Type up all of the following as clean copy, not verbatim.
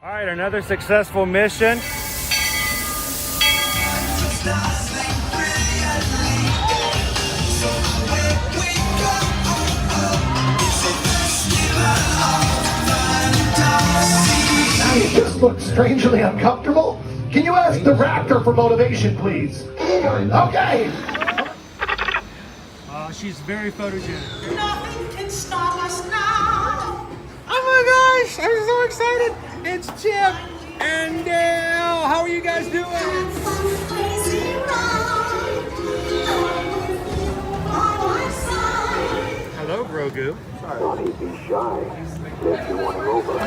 All right, another successful mission. You just look strangely uncomfortable. Can you ask the raptor for motivation, please? Okay. She's very photogenic. Nothing can stop us now. Oh my gosh, I'm so excited. It's Chip and Dale. How are you guys doing? Hello, Grogu. Don't be shy. If you want to over.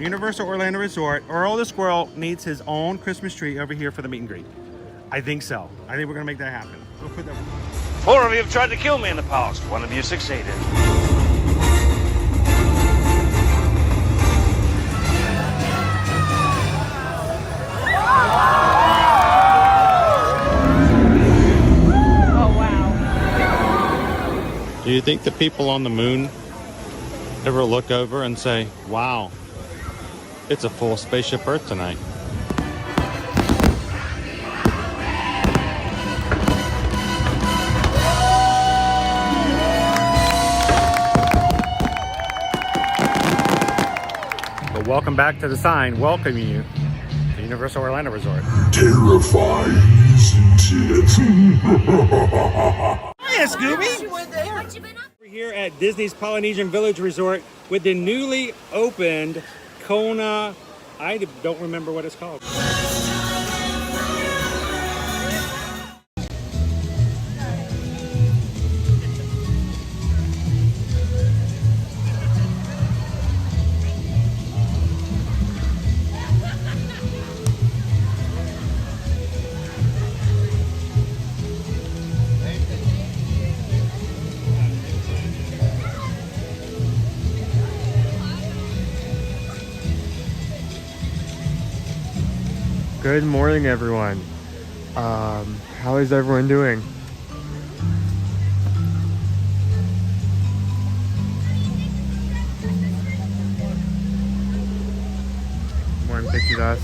Universal Orlando Resort, Earl the Squirrel needs his own Christmas tree over here for the meet and greet. I think so. I think we're gonna make that happen. We'll put that. 4 of you have tried to kill me in the past. 1 of you succeeded. Oh wow. Do you think the people on the moon ever look over and say, wow, it's a full spaceship Earth tonight? But welcome back to the sign welcoming you to Universal Orlando Resort. Terrifying, isn't it? Hiya, Scooby! We're here at Disney's Polynesian Village Resort with the newly opened Kona. I don't remember what it's called. Good morning, everyone. How is everyone doing? Morning, Pixie Dust.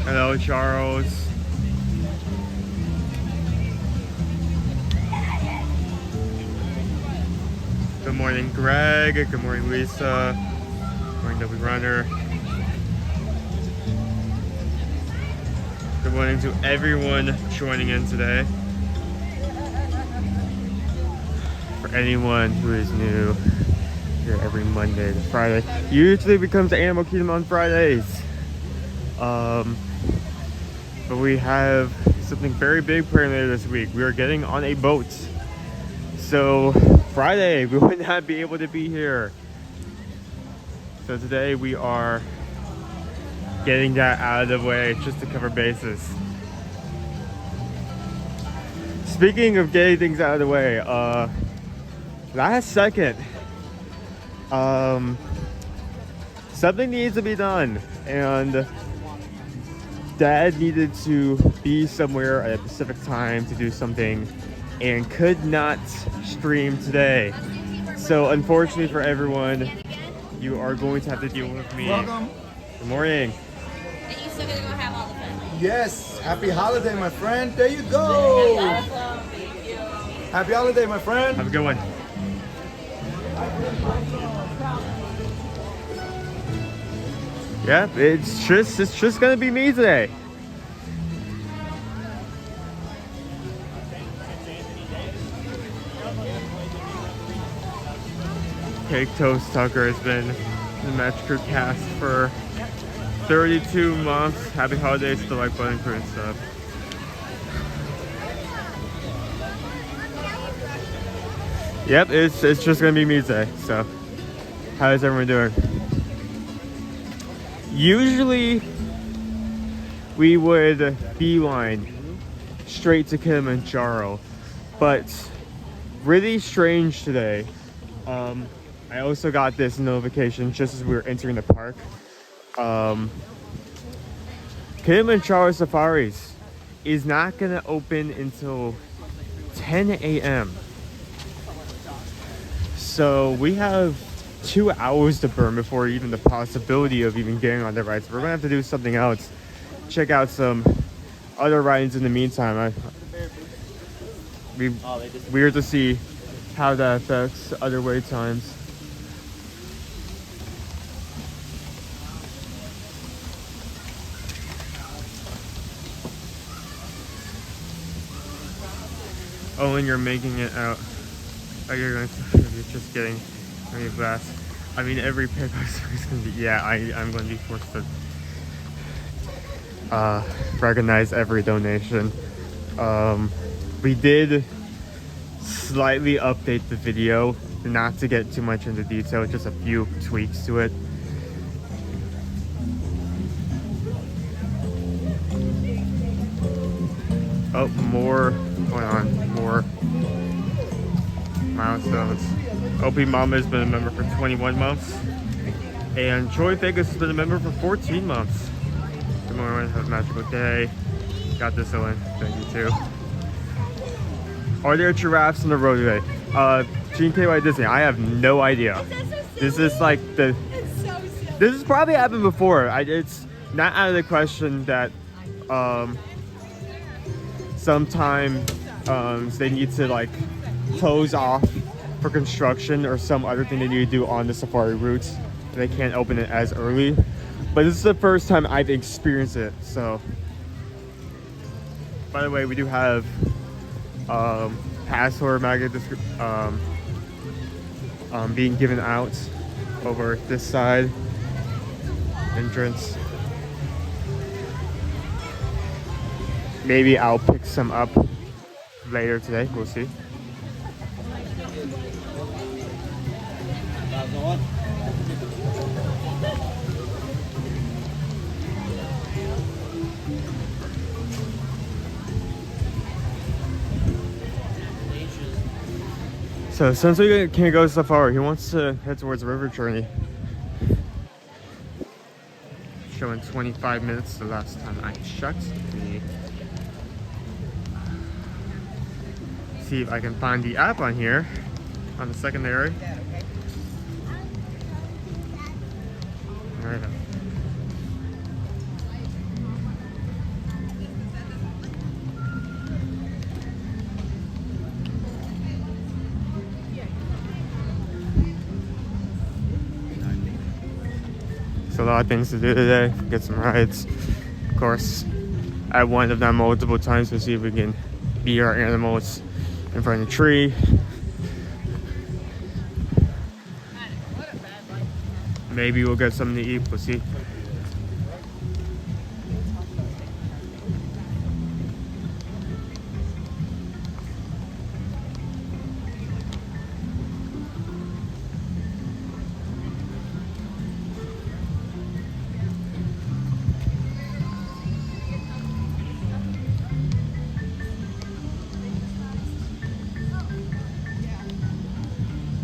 Hello, Charles. Good morning, Greg. Good morning, Lisa. Morning, W Runner. Good morning to everyone joining in today. For anyone who is new, here every Monday to Friday. Usually we come to Animal Kingdom on Fridays. But we have something very big planned later this week. We are getting on a boat. So Friday we would not be able to be here. So today we are getting that out of the way just to cover bases. Speaking of getting things out of the way, last second, something needs to be done, and Dad needed to be somewhere at a specific time to do something and could not stream today. So unfortunately for everyone, you are going to have to deal with me. Welcome. Good morning. And you still gonna go have all the fun. Yes. Happy holiday, my friend. There you go. Happy holiday, my friend. Have a good one. Yep, it's just gonna be me today. Cake Toast Tucker has been in the Match Crew cast for 32 months. Happy holidays to the Like Button crew and stuff. Yep, it's just gonna be me today. So, how is everyone doing? Usually, we would beeline straight to Kilimanjaro, but really strange today. I also got this notification just as we were entering the park. Kilimanjaro Safaris is not gonna open until 10 a.m. So we have 2 hours to burn before even the possibility of even getting on the rides. We're gonna have to do something else. Check out some other rides in the meantime. Weird to see how that affects other wait times. Oh, and you're making it out. Oh, you're just getting any blast. I mean, every pickup is gonna be. Yeah, I'm gonna be forced to recognize every donation. We did slightly update the video, not to get too much into detail, just a few tweaks to it. Oh, more going on, more milestones. OP Mama has been a member for 21 months, and Troy Vegas has been a member for 14 months. Good morning, have a magical day. Got this, Owen. Thank you too. Are there giraffes on the road today? Gene KY Disney, I have no idea. This is like the. This has probably happened before. It's not out of the question that sometimes they need to like close off for construction or some other thing they need to do on the safari routes. They can't open it as early. But this is the first time I've experienced it. So, by the way, we do have password magnet being given out over this side entrance. Maybe I'll pick some up later today. We'll see. So since we can't go so far, he wants to head towards the river journey. Showing 25 minutes the last time I checked. See if I can find the app on here on the secondary. All right. So a lot of things to do today. Get some rides. Of course, I wanted them multiple times to see if we can beat our animals in front of the tree. Maybe we'll get something to eat. We'll see.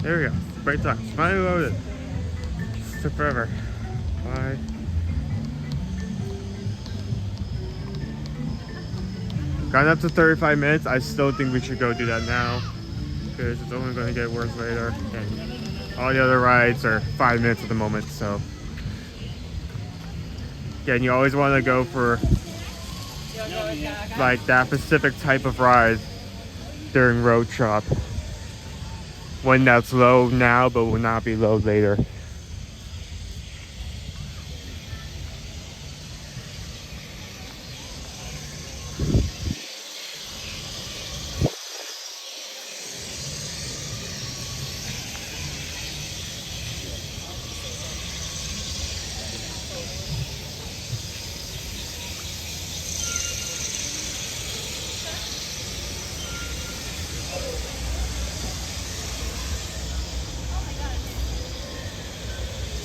There we go. Great time. Finally loaded. Just took forever. Bye. Got up to 35 minutes. I still think we should go do that now because it's only going to get worse later. And all the other rides are 5 minutes at the moment. So again, you always want to go for like that specific type of ride during road trip. One that's low now but will not be low later.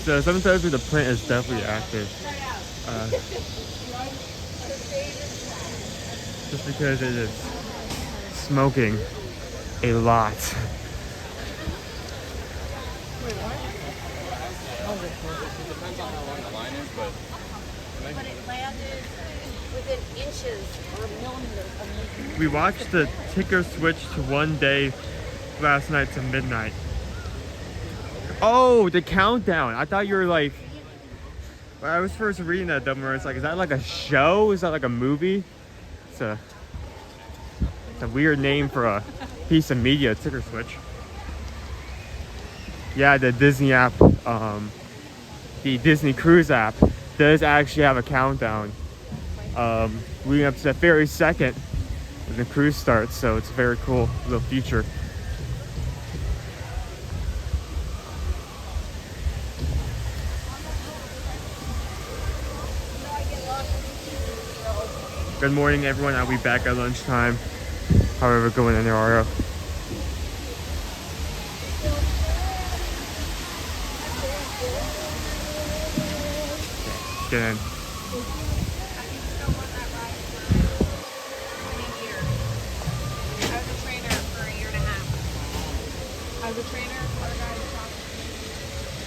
So sometimes the plant is definitely active. Just because it is smoking a lot. depends on how long the line is, but But it landed within inches or millimeters of me. We watched the ticker switch to one day last night to midnight. Oh, the countdown. I thought you were like, when I was first reading that dumb, it's like, is that like a show? Is that like a movie? It's a weird name for a piece of media, ticker switch. Yeah, the Disney app, the Disney Cruise app does actually have a countdown leading up to the very second when the cruise starts, so it's a very cool little feature. Good morning, everyone. I'll be back at lunchtime. However, going in there, Ario. Get in.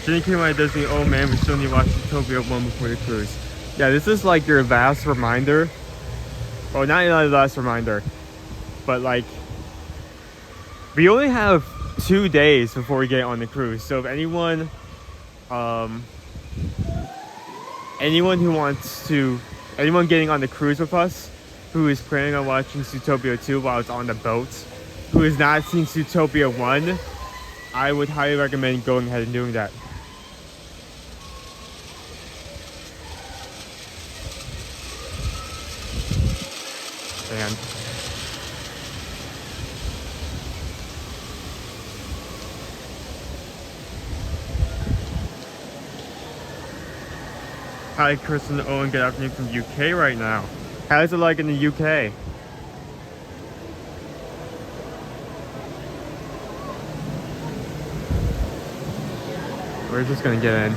Jenny came out of Disney. Oh man, we still need to watch Zootopia 1 before the cruise. Yeah, this is like your last reminder. Well, not your last reminder, but like, we only have 2 days before we get on the cruise. So if anyone getting on the cruise with us who is planning on watching Zootopia 2 while it's on the boat, who has not seen Zootopia 1, I would highly recommend going ahead and doing that. And hi, Chris and Owen. Good afternoon from UK right now. How's it like in the UK? We're just gonna get in.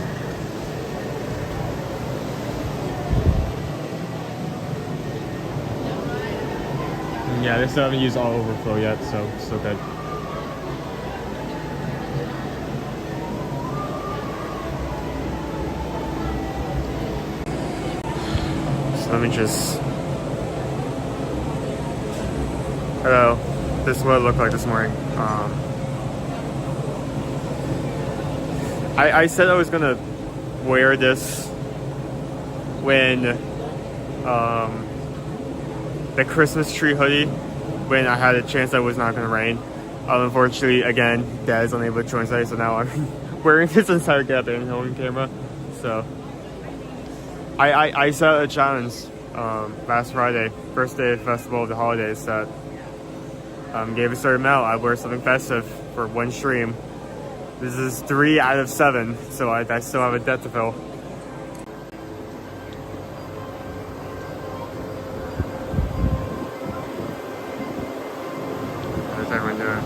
Yeah, they still haven't used all overflow yet, so still good. So let me just... Hello. This is what it looked like this morning. I said I was gonna wear this when the Christmas tree hoodie when I had a chance that it was not gonna rain. Unfortunately, again, Dad is unable to join today, so now I'm wearing this entire getup and holding camera. So I set out a challenge last Friday, first day of the festival of the holidays, that gave a certain amount. I wear something festive for one stream. This is 3 out of 7, so I still have a debt to fill. How's everyone doing?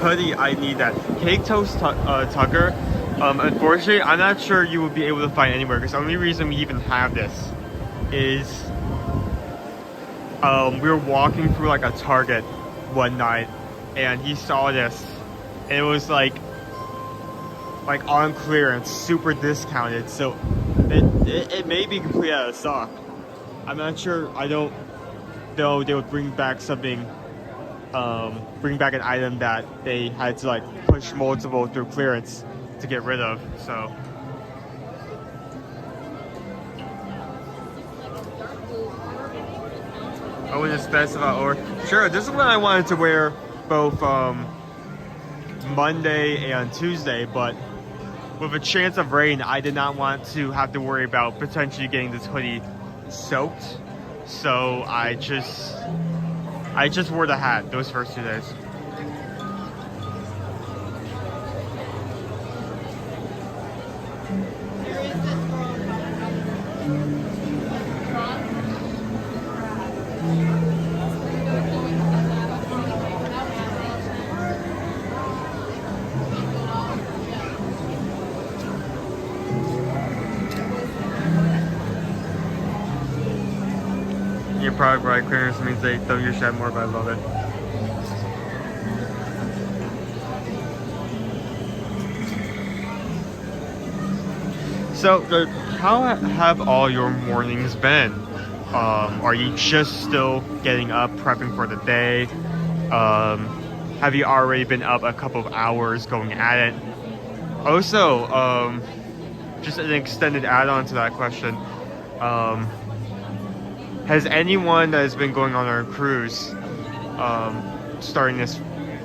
Hoodie, I need that. Cake Toast Tucker. Unfortunately, I'm not sure you will be able to find anywhere, because the only reason we even have this is we were walking through like a Target one night and he saw this and it was like on clearance, super discounted, so it may be completely out of stock. I'm not sure. I don't know they would bring back something, bring back an item that they had to like push multiple through clearance to get rid of, so oh, in a festival, or sure, this is what I wanted to wear both Monday and Tuesday, but with a chance of rain, I did not want to have to worry about potentially getting this hoodie soaked, so I just wore the hat those first 2 days. Your product right clearance means they throw your shit more, but I love it. So, how have all your mornings been? Are you just still getting up, prepping for the day? Have you already been up a couple of hours going at it? Also, just an extended add-on to that question. Has anyone that has been going on our cruise,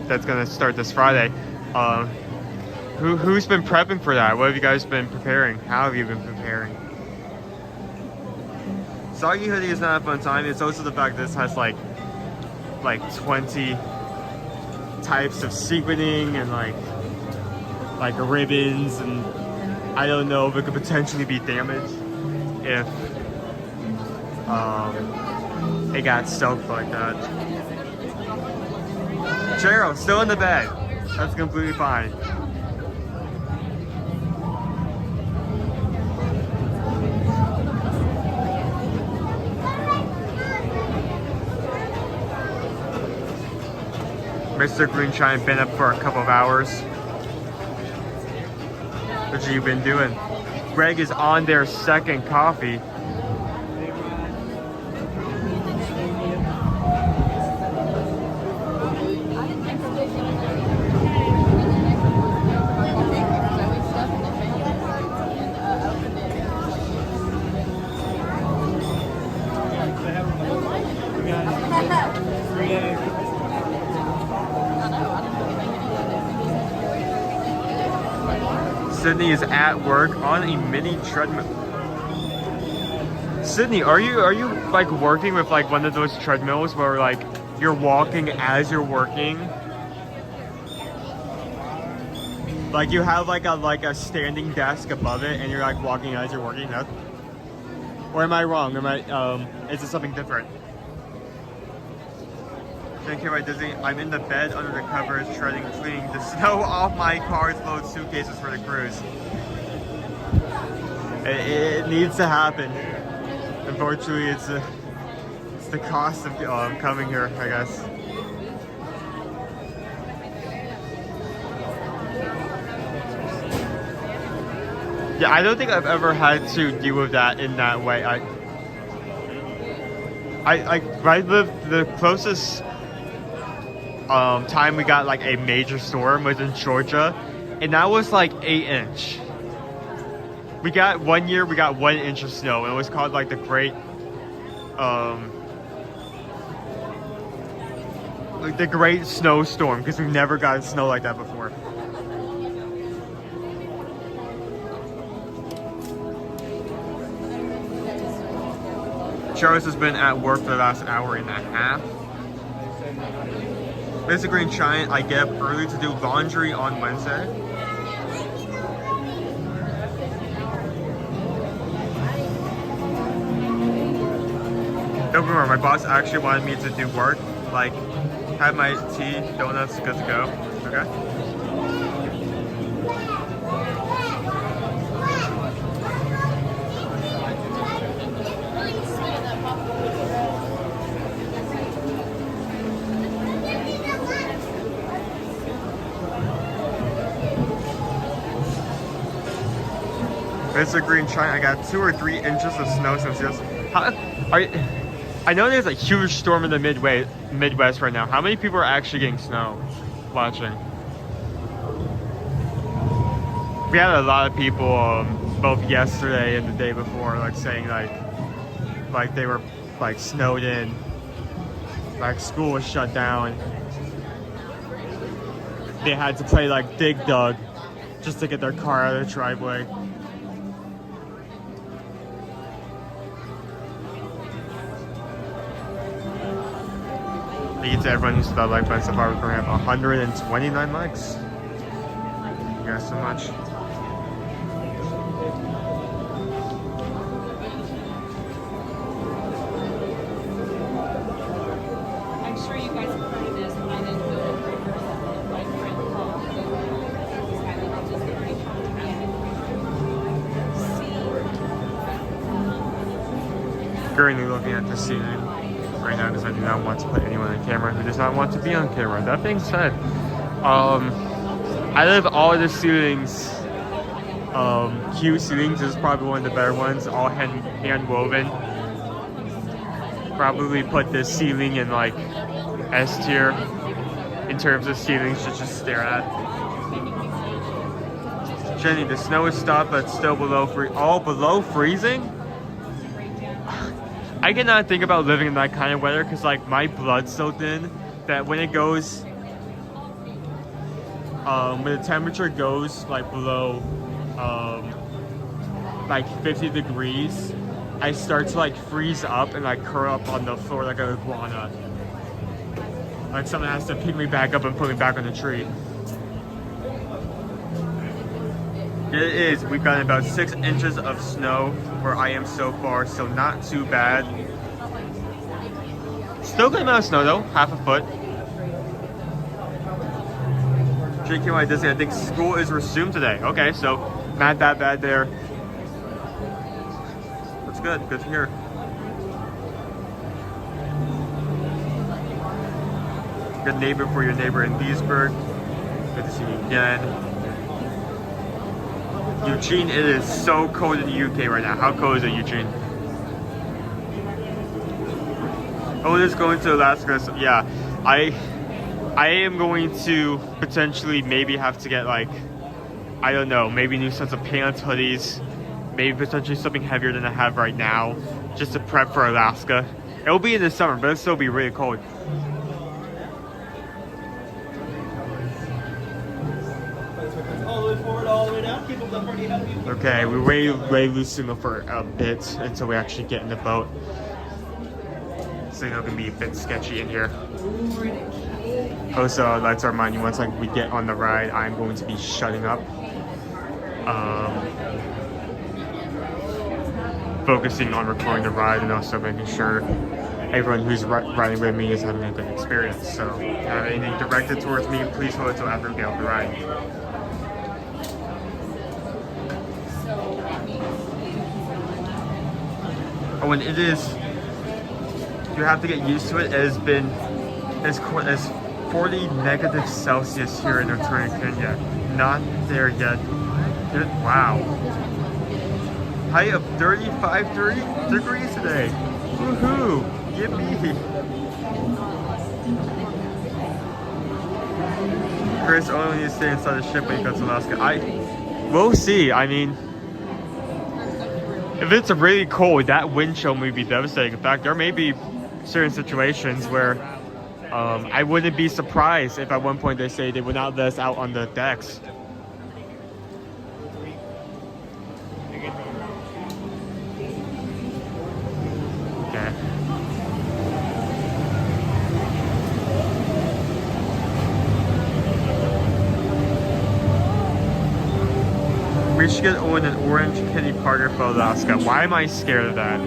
that's gonna start this Friday, who's been prepping for that? What have you guys been preparing? How have you been preparing? Soggy hoodie is not a fun time. It's also the fact that this has like 20 types of sequening and like ribbons, and I don't know if it could potentially be damaged if it got soaked like that. Cheryl, still in the bed. That's completely fine. Mr. Greenshine been up for a couple of hours. What have you been doing? Greg is on their second coffee. Sydney is at work on a mini treadmill. Sydney, are you like working with like one of those treadmills where like you're walking as you're working? Like you have like a standing desk above it and you're like walking as you're working? That, or am I wrong? Is it something different? Thank you, right, Disney. I'm in the bed under the covers, cleaning the snow off my car's load suitcases for the cruise. It needs to happen. Unfortunately, it's the cost of coming here, I guess. Yeah, I don't think I've ever had to deal with that in that way. I lived the closest time we got like a major storm was in Georgia, and that was like 8-inch. We got 1 inch of snow, and it was called like the Great Snowstorm, because we've never gotten snow like that before. Charles has been at work for the last hour and a half. Mr. Green Giant, I get up early to do laundry on Wednesday. Don't remember, my boss actually wanted me to do work, like have my tea, donuts, good to go. Okay? Mr. Green China, I got 2 or 3 inches of snow since yesterday. I know there's a huge storm in the Midwest right now. How many people are actually getting snow watching? We had a lot of people both yesterday and the day before like saying like they were like snowed in, like school was shut down. They had to play like Dig Dug just to get their car out of the driveway. Thank you to everyone who said that like button so far. We're going to have 129 likes. Thank you guys so much. I'm sure you guys have heard of this, but I didn't do it for my friend called just very Currently looking at the ceiling right now because I do not want to put anyone on camera who does not want to be on camera. That being said, out of all the ceilings cute ceilings. This is probably one of the better ones, all hand woven. Probably put this ceiling in like S tier in terms of ceilings to just stare at. Jenny, the snow has stopped, but still below below freezing. I cannot think about living in that kind of weather because like my blood's so thin that when it goes, when the temperature goes like below like 50 degrees, I start to like freeze up and like curl up on the floor like an iguana. Like someone has to pick me back up and put me back on the tree. It is. We've gotten about 6 inches of snow where I am so far, so not too bad. Still good amount of snow though, half a foot. Drinking my Disney. I think school is resumed today. Okay, so not that bad there. That's good. Good to hear. Good neighbor for your neighbor in Leesburg. Good to see you again. Eugene, it is so cold in the UK right now. How cold is it, Eugene? Oh, it is going to Alaska. So, yeah, I am going to potentially maybe have to get like, I don't know, maybe new sets of pants, hoodies, maybe potentially something heavier than I have right now, just to prep for Alaska. It'll be in the summer, but it'll still be really cold. Okay, we way loosen up for a bit until we actually get in the boat. So it's gonna be a bit sketchy in here. Also, I'd like to remind you, once like we get on the ride, I'm going to be shutting up. Focusing on recording the ride and also making sure everyone who's riding with me is having a good experience. So if you have anything directed towards me, please hold it till after we get on the ride. Oh, and it is, you have to get used to it. It has been as 40 negative Celsius here in Ontario, Kenya. Not there yet. Wow. High of 35 degrees today. Woohoo! Yippee! Chris only needs to stay inside the ship when he goes to Alaska. We'll see. I mean, if it's really cold, that wind chill may be devastating. In fact, there may be certain situations where I wouldn't be surprised if at one point they say they would not let us out on the decks. Okay. Michigan owned an orange kitty Parker for Alaska. Why am I scared of that?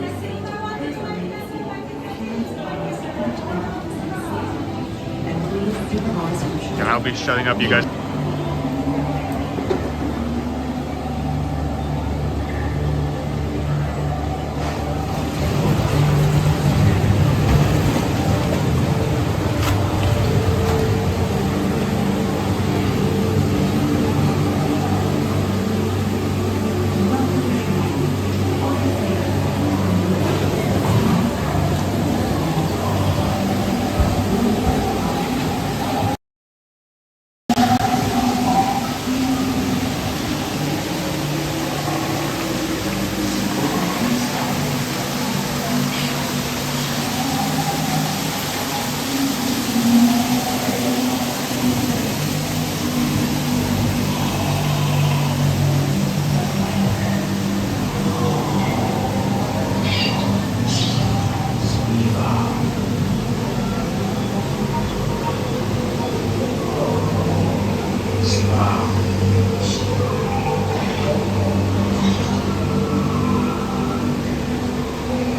And I'll be shutting up, you guys.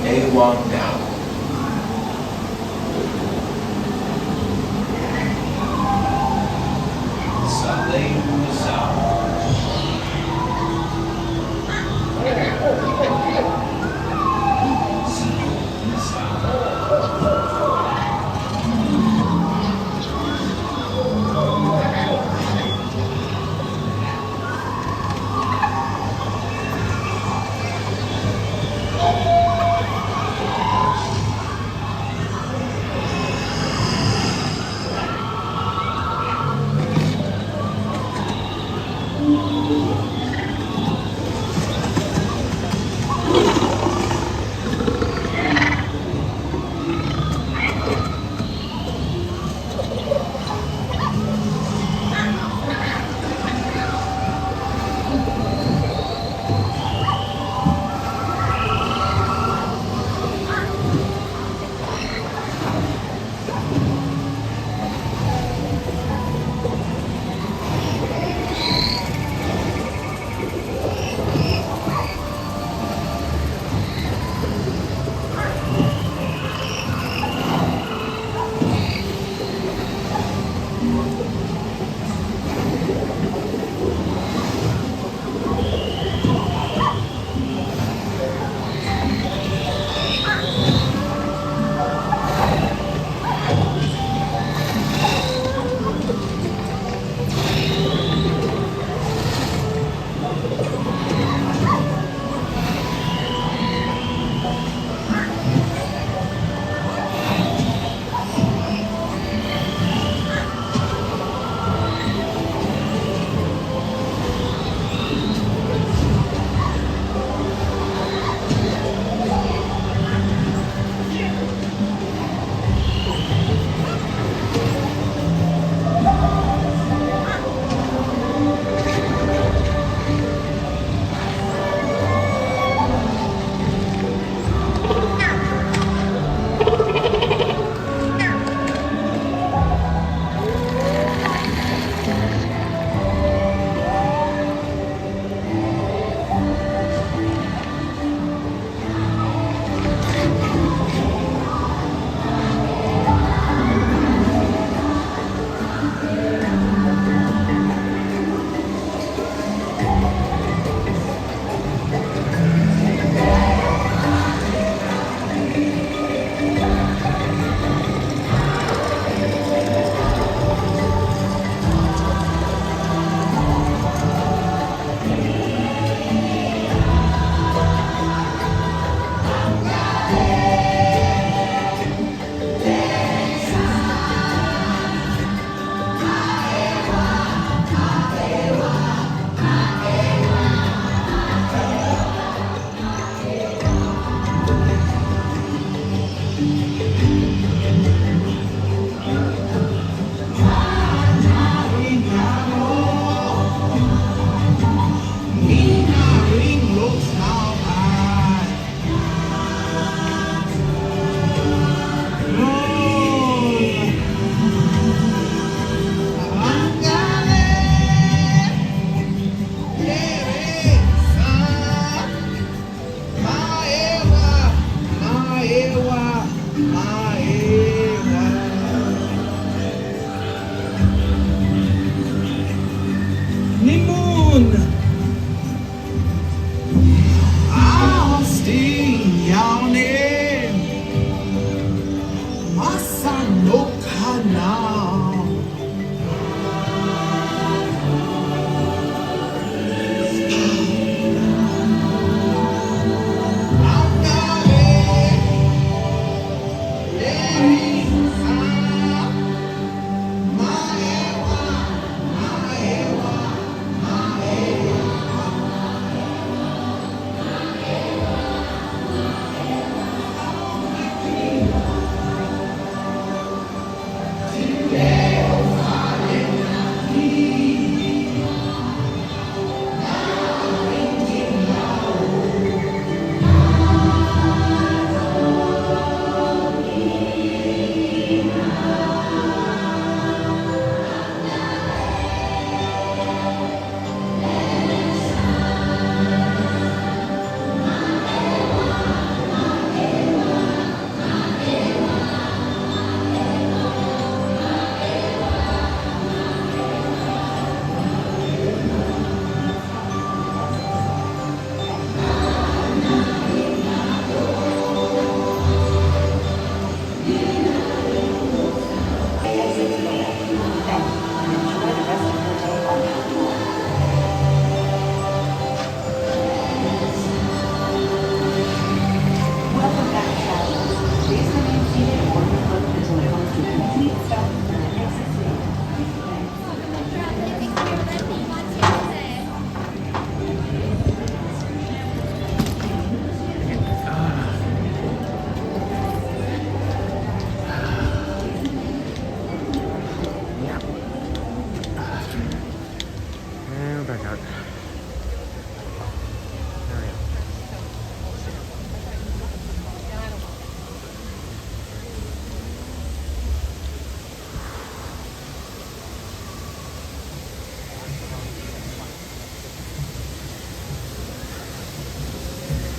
A1 down.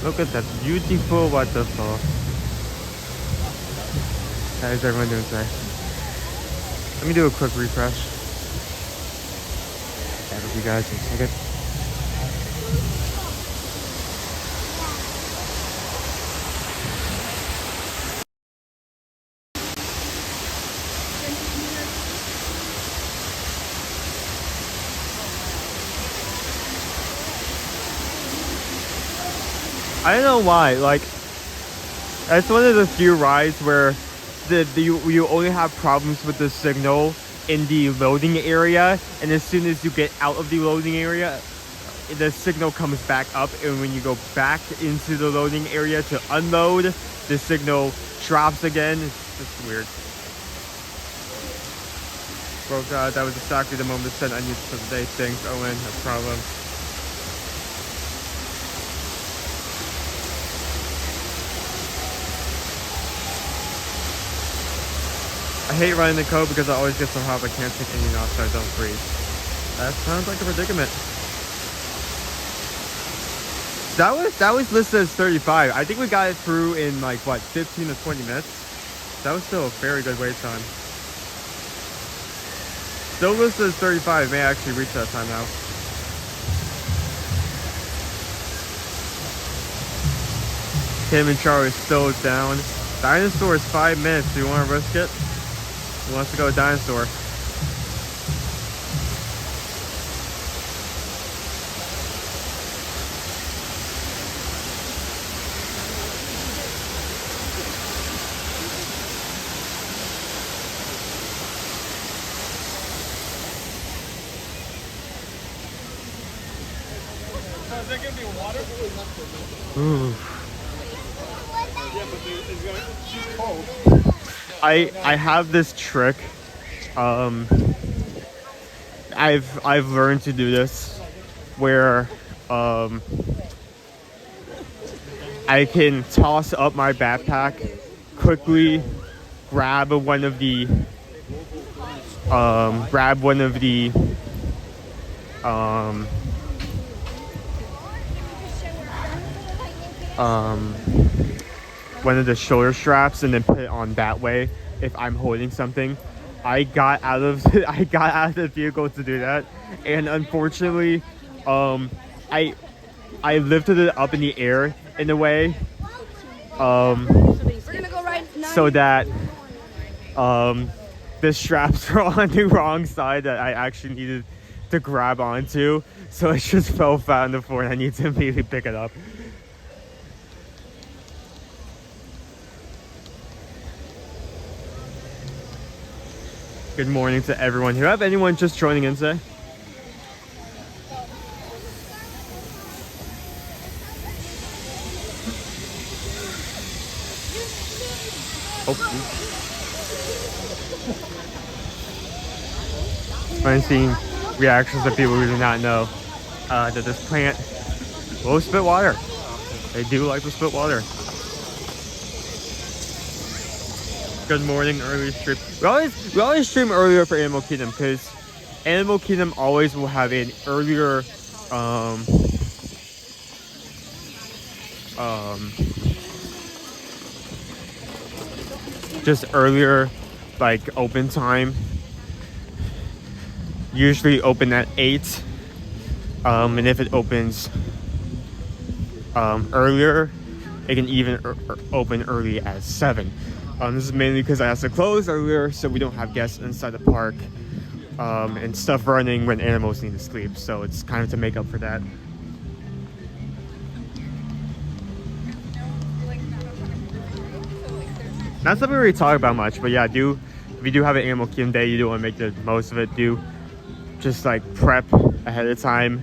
Look at that beautiful waterfall. How is everyone doing today? Let me do a quick refresh. Chat with you guys in a second. I don't know why, like, that's one of the few rides where you only have problems with the signal in the loading area, and as soon as you get out of the loading area, the signal comes back up, and when you go back into the loading area to unload, the signal drops again. It's just weird. Oh god, that was exactly the moment to send onions for the day. Thanks, Owen. No problem. I hate running the code because I always get so hot I can't take any off so I don't freeze. That sounds like a predicament. That was listed as 35. I think we got it through in like what, 15 to 20 minutes. That was still a very good wait time. Still listed as 35. May actually reach that time now. Tim and Charlie still down. Dinosaur is 5 minutes. Do you want to risk it? Who wants to go with Dinosaur? Is that gonna be water? Ooh. Yeah, but she's cold. I have this trick. I've learned to do this where I can toss up my backpack, quickly grab one of the shoulder straps and then put it on that way if I'm holding something. I got out of the vehicle to do that, and unfortunately I lifted it up in the air in a way so that the straps were on the wrong side that I actually needed to grab onto, so it just fell flat on the floor and I need to immediately pick it up. Good morning to everyone. Do you have anyone just joining in today? Oh. I'm seeing reactions of people who do not know that this plant will spit water. They do like to spit water. Good morning, early stream. We always stream earlier for Animal Kingdom because Animal Kingdom always will have an earlier just earlier like open time. Usually open at 8, and if it opens earlier, it can even open early at 7. This is mainly because I have to close earlier so we don't have guests inside the park and stuff running when animals need to sleep. So it's kind of to make up for that. Not something we really talk about much, but yeah, if you do have an Animal Kingdom day, you do want to make the most of it. Do just like prep ahead of time,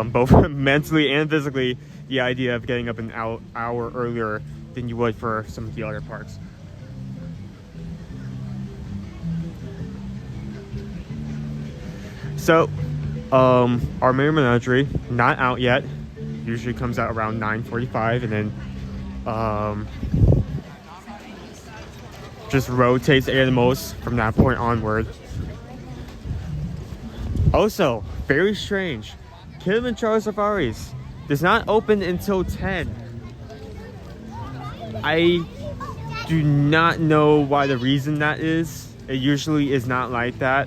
both mentally and physically. The idea of getting up an hour earlier than you would for some of the other parks. So, our main menagerie, not out yet. Usually comes out around 9:45, and then just rotates animals from that point onward. Also, very strange, Kilimanjaro Safaris does not open until 10. I do not know why the reason that is. It usually is not like that.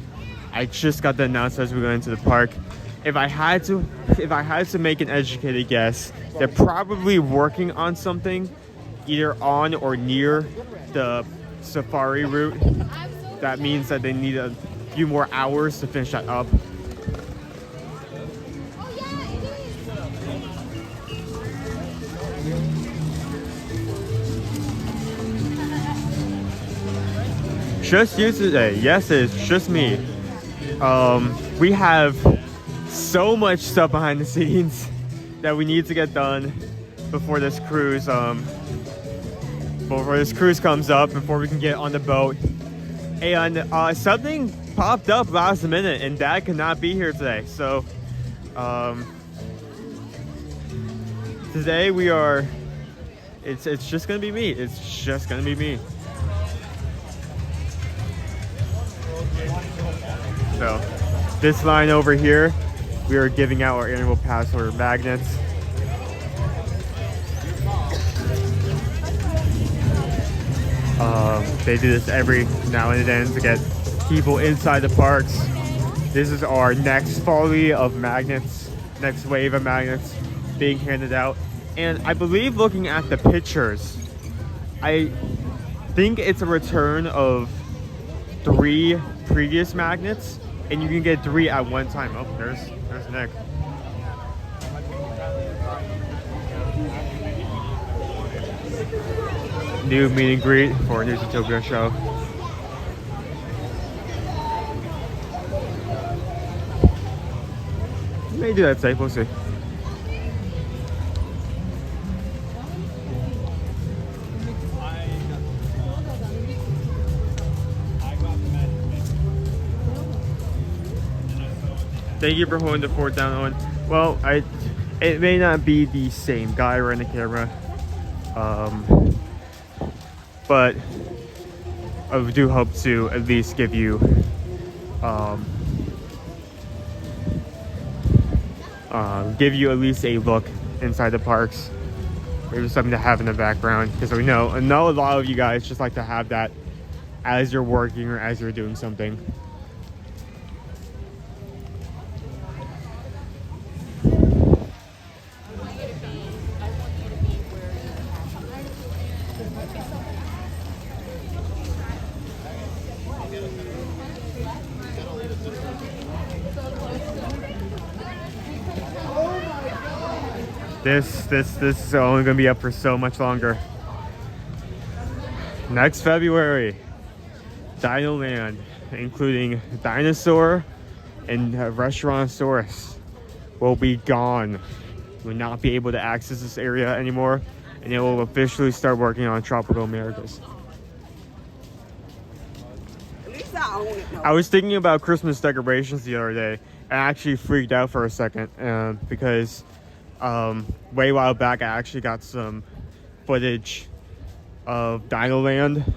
I just got the announcement as we go into the park. If I had to make an educated guess, they're probably working on something either on or near the safari route. That means that they need a few more hours to finish that up. Just you today. Yes, it's just me. We have so much stuff behind the scenes that we need to get done before this cruise comes up, before we can get on the boat. And something popped up last minute, and Dad could not be here today. So today we are. It's just gonna be me. It's just gonna be me. So this line over here, we are giving out our annual pass holder magnets. They do this every now and then to get people inside the parks. This is our next volley of magnets, next wave of magnets being handed out. And I believe, looking at the pictures, I think it's a return of 3 previous magnets, and you can get 3 at one time. Oh, there's Nick. New meet and greet for a New Zootopia show. May do that safe, we'll see. Thank you for holding the fort down, Owen. Well, it may not be the same guy running the camera, but I do hope to at least give you at least a look inside the parks. Maybe something to have in the background, because I know a lot of you guys just like to have that as you're working or as you're doing something. This is only gonna be up for so much longer. Next February, Dino Land, including Dinosaur and Restaurantosaurus, will be gone. Will not be able to access this area anymore, and it will officially start working on Tropical Americas. I was thinking about Christmas decorations the other day, and I actually freaked out for a second because way a while back I actually got some footage of Dino Land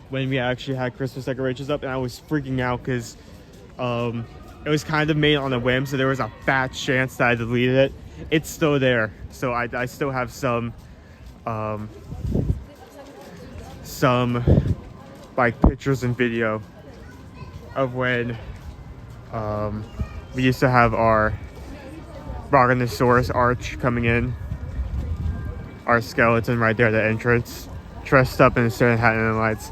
when we actually had Christmas decorations up, and I was freaking out because it was kind of made on a whim, so there was a fat chance that I deleted it. It's still there, so I still have some like pictures and video of when we used to have our Roganosaurus arch coming in, our skeleton right there at the entrance, dressed up in a certain hat and lights.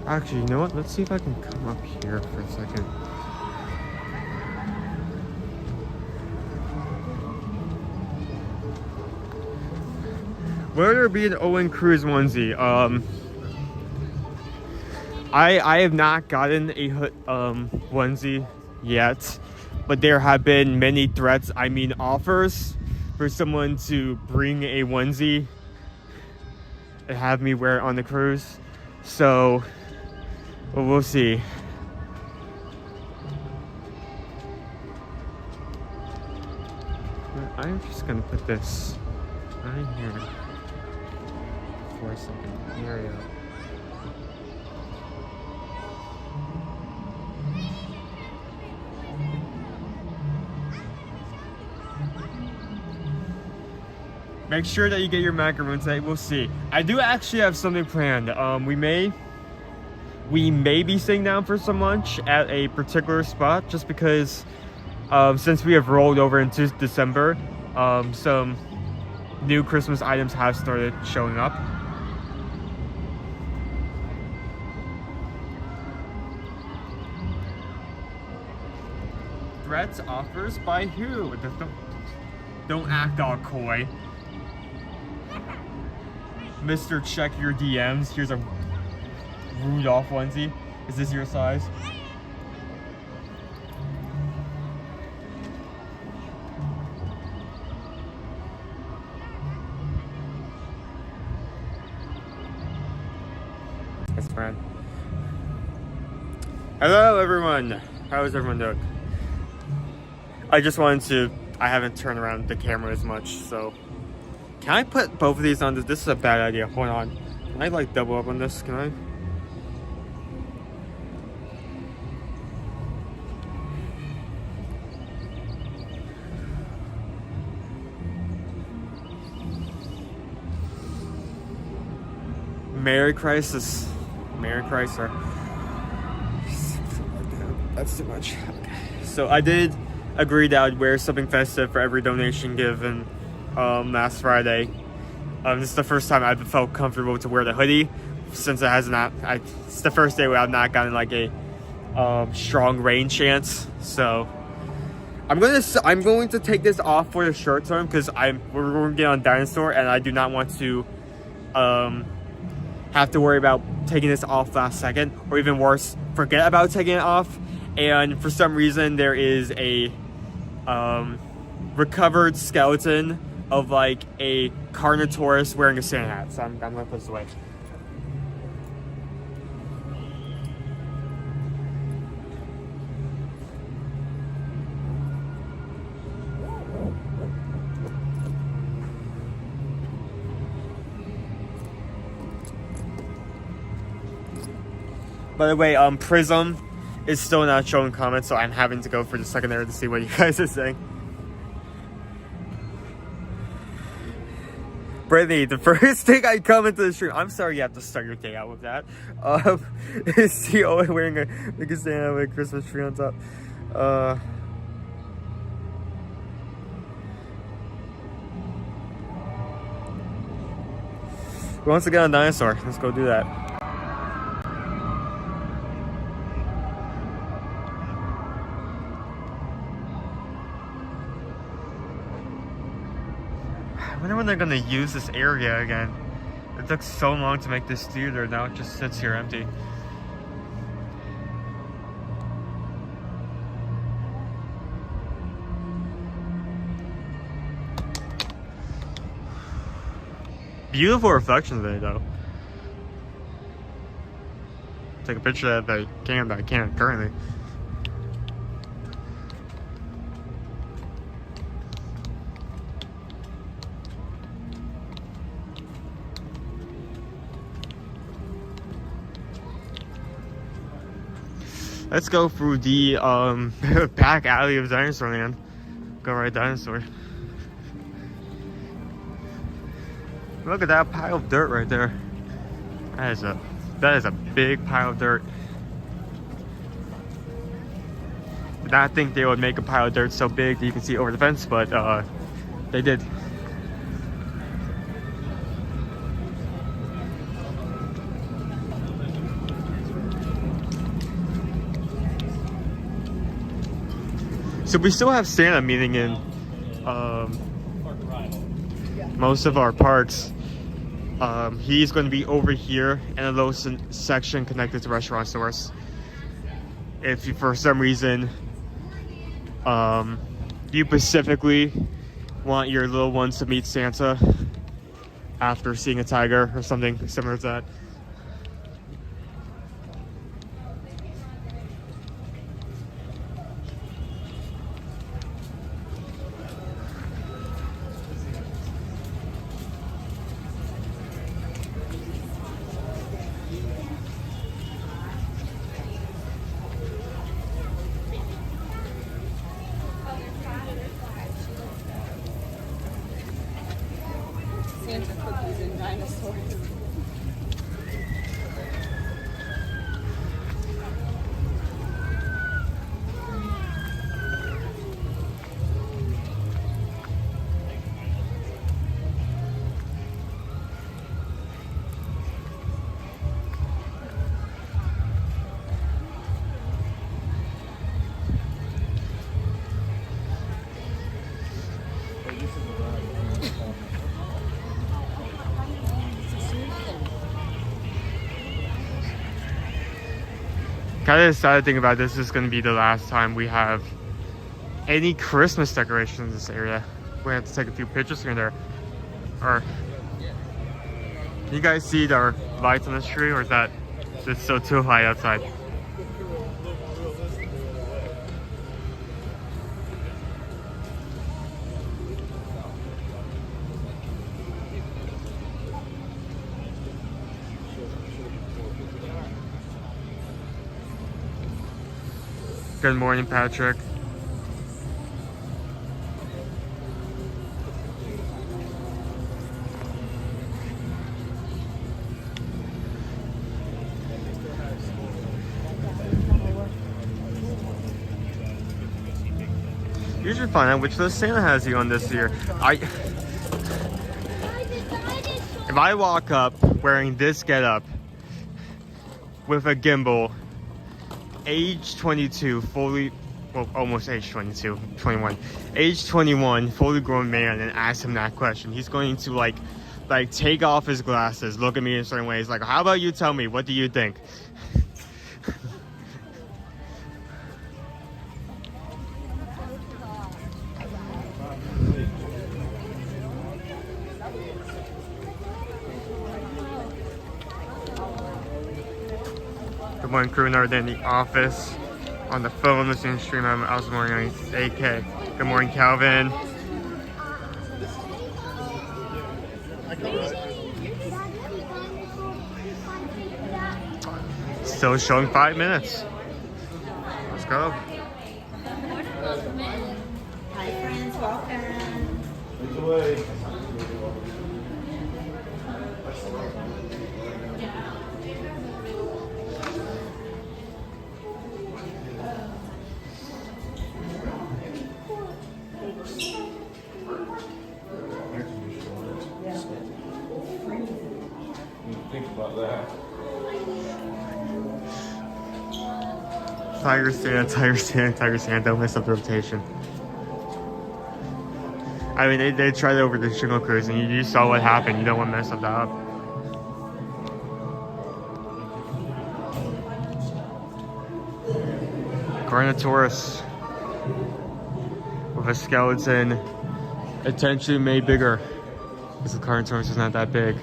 Actually, you know what? Let's see if I can come up here for a second. Will there be an Owen Cruise onesie? I have not gotten a onesie yet, but there have been many threats, I mean offers, for someone to bring a onesie and have me wear it on the cruise. So, well, we'll see. I'm just gonna put this right here for a second. Here we go. Make sure that you get your macaroons tonight. We'll see. I do actually have something planned. We may be sitting down for some lunch at a particular spot, just because since we have rolled over into December, some new Christmas items have started showing up. Threats, offers by who? Don't act all coy. Mr. Check Your DMs. Here's a Rudolph onesie. Is this your size? That's fine. Hello everyone. How is everyone doing? I just wanted to, I haven't turned around the camera as much, so. Can I put both of these on? This is a bad idea. Hold on. Can I like double up on this? Can I? Merry Crisis. Merry Chrysler. That's too much. Okay. So I did agree that I'd wear something festive for every donation given last Friday. This is the first time I've felt comfortable to wear the hoodie since it has not. It's the first day where I've not gotten like a strong rain chance. So I'm going to take this off for the short term because we're going to get on Dinosaur and I do not want to have to worry about taking this off last second, or even worse, forget about taking it off. And for some reason there is a recovered skeleton of like a Carnotaurus wearing a Santa hat. So I'm gonna put this away. By the way, Prism is still not showing comments, so I'm having to go for the secondary to see what you guys are saying. Brittany, the first thing I come into the stream, I'm sorry you have to start your day out with that. Is she always wearing a Santa with a Christmas tree on top? Who wants to get on Dinosaur? Let's go do that. I wonder when they're gonna use this area again. It took so long to make this theater, now it just sits here empty. Beautiful reflection today, though. Take a picture of that but I can't currently. Let's go through the back alley of Dinosaur Land. Go ride Dinosaur. Look at that pile of dirt right there. That is a big pile of dirt. Did not think they would make a pile of dirt so big that you can see over the fence, but they did. So we still have Santa meeting in most of our parks. He's going to be over here in a little section connected to restaurant stores. If you, for some reason, you specifically want your little ones to meet Santa after seeing a tiger or something similar to that. Kind of sad thing about this is going to be the last time we have any Christmas decorations in this area. We have to take a few pictures here and there. Or, you guys see our lights on this tree, or is that just still too high outside? Good morning, Patrick. You should find out which of those Santa has you on this year. If I walk up wearing this getup with a gimbal, age 22, fully, well, almost age 22, 21, age 21, fully grown man, and ask him that question, he's going to like take off his glasses, look at me in certain ways, like, how about you tell me, what do you think? Good morning, crew. Another day in the office. On the phone listening to stream. I'm also morning on AK. Good morning, Calvin. Still showing 5 minutes. Let's go. Hi, friends. Welcome. Lead the way. Think about that. Tiger stand, tiger stand, tiger stand. Don't mess up the rotation. I mean, they tried it over the Shingle Cruise, and you saw what happened. You don't want to mess up that up. Carnotaurus with a skeleton potentially made bigger, because the Carnotaurus is not that big.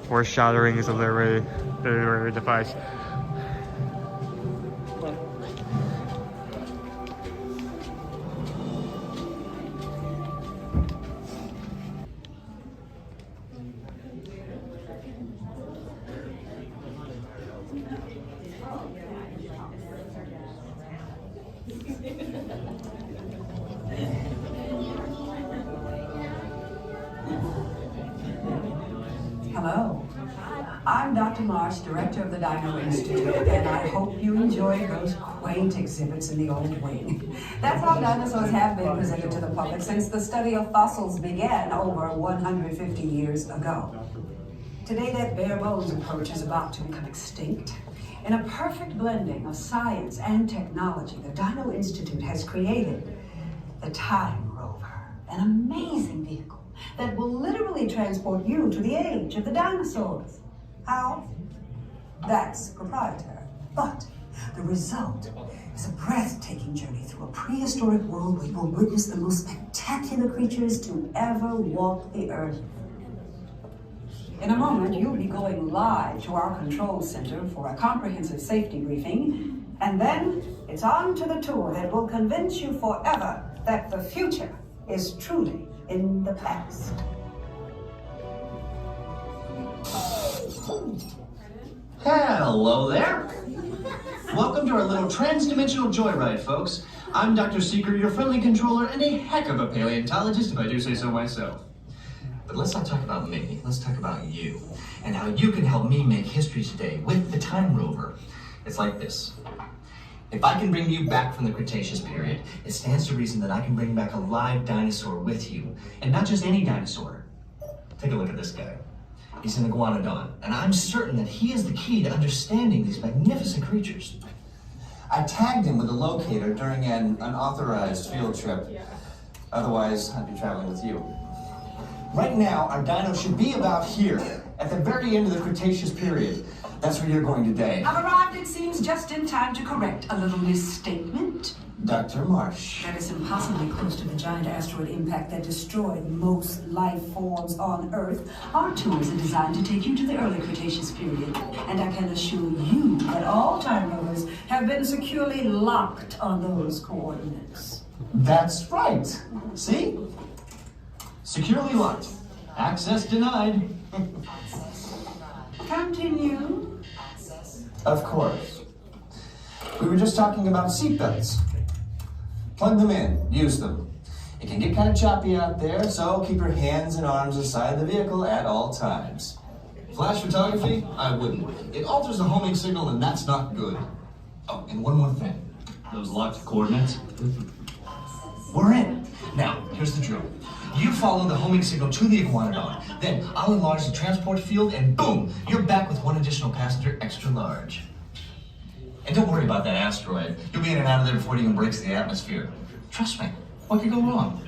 Foreshadowing is a literary device. Hello, I'm Dr. Marsh, Director of the Dino Institute, and I hope you enjoyed those quaint exhibits in the old wing. That's how dinosaurs have been presented to the public since the study of fossils began over 150 years ago. Today, that bare bones approach is about to become extinct. In a perfect blending of science and technology, the Dino Institute has created the Time Rover, an amazing vehicle that will literally transport you to the age of the dinosaurs. How? That's proprietary. But the result is a breathtaking journey through a prehistoric world where you will witness the most spectacular creatures to ever walk the earth. In a moment, you'll be going live to our control center for a comprehensive safety briefing, and then it's on to the tour that will convince you forever that the future is truly in the past. Hello there. Welcome to our little trans-dimensional joyride, folks. I'm Dr. Seeker, your friendly controller, and a heck of a paleontologist, if I do say so myself. But let's not talk about me, let's talk about you, and how you can help me make history today with the Time Rover. It's like this. If I can bring you back from the Cretaceous period, it stands to reason that I can bring back a live dinosaur with you, and not just any dinosaur. Take a look at this guy. He's an iguanodon, and I'm certain that he is the key to understanding these magnificent creatures. I tagged him with a locator during an unauthorized field trip. Otherwise, I'd be traveling with you. Right now, our dino should be about here, at the very end of the Cretaceous period. That's where you're going today. I've arrived, it seems, just in time to correct a little misstatement. Dr. Marsh. That is impossibly close to the giant asteroid impact that destroyed most life forms on Earth. Our tours are designed to take you to the early Cretaceous period. And I can assure you that all time rovers have been securely locked on those coordinates. That's right. See? Securely locked. Access denied. Continue. Of course. We were just talking about seatbelts. Plug them in. Use them. It can get kind of choppy out there, so keep your hands and arms aside the vehicle at all times. Flash photography? I wouldn't. It alters the homing signal, and that's not good. Oh, and one more thing. Those locked coordinates? We're in. Now, here's the drill. You follow the homing signal to the iguanodon. Then I'll enlarge the transport field, and boom, you're back with one additional passenger extra large. And don't worry about that asteroid. You'll be in and out of there before it even breaks the atmosphere. Trust me, what could go wrong?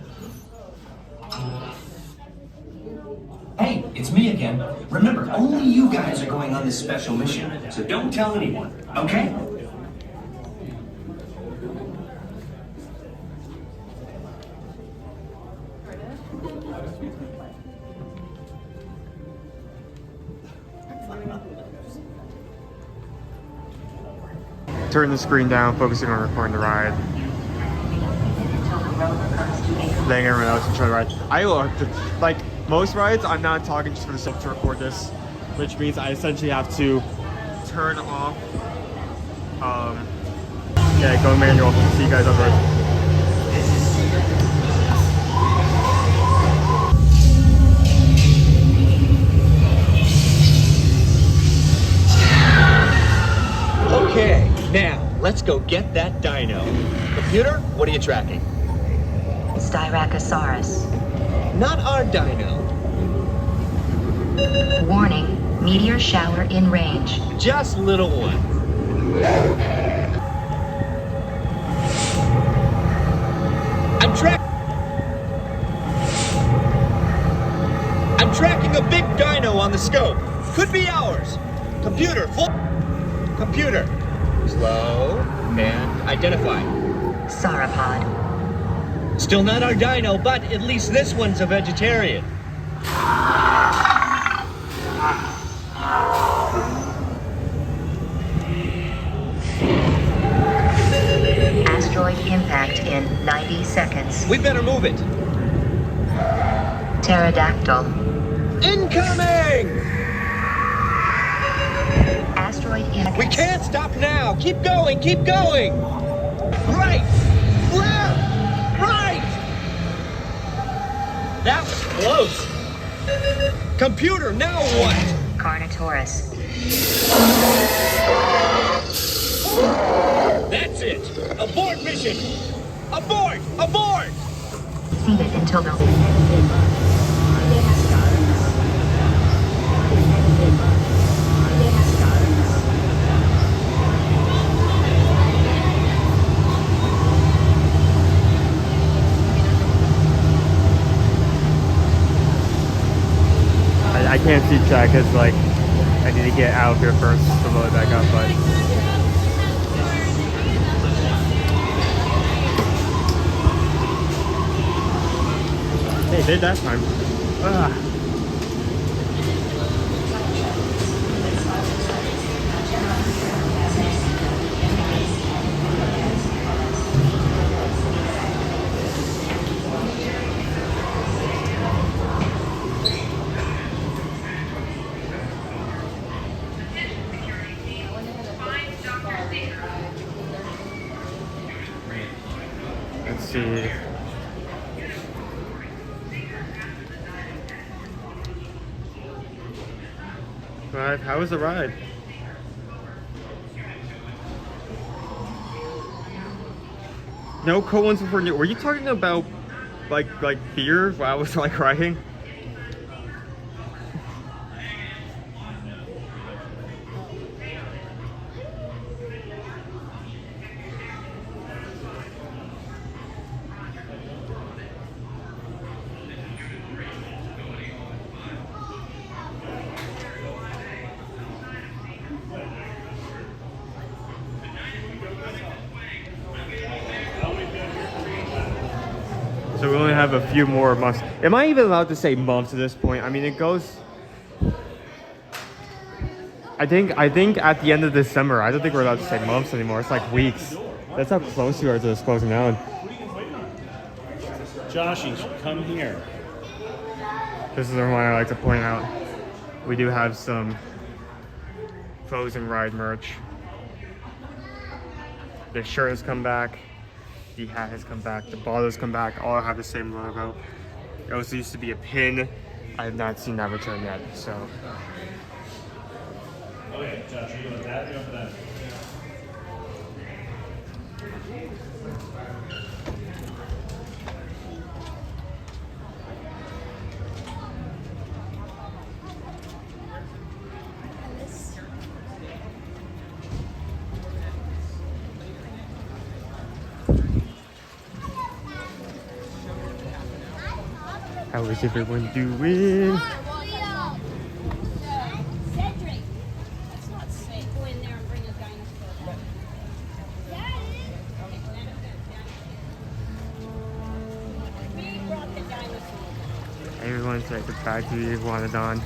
Hey, it's me again. Remember, only you guys are going on this special mission, so don't tell anyone, okay? Turn the screen down, focusing on recording the ride. Letting everyone else enjoy the ride. I look, like most rides, I'm not talking just for the sake to record this, which means I essentially have to turn off, go manual. See you guys on the road. Okay, now let's go get that dino. Computer, what are you tracking? Styracosaurus. Not our dino. Warning, meteor shower in range. Just little one. I'm tracking a big dino on the scope. Could be ours. Computer, Computer, slow and identify. Sauropod. Still not our dino, but at least this one's a vegetarian. Asteroid impact in 90 seconds. We better move it. Pterodactyl. Incoming! Asteroid impact. We can't stop now. Keep going, keep going. Right, left, right. That was close. Computer, now what? Carnotaurus. That's it. Abort mission. Abort, abort. Seated until the... I can't see chat because like I need to get out of here first to load it back up, but hey, did that time. Let's see. Right, how was the ride? No cold ones before you. Were you talking about like beer while I was like riding? So we only have a few more months. Am I even allowed to say months at this point? I mean, it goes. I think at the end of December. I don't think we're allowed to say months anymore. It's like weeks. That's how close we are to this closing down. Joshy, come here. This is the one I like to point out. We do have some Frozen Ride merch. The shirt has come back. The hat has come back. The bottle has come back. All have the same logo. There also used to be a pin. I have not seen that return yet. So. Okay, Josh, are you with that? Or you with that? How is everyone doing? Cedric, that's not safe. Go in there and bring a dinosaur. We brought the dinosaur. Everyone's like the back to the Iguanodon.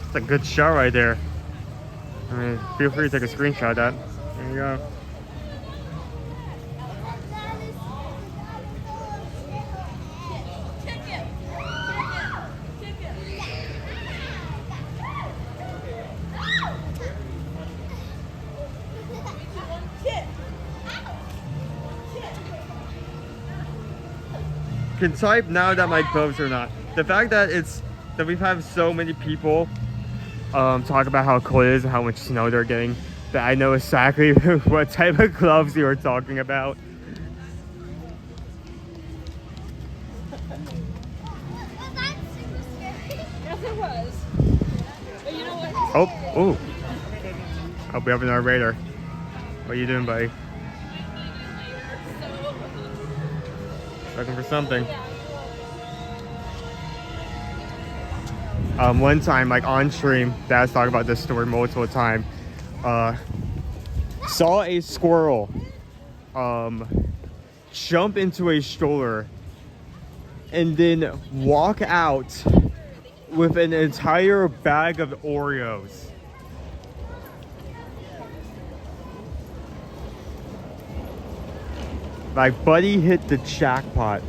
It's a good shot right there. I mean, feel free to take a screenshot of that. There you go. Can type now that my gloves are not. The fact that we've had so many people talk about how cold it is and how much snow they're getting, that I know exactly what type of gloves you were talking about. Yes, it was. But you know what? Oh, we have another raider. What are you doing, buddy? Looking for something. One time, like on stream, Dad's talking about this story multiple times. Saw a squirrel jump into a stroller and then walk out with an entire bag of Oreos. Like, buddy hit the jackpot.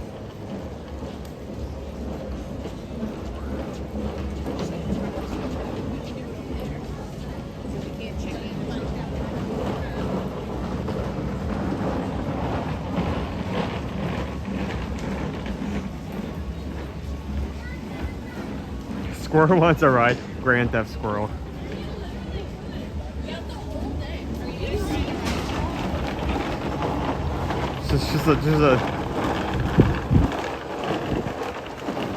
Squirrel wants a ride. Grand Theft Squirrel.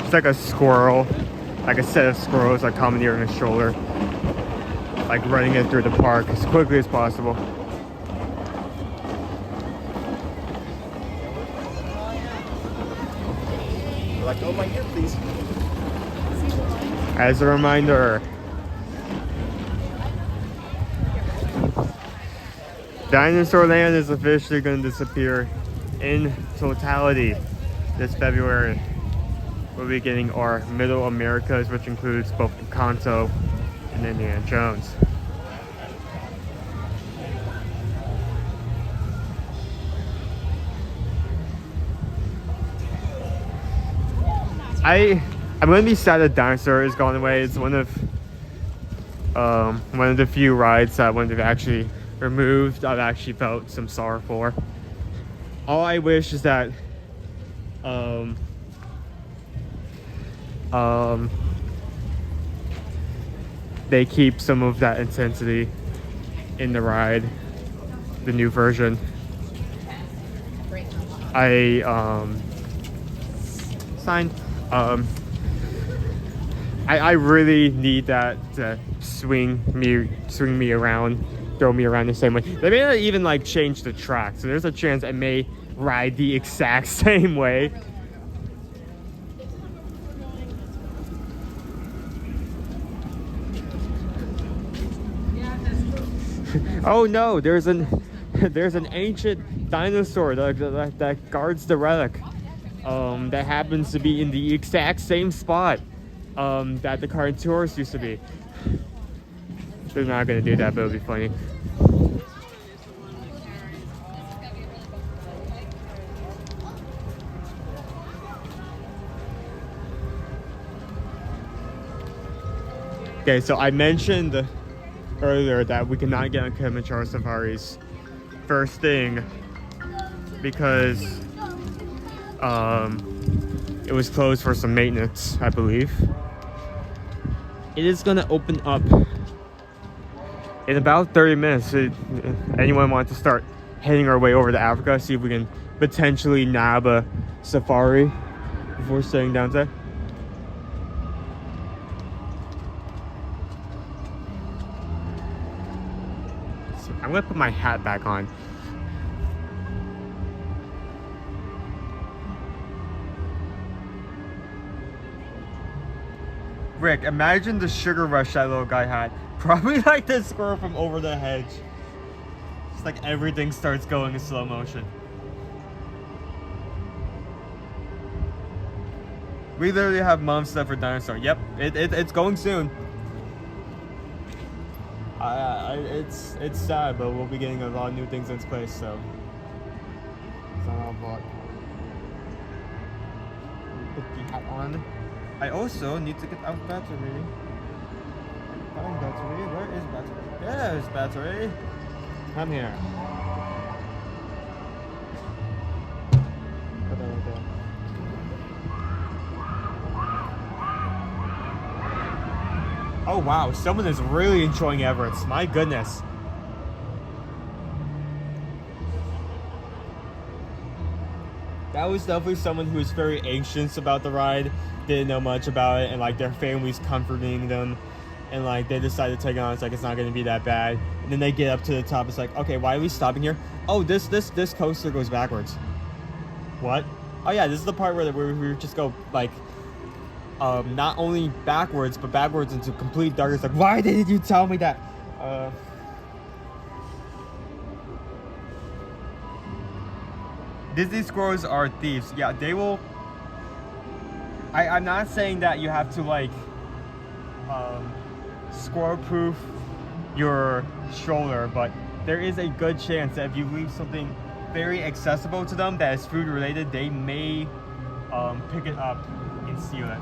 It's like a squirrel, like a set of squirrels like commandeering a stroller, like running it through the park as quickly as possible. Like, oh my God, please. As a reminder, Dinosaur Land is officially going to disappear in totality this February. We'll be getting our Middle Americas, which includes both Encanto and Indiana Jones. I'm going to be sad that Dinosaur is gone away. It's one of the few rides that when they've actually removed, I've actually felt some sorrow for. All I wish is that they keep some of that intensity in the ride, the new version. I signed. I really need that to swing me around, throw me around the same way. They may not even like change the track, so there's a chance I may ride the exact same way. Oh no, there's an ancient dinosaur that guards the relic. that happens to be in the exact same spot that the Carnotaurus used to be. They're not gonna do that, but it'll be funny. Okay, so I mentioned earlier that we cannot get on Kilimanjaro safaris first thing because it was closed for some maintenance, I believe. It is gonna open up in about 30 minutes. Anyone want to start heading our way over to Africa, see if we can potentially nab a safari before staying down there? I'm gonna put my hat back on. Rick, imagine the sugar rush that little guy had. Probably like the squirrel from Over the Hedge. It's like everything starts going in slow motion. We literally have months left for dinosaur. Yep, it's going soon. It's sad, but we'll be getting a lot of new things in its place, so it's not all bought. Put the hat on. I also need to get out battery. Find battery. Where is battery? There's battery. Come here. Put that right there. Oh wow, someone is really enjoying Everett's. My goodness. That was definitely someone who was very anxious about the ride, didn't know much about it, and like their family's comforting them, and like they decided to take it on. It's like it's not going to be that bad. And then they get up to the top. It's like, okay, why are we stopping here? Oh, this coaster goes backwards. What? Oh yeah, this is the part where we just go like not only backwards, but backwards into complete darkness. Like, why didn't you tell me that? Disney squirrels are thieves. Yeah, they will. I'm not saying that you have to like squirrel-proof your stroller, but there is a good chance that if you leave something very accessible to them that is food related, they may pick it up and steal it.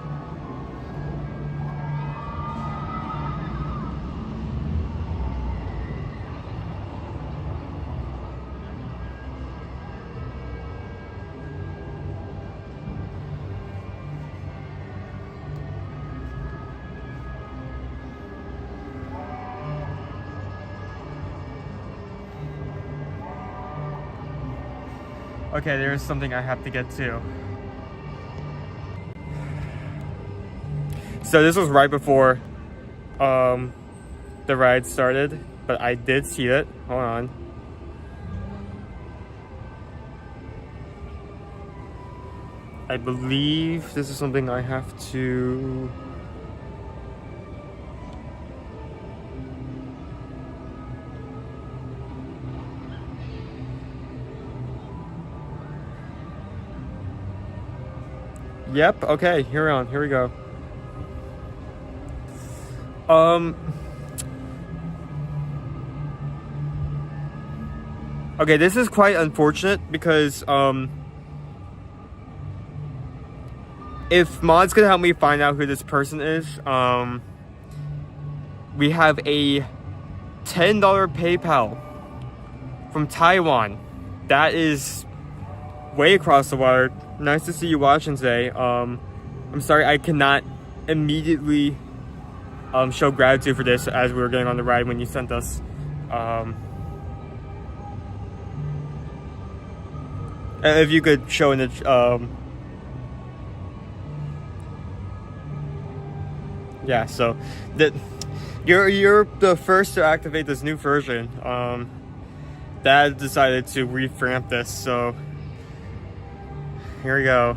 Okay, there's something I have to get to. So this was right before the ride started, but I did see it. Hold on. I believe this is something I have to... Yep, okay, here we go. Okay, this is quite unfortunate because if Maud's gonna help me find out who this person is, we have a $10 PayPal from Taiwan. That is way across the water. Nice to see you watching today. I'm sorry I cannot immediately show gratitude for this as we were getting on the ride when you sent us. If you could show in the yeah, so that you're the first to activate this new version. Dad decided to revamp this, so here we go.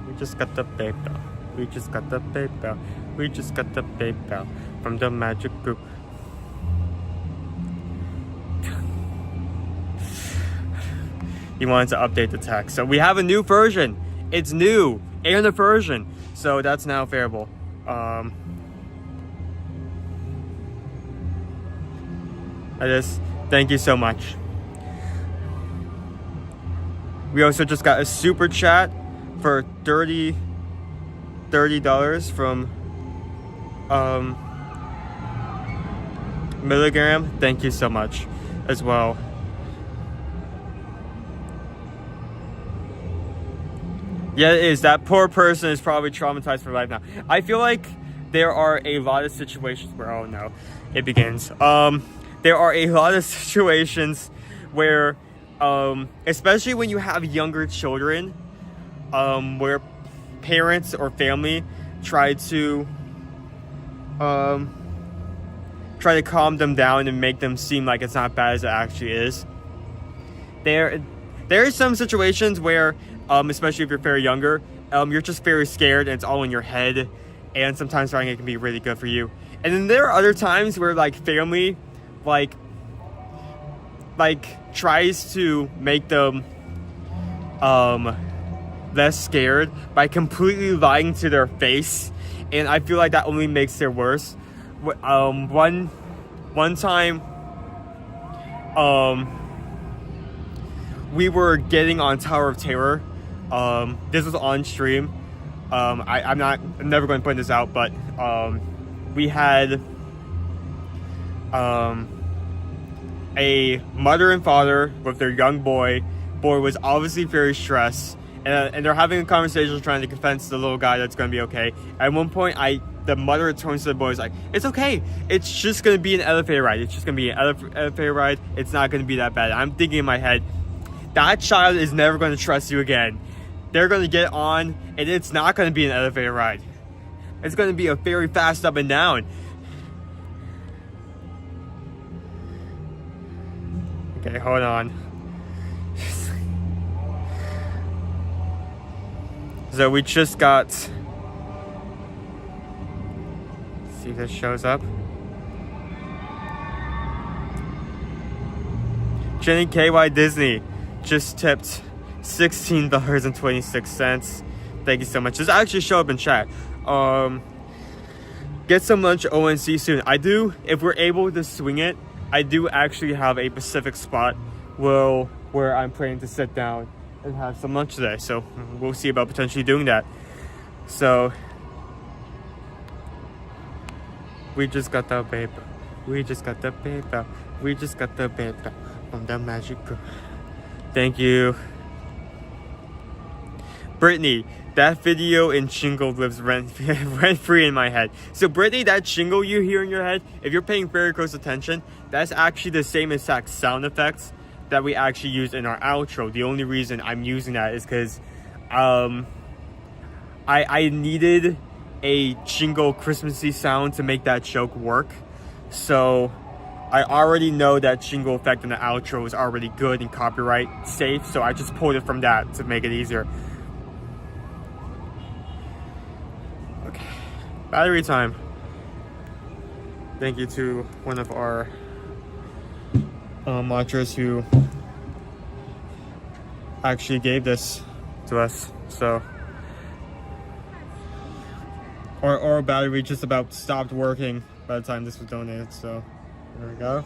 We just got the PayPal. We just got the PayPal. We just got the PayPal from the Magic Group. he wanted to update the text. So we have a new version. It's new and a version. So that's now available. Thank you so much. We also just got a super chat for $30 from Milligram. Thank you so much as well. Yeah, it is. That poor person is probably traumatized for life now. I feel like there are a lot of situations where, oh no, it begins. There are a lot of situations where, especially when you have younger children, where parents or family try to calm them down and make them seem like it's not bad as it actually is. There are some situations where, especially if you're very younger, you're just very scared and it's all in your head, and sometimes fighting it can be really good for you. And then there are other times where like family like tries to make them less scared by completely lying to their face, and I feel like that only makes it worse. One time we were getting on Tower of Terror. This was on stream. I'm never going to put this out, but we had a mother and father with their young boy. Boy was obviously very stressed, and they're having a conversation trying to convince the little guy that's going to be okay. At one point, the mother turns to the boy, is like, "It's okay. It's just going to be an elevator ride. It's just going to be an elevator ride. It's not going to be that bad." I'm thinking in my head, that child is never going to trust you again. They're going to get on, and it's not going to be an elevator ride. It's going to be a very fast up and down. Okay, hold on. So we just got... Let's see if this shows up. Jenny KY Disney just tipped $16.26. Thank you so much. This actually showed up in chat. Get some lunch ONC soon. I do, if we're able to swing it, I do actually have a Pacific spot where I'm planning to sit down and have some lunch today. So we'll see about potentially doing that. So we just got the paper. We just got the paper. We just got the paper from the magic group. Thank you. Brittany, that video in Jingle lives rent-free in my head. So Brittany, that Jingle you hear in your head, if you're paying very close attention, that's actually the same exact sound effects that we actually use in our outro. The only reason I'm using that is because I needed a Jingle Christmassy sound to make that joke work. So I already know that Jingle effect in the outro is already good and copyright safe, so I just pulled it from that to make it easier. Okay, battery time. Thank you to one of our watchers who actually gave this to us. So our battery just about stopped working by the time this was donated, so there we go.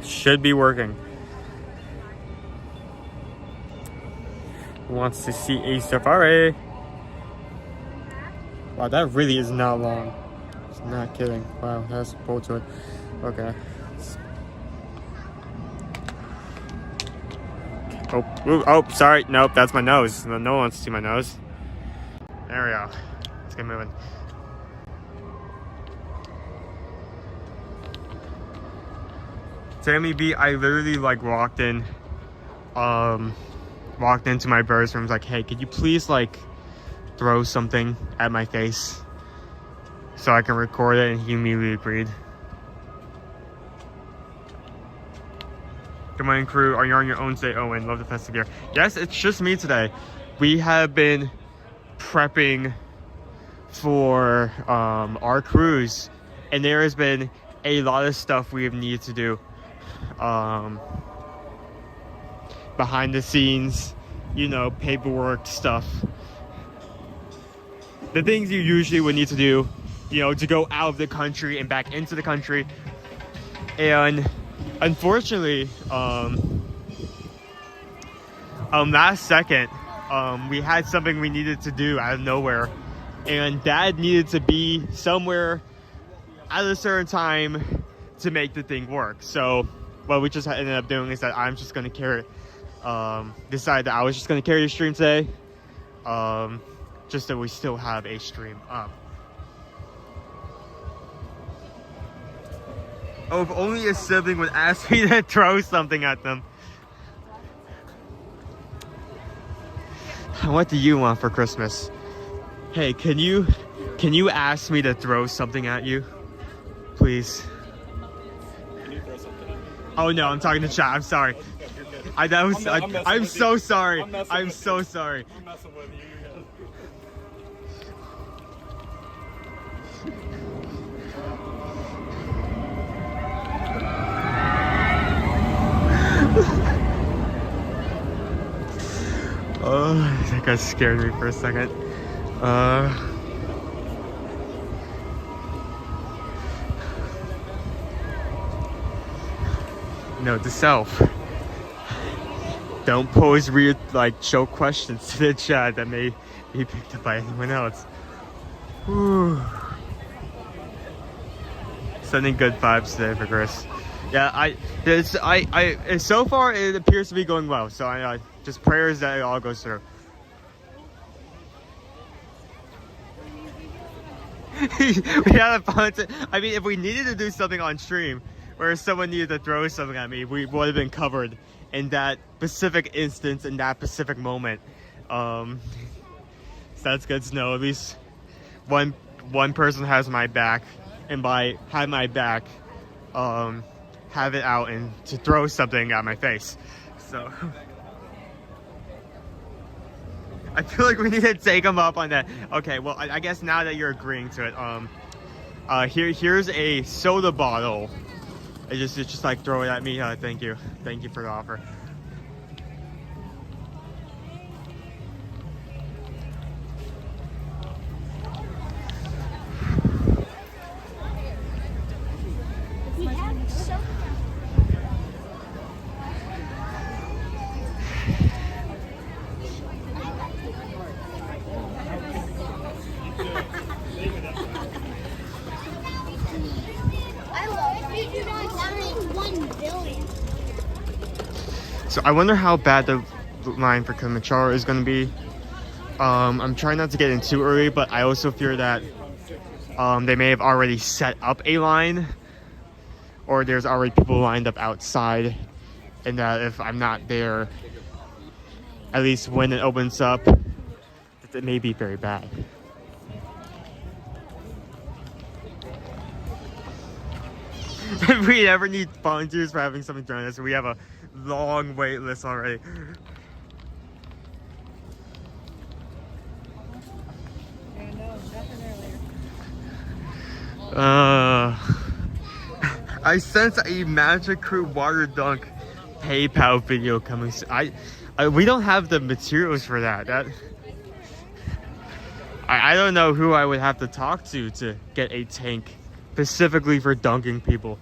Should be working. Wants to see a safari. Wow, that really is not long. It's not kidding. Wow, that's a pull to it. Okay. Oh, sorry. Nope, that's my nose. No one wants to see my nose. There we go. Let's get moving. Sammy B, I literally like walked into my brother's room, was like, hey, could you please like throw something at my face so I can record it, and he immediately agreed. Good morning, crew. Are you on your own today, Owen? Love the festive gear. Yes, it's just me today. We have been prepping for our cruise, and there has been a lot of stuff we have needed to do behind the scenes, you know, paperwork stuff, the things you usually would need to do, you know, to go out of the country and back into the country. And unfortunately, last second, we had something we needed to do out of nowhere, and Dad needed to be somewhere at a certain time to make the thing work. So what we just ended up doing is that I'm just going to carry decided that I was just going to carry the stream today, just that we still have a stream up. Oh, if only a sibling would ask me to throw something at them. What do you want for Christmas? Hey, can you ask me to throw something at you? Please. Can you throw something at me? Oh no, I'm talking to chat. I'm sorry. I'm so sorry. I'm so sorry. I'm messing with you. Oh, that guy scared me for a second. Note to self: don't pose weird, like, choke questions to the chat that may be picked up by anyone else. Whew. Sending good vibes today for Chris. Yeah, so far it appears to be going well. So I just prayers that it all goes through. We had a fun time. I mean, if we needed to do something on stream, where someone needed to throw something at me, we would have been covered in that specific instance, in that specific moment. So that's good to know. At least one person has my back, and by have my back, have it out and to throw something at my face. So I feel like we need to take them up on that. Okay, well, I guess now that you're agreeing to it, here's a soda bottle. It's just like throw it at me. Thank you for the offer. So I wonder how bad the line for Kilimanjaro is going to be. I'm trying not to get in too early, but I also fear that they may have already set up a line, or there's already people lined up outside, and that if I'm not there, at least when it opens up, it may be very bad. If we ever need volunteers for having something during this, we have a long wait list already. I sense a Magic Crew water dunk PayPal video coming soon. We don't have the materials for that. I don't know who I would have to talk to get a tank specifically for dunking people.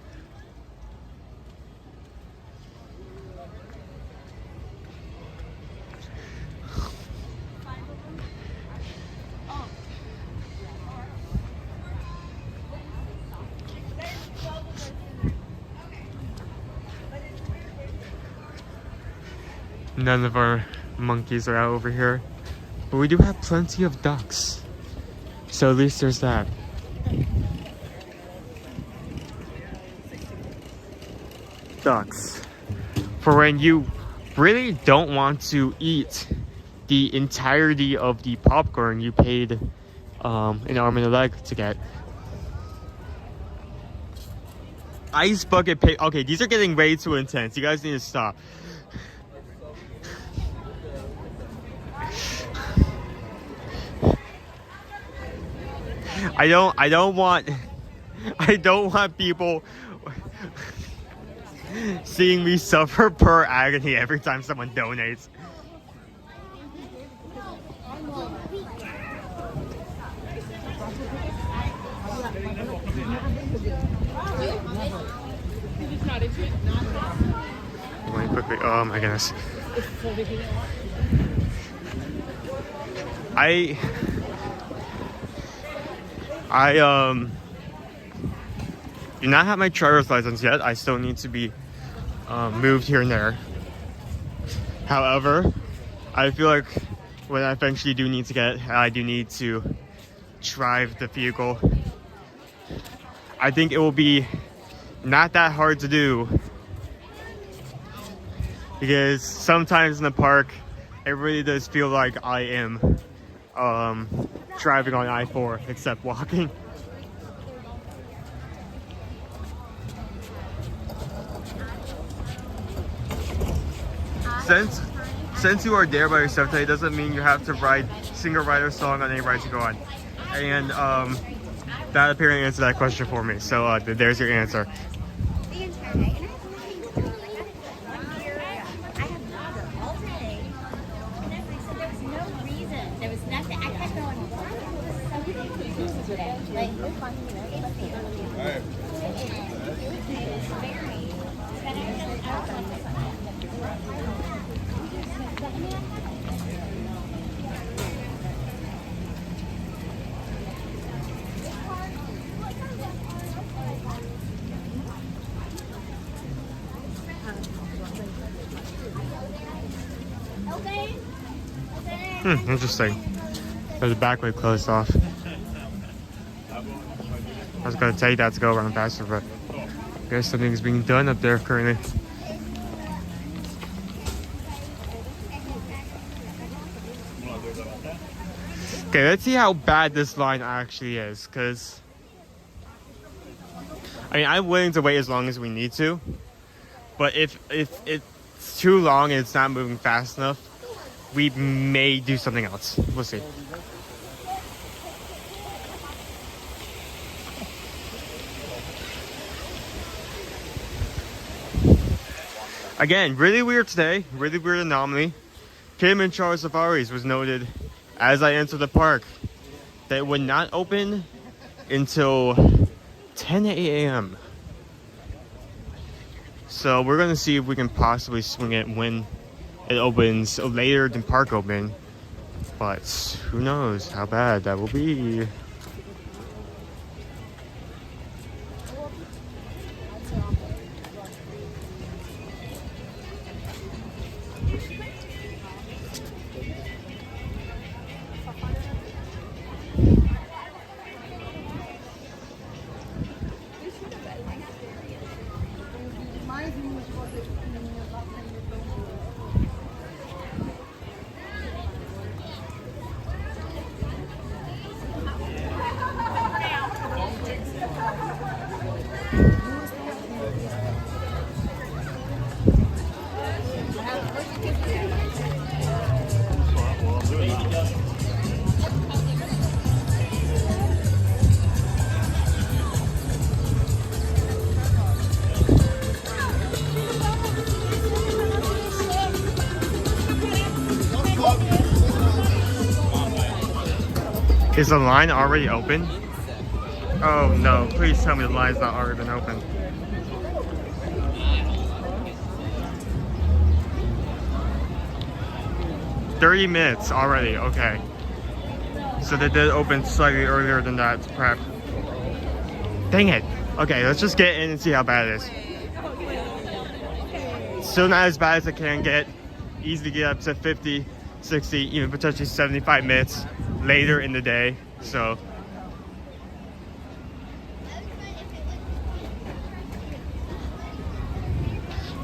None of our monkeys are out over here, but we do have plenty of ducks, so at least there's that. Ducks, for when you really don't want to eat the entirety of the popcorn you paid an arm and a leg to get. Ice bucket pig. Okay, these are getting way too intense. You guys need to stop. I don't want people seeing me suffer per agony every time someone donates. Going quickly. Oh my goodness. I do not have my driver's license yet. I still need to be moved here and there. However, I feel like when I eventually do need to get it, I do need to drive the vehicle. I think it will be not that hard to do because sometimes in the park it really does feel like I am driving on I-4 except walking. Since you are there by yourself today, doesn't mean you have to ride single rider song on any ride you go on. And that apparently answered that question for me. So there's your answer. Interesting. There's a back way closed off. I was gonna tell you that to go around faster, but I guess something's being done up there currently. Okay, let's see how bad this line actually is, because I mean, I'm willing to wait as long as we need to, but if it's too long and it's not moving fast enough, we may do something else. We'll see. Again, really weird today. Really weird anomaly. Kilimanjaro Safaris was noted as I entered the park that it would not open until 10 a.m. So we're gonna see if we can possibly swing it when it opens later than park open, but who knows how bad that will be. Is the line already open? Oh no, please tell me the line's not already been open. $30 minutes already, okay. So they did open slightly earlier than that to prep. Dang it. Okay, let's just get in and see how bad it is. Still not as bad as it can get. Easily get up to 50, 60, even potentially 75 minutes later in the day. So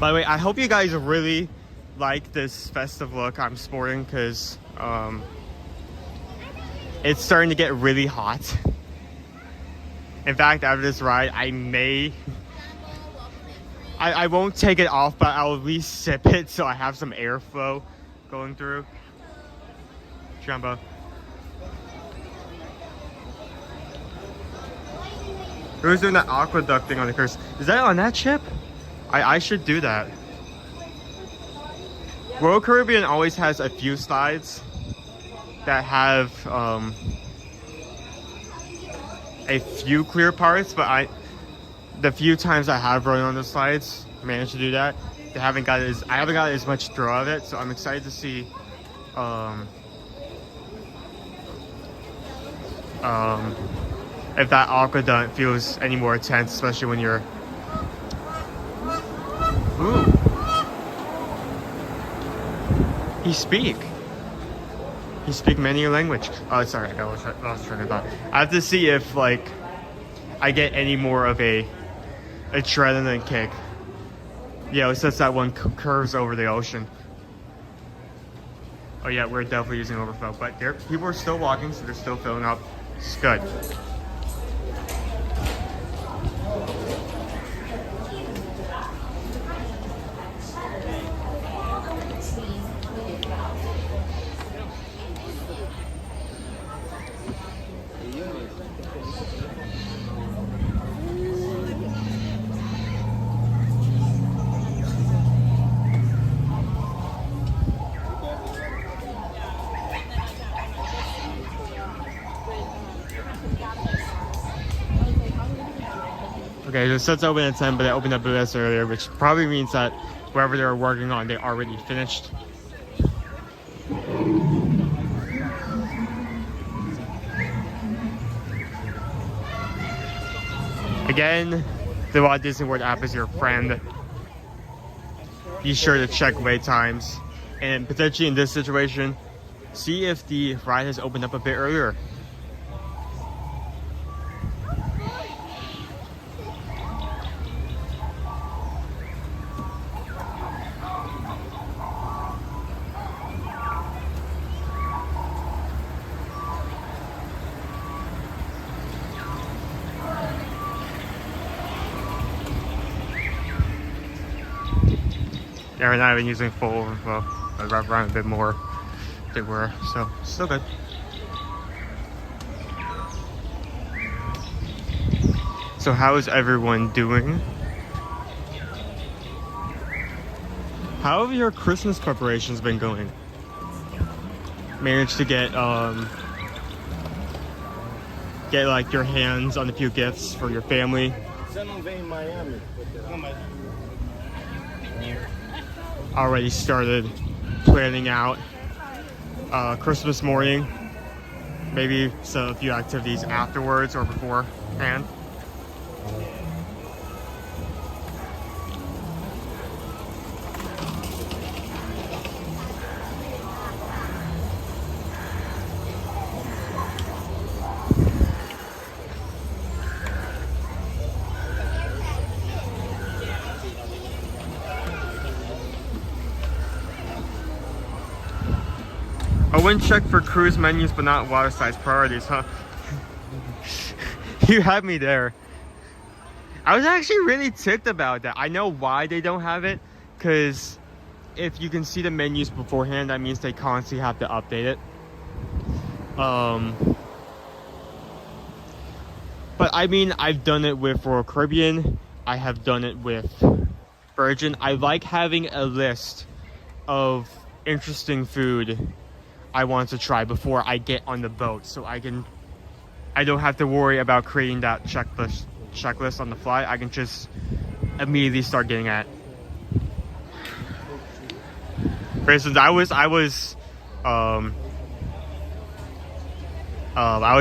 by the way, I hope you guys really like this festive look I'm sporting, because it's starting to get really hot. In fact, after this ride, I may I won't take it off, but I'll at least sip it so I have some airflow going through. Jumbo. Who's doing that aqueduct thing on the curse? Is that on that ship? I should do that. Royal Caribbean always has a few slides that have a few clear parts, but the few times I have run on the slides, managed to do that. I haven't got as much throw of it, so I'm excited to see if that aqueduct feels any more intense, especially when you're. Ooh. He speak many language. Oh, sorry, I lost train of thought. I have to see if like I get any more of a adrenaline kick. Yeah, since that one curves over the ocean. Oh yeah, we're definitely using overflow, but people are still walking, so they're still filling up. It's good. Okay, so it says open at 10, but they opened up a bit earlier, which probably means that wherever they were working on, they already finished. Again, the Walt Disney World app is your friend. Be sure to check wait times, and potentially in this situation, see if the ride has opened up a bit earlier. Yeah, right now I've been using full overflow. I'd wrap around a bit more they were, so still good. So how is everyone doing? How have your Christmas preparations been going? Managed to get like your hands on a few gifts for your family? Already started planning out Christmas morning, maybe a few activities afterwards or beforehand. I wouldn't check for cruise menus, but not water size priorities, huh? You had me there. I was actually really ticked about that. I know why they don't have it, because if you can see the menus beforehand, that means they constantly have to update it. But I mean, I've done it with Royal Caribbean. I have done it with Virgin. I like having a list of interesting food I want to try before I get on the boat, so I don't have to worry about creating that checklist on the fly. I can just immediately start getting at it. For instance, I was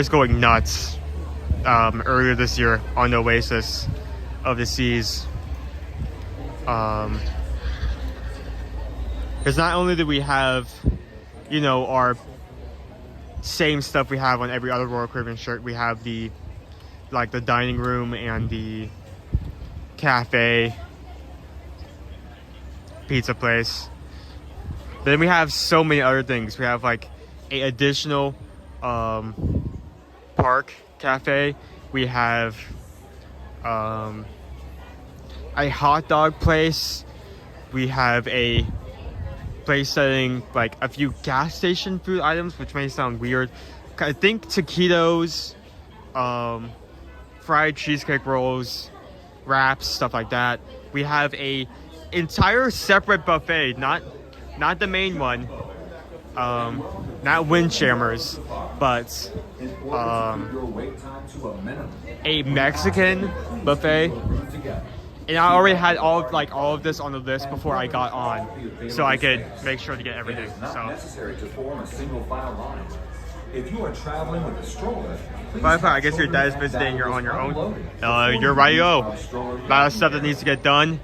going nuts earlier this year on the Oasis of the Seas. Because not only did we have, you know, our same stuff we have on every other Royal Caribbean shirt. We have the dining room and the cafe, pizza place. Then we have so many other things. We have like an additional park cafe. We have I a hot dog place. We have a place selling like a few gas station food items, which may sound weird. I think taquitos, fried cheesecake rolls, wraps, stuff like that. We have a entire separate buffet, not the main one, not Windjammers, but a Mexican buffet. And I already had all of this on the list before I got on, so I could make sure to get everything. So. Necessary to form a single file line. If you are traveling with a stroller, but I guess your dad is visiting. You're on your own. You're ready to go. A lot of stuff that needs to get done.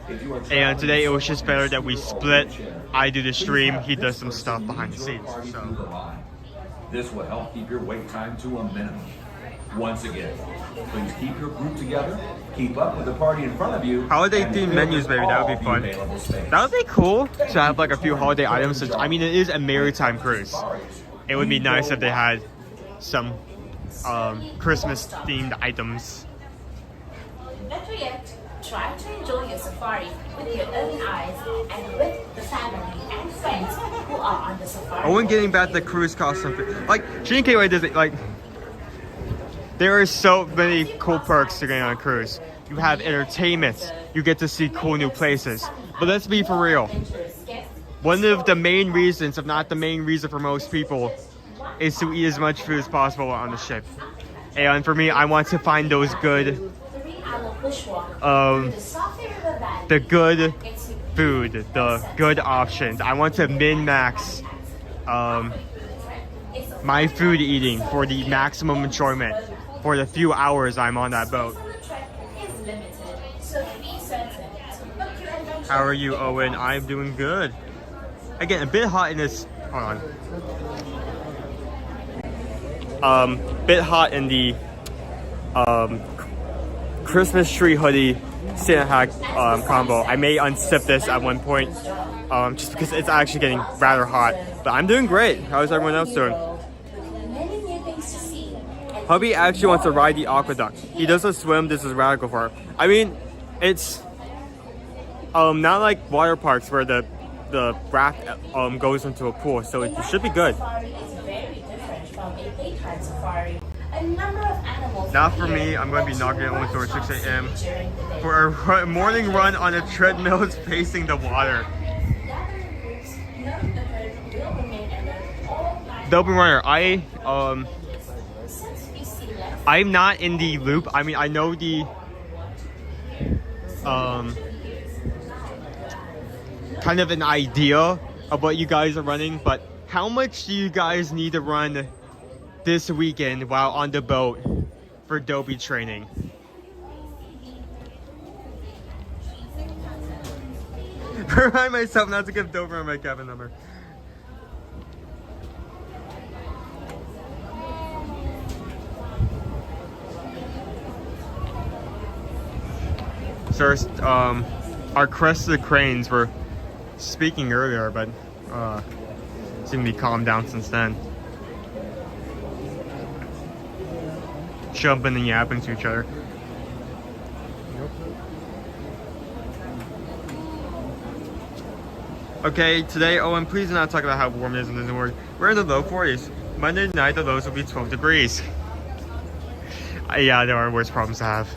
And today it was just better that we split. I do the stream. He does some stuff behind the scenes. So. This will help keep your wait time to a minimum. Once again, please keep your group together. Keep up with the party in front of you. Holiday themed menus, baby. That would be fun. That would be cool to have like a few holiday items. Since, I mean, it is a maritime cruise. It would be nice if they had some Christmas themed items. Better yet, try to enjoy your safari with your own eyes and with the family and friends who are on the safari. Owen getting back the cruise costume. Like, Shinkai does it, like, there are so many cool perks to getting on a cruise. You have entertainment. You get to see cool new places. But let's be for real. One of the main reasons, if not the main reason for most people, is to eat as much food as possible on the ship. And for me, I want to find those good, the good food, the good options. I want to min-max my food eating for the maximum enjoyment for the few hours I'm on that boat. How are you, Owen? I'm doing good. Again, a bit hot in this. Hold on. Bit hot in the Christmas tree hoodie Santa hat combo. I may unzip this at one point, just because it's actually getting rather hot. But I'm doing great. How's everyone else doing? Hubby actually wants to ride the aqueduct. He doesn't swim. This is radical for him. I mean, it's not like water parks where the raft goes into a pool, so it should be good. Not for me. I'm going to be knocking it on towards 6 a.m. for a morning run on a treadmill facing the water. The open runner. I'm not in the loop. I mean, I know the kind of an idea of what you guys are running, but how much do you guys need to run this weekend while on the boat for Dobie training? Remind myself not to give Dover my cabin number. So our crested cranes were speaking earlier, but seem to be calmed down since then. Jumping and yapping to each other. Okay, today, Owen, please do not talk about how warm it is in Disney World. We're in the low 40s. Monday night, the lows will be 12 degrees. Yeah, there are worse problems to have.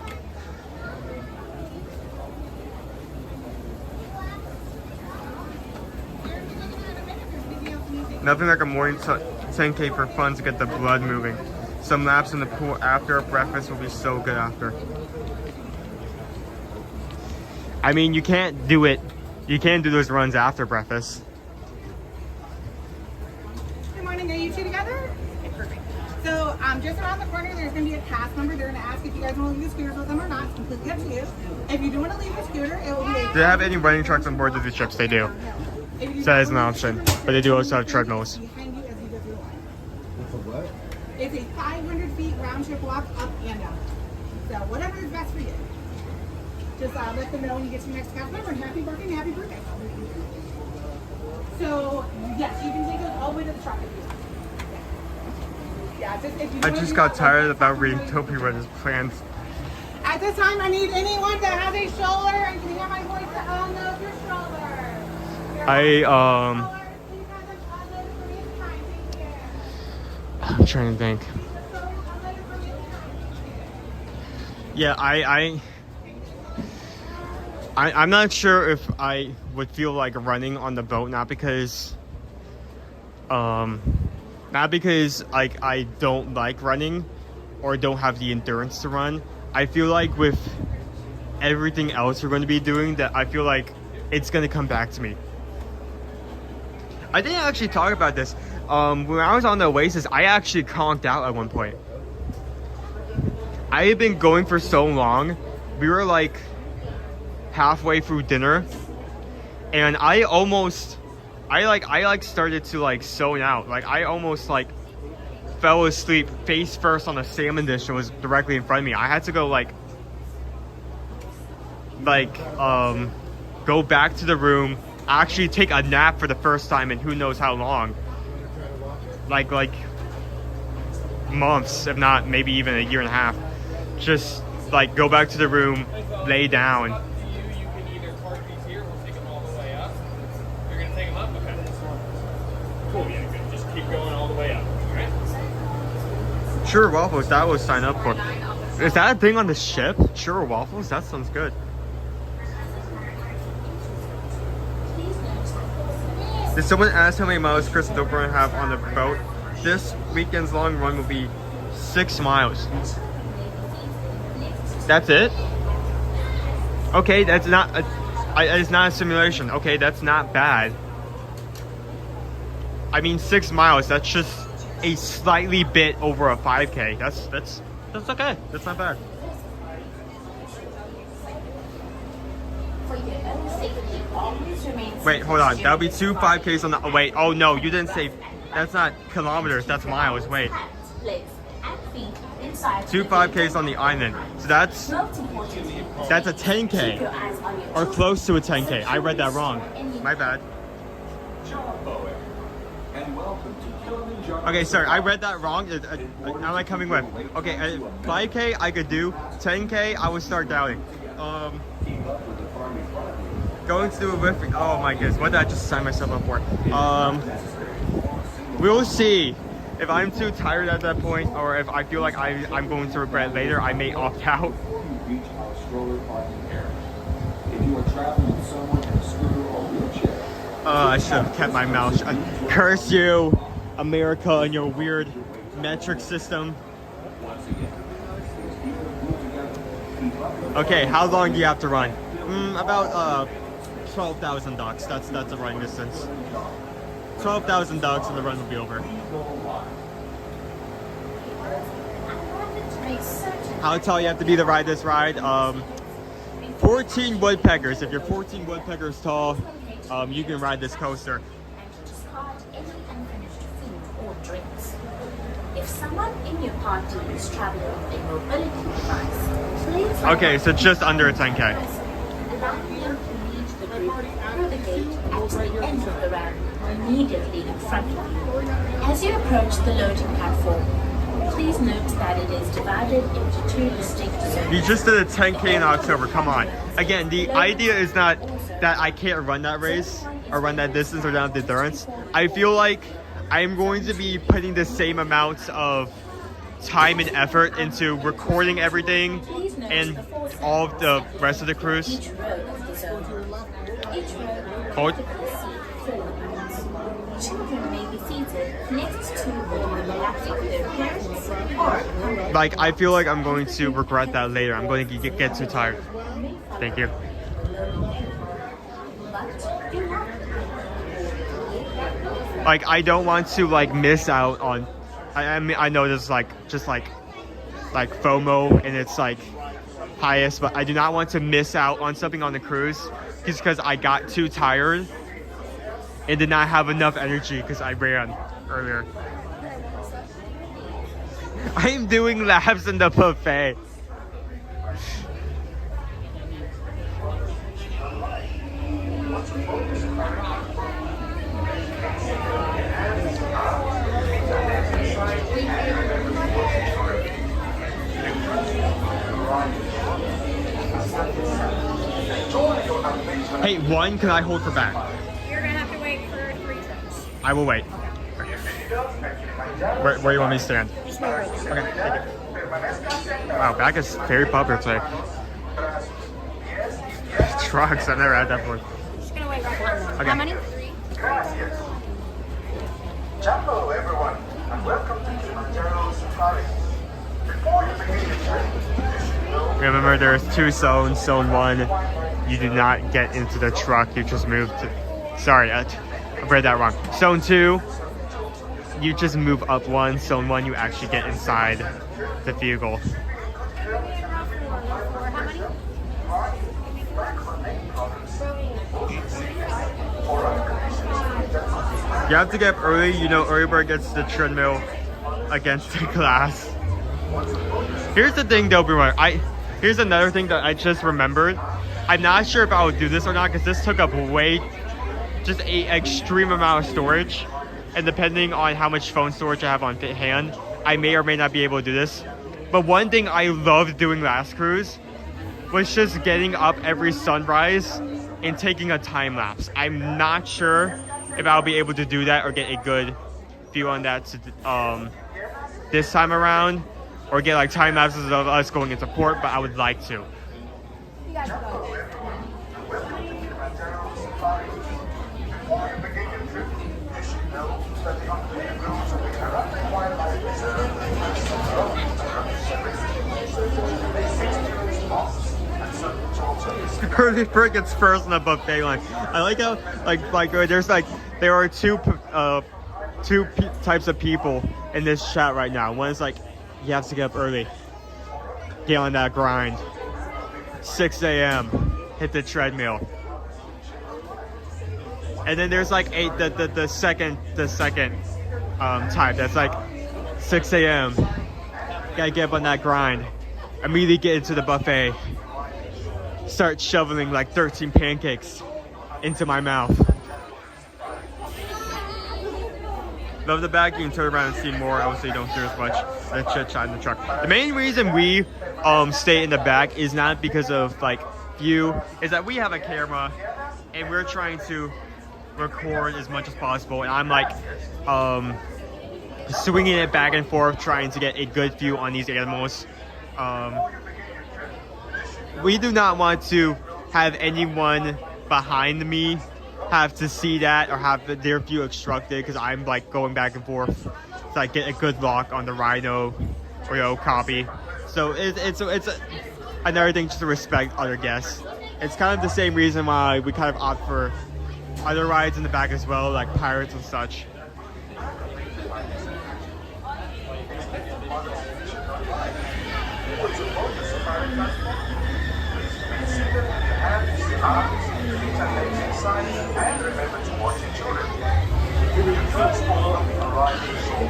Nothing like a morning 10K for fun to get the blood moving. Some laps in the pool after breakfast will be so good after. I mean, you can't do it. You can't do those runs after breakfast. Good morning. Are you two together? Okay, perfect. So just around the corner, there's going to be a cast member. They're going to ask if you guys want to leave the scooters with them or not. It's completely up to you. If you do want to leave the scooter, it will be a... Do they have any running trucks on board the ships? They do. So that is an option. But they do also have treadmills. It's a 500 feet round trip walk up and down. So whatever is best for you. Just let them know when you get to your next cast member and happy birthday and happy birthday. So yes, you can take it all the way to the truck if you want. Yeah, just if you I just got tired about reading Topi Runner's plans. At this time, I need anyone that has a stroller and can hear my voice to unload your stroller. I'm trying to think. Yeah, I'm not sure if I would feel like running on the boat, not because like I don't like running or don't have the endurance to run. I feel like with everything else we're going to be doing, that I feel like it's going to come back to me. I didn't actually talk about this. When I was on the Oasis, I actually conked out at one point. I had been going for so long. We were like halfway through dinner, and I started to like zone out. Like I almost like fell asleep face first on a salmon dish that was directly in front of me. I had to go go back to the room, actually take a nap for the first time in who knows how long. Like months, if not maybe even a year and a half. Just like go back to the room, lay down. You can either park these here or take them all the way up. You're gonna take them up? Okay. Cool, yeah, good. Just keep going all the way up, alright? Sure Waffles, that was signed up for. Is that a thing on the ship? Sure Waffles? That sounds good. Did someone ask how many miles Chris and Dover have on the boat? This weekend's long run will be 6 miles. That's it? Okay, that's not it's not a simulation. Okay, that's not bad. I mean 6 miles, that's just a slightly bit over a 5K. That's okay. That's not bad. Wait, hold on. That'll be 2 5Ks on the wait, oh no, you didn't say that's not kilometers, that's miles. Wait. 2 5Ks on the island. So that's a 10K. Or close to a 10K. I read that wrong. My bad. Okay, sorry, I read that wrong. Am I coming with? Okay, 5K I could do. 10K I would start doubting. Going to do it with me. Oh my goodness, what did I just sign myself up for? We'll see. If I'm too tired at that point, or if I feel like I'm going to regret later, I may opt out. I should have kept my mouth shut. Curse you, America, and your weird metric system. Okay, how long do you have to run? About 12,000 ducks. That's the running distance. 12,000 ducks and the run will be over. How tall you have to be to ride this ride? 14 woodpeckers. If you're 14 woodpeckers tall, you can ride this coaster. If someone in your party is traveling with a mobility device, please. Okay, so just under a 10K. Allow them to lead the group through the gate at the end of the ramp, immediately in front of you. As you approach the loading platform, please note that it is divided into 2 distinct zones. You just did a 10K in October, come on. Again, the idea is not that I can't run that race, or run that distance, or down the endurance. I feel like I'm going to be putting the same amounts of time and effort into recording everything and all of the rest of the cruise. Hold. Children may be seated next to the relaxing their parents or... Like, I feel like I'm going to regret that later. I'm going to get too tired. Thank you. Like, I don't want to like miss out on. I mean, I know this is like just like FOMO and it's like highest, but I do not want to miss out on something on the cruise just because I got too tired and did not have enough energy because I ran earlier. I'm doing laps in the buffet. Hey, one, can I hold for back? You're gonna have to wait for 3 turns. I will wait. Where do you want me to stand? Just wait right there. Okay, thank you. Wow, back is very popular today. Trucks, I've never had that before. Just gonna wait right behind them. Okay. How many? 3. Hello, everyone, and welcome to Kilimanjaro Safari. Before you begin your trip, Remember, there's 2 zones. Zone 1, you do not get into the truck. You just move to... Sorry, I read that wrong. Zone 2, you just move up 1. Zone 1, you actually get inside the vehicle. You have to get up early. You know, early bird gets the treadmill against the glass. Here's the thing, though, everyone. Here's another thing that I just remembered. I'm not sure if I would do this or not because this took up just an extreme amount of storage. And depending on how much phone storage I have on hand, I may or may not be able to do this. But one thing I loved doing last cruise was just getting up every sunrise and taking a time lapse. I'm not sure if I'll be able to do that or get a good view on that this time around, or get like time lapses of us going into port, but I would like to. Early bird gets first in the buffet line. I like how there are two types of people in this chat right now. One is like, you have to get up early, get on that grind. 6 a.m. hit the treadmill. And then there's like the second type that's like 6 a.m. Gotta get up on that grind. Immediately get into the buffet. Start shoveling like 13 pancakes into my mouth. Love the back. You can turn around and see more. Obviously, don't do as much chit chat in the truck. The main reason we stay in the back is not because of like view. Is that we have a camera and we're trying to record as much as possible. And I'm like swinging it back and forth, trying to get a good view on these animals. We do not want to have anyone behind me have to see that or have their view obstructed because I'm like going back and forth to like get a good lock on the rhino or copy. So it's another thing just to respect other guests. It's kind of the same reason why we kind of opt for other rides in the back as well, like pirates and such. and remember to watch your children. You transport arrive in Seoul,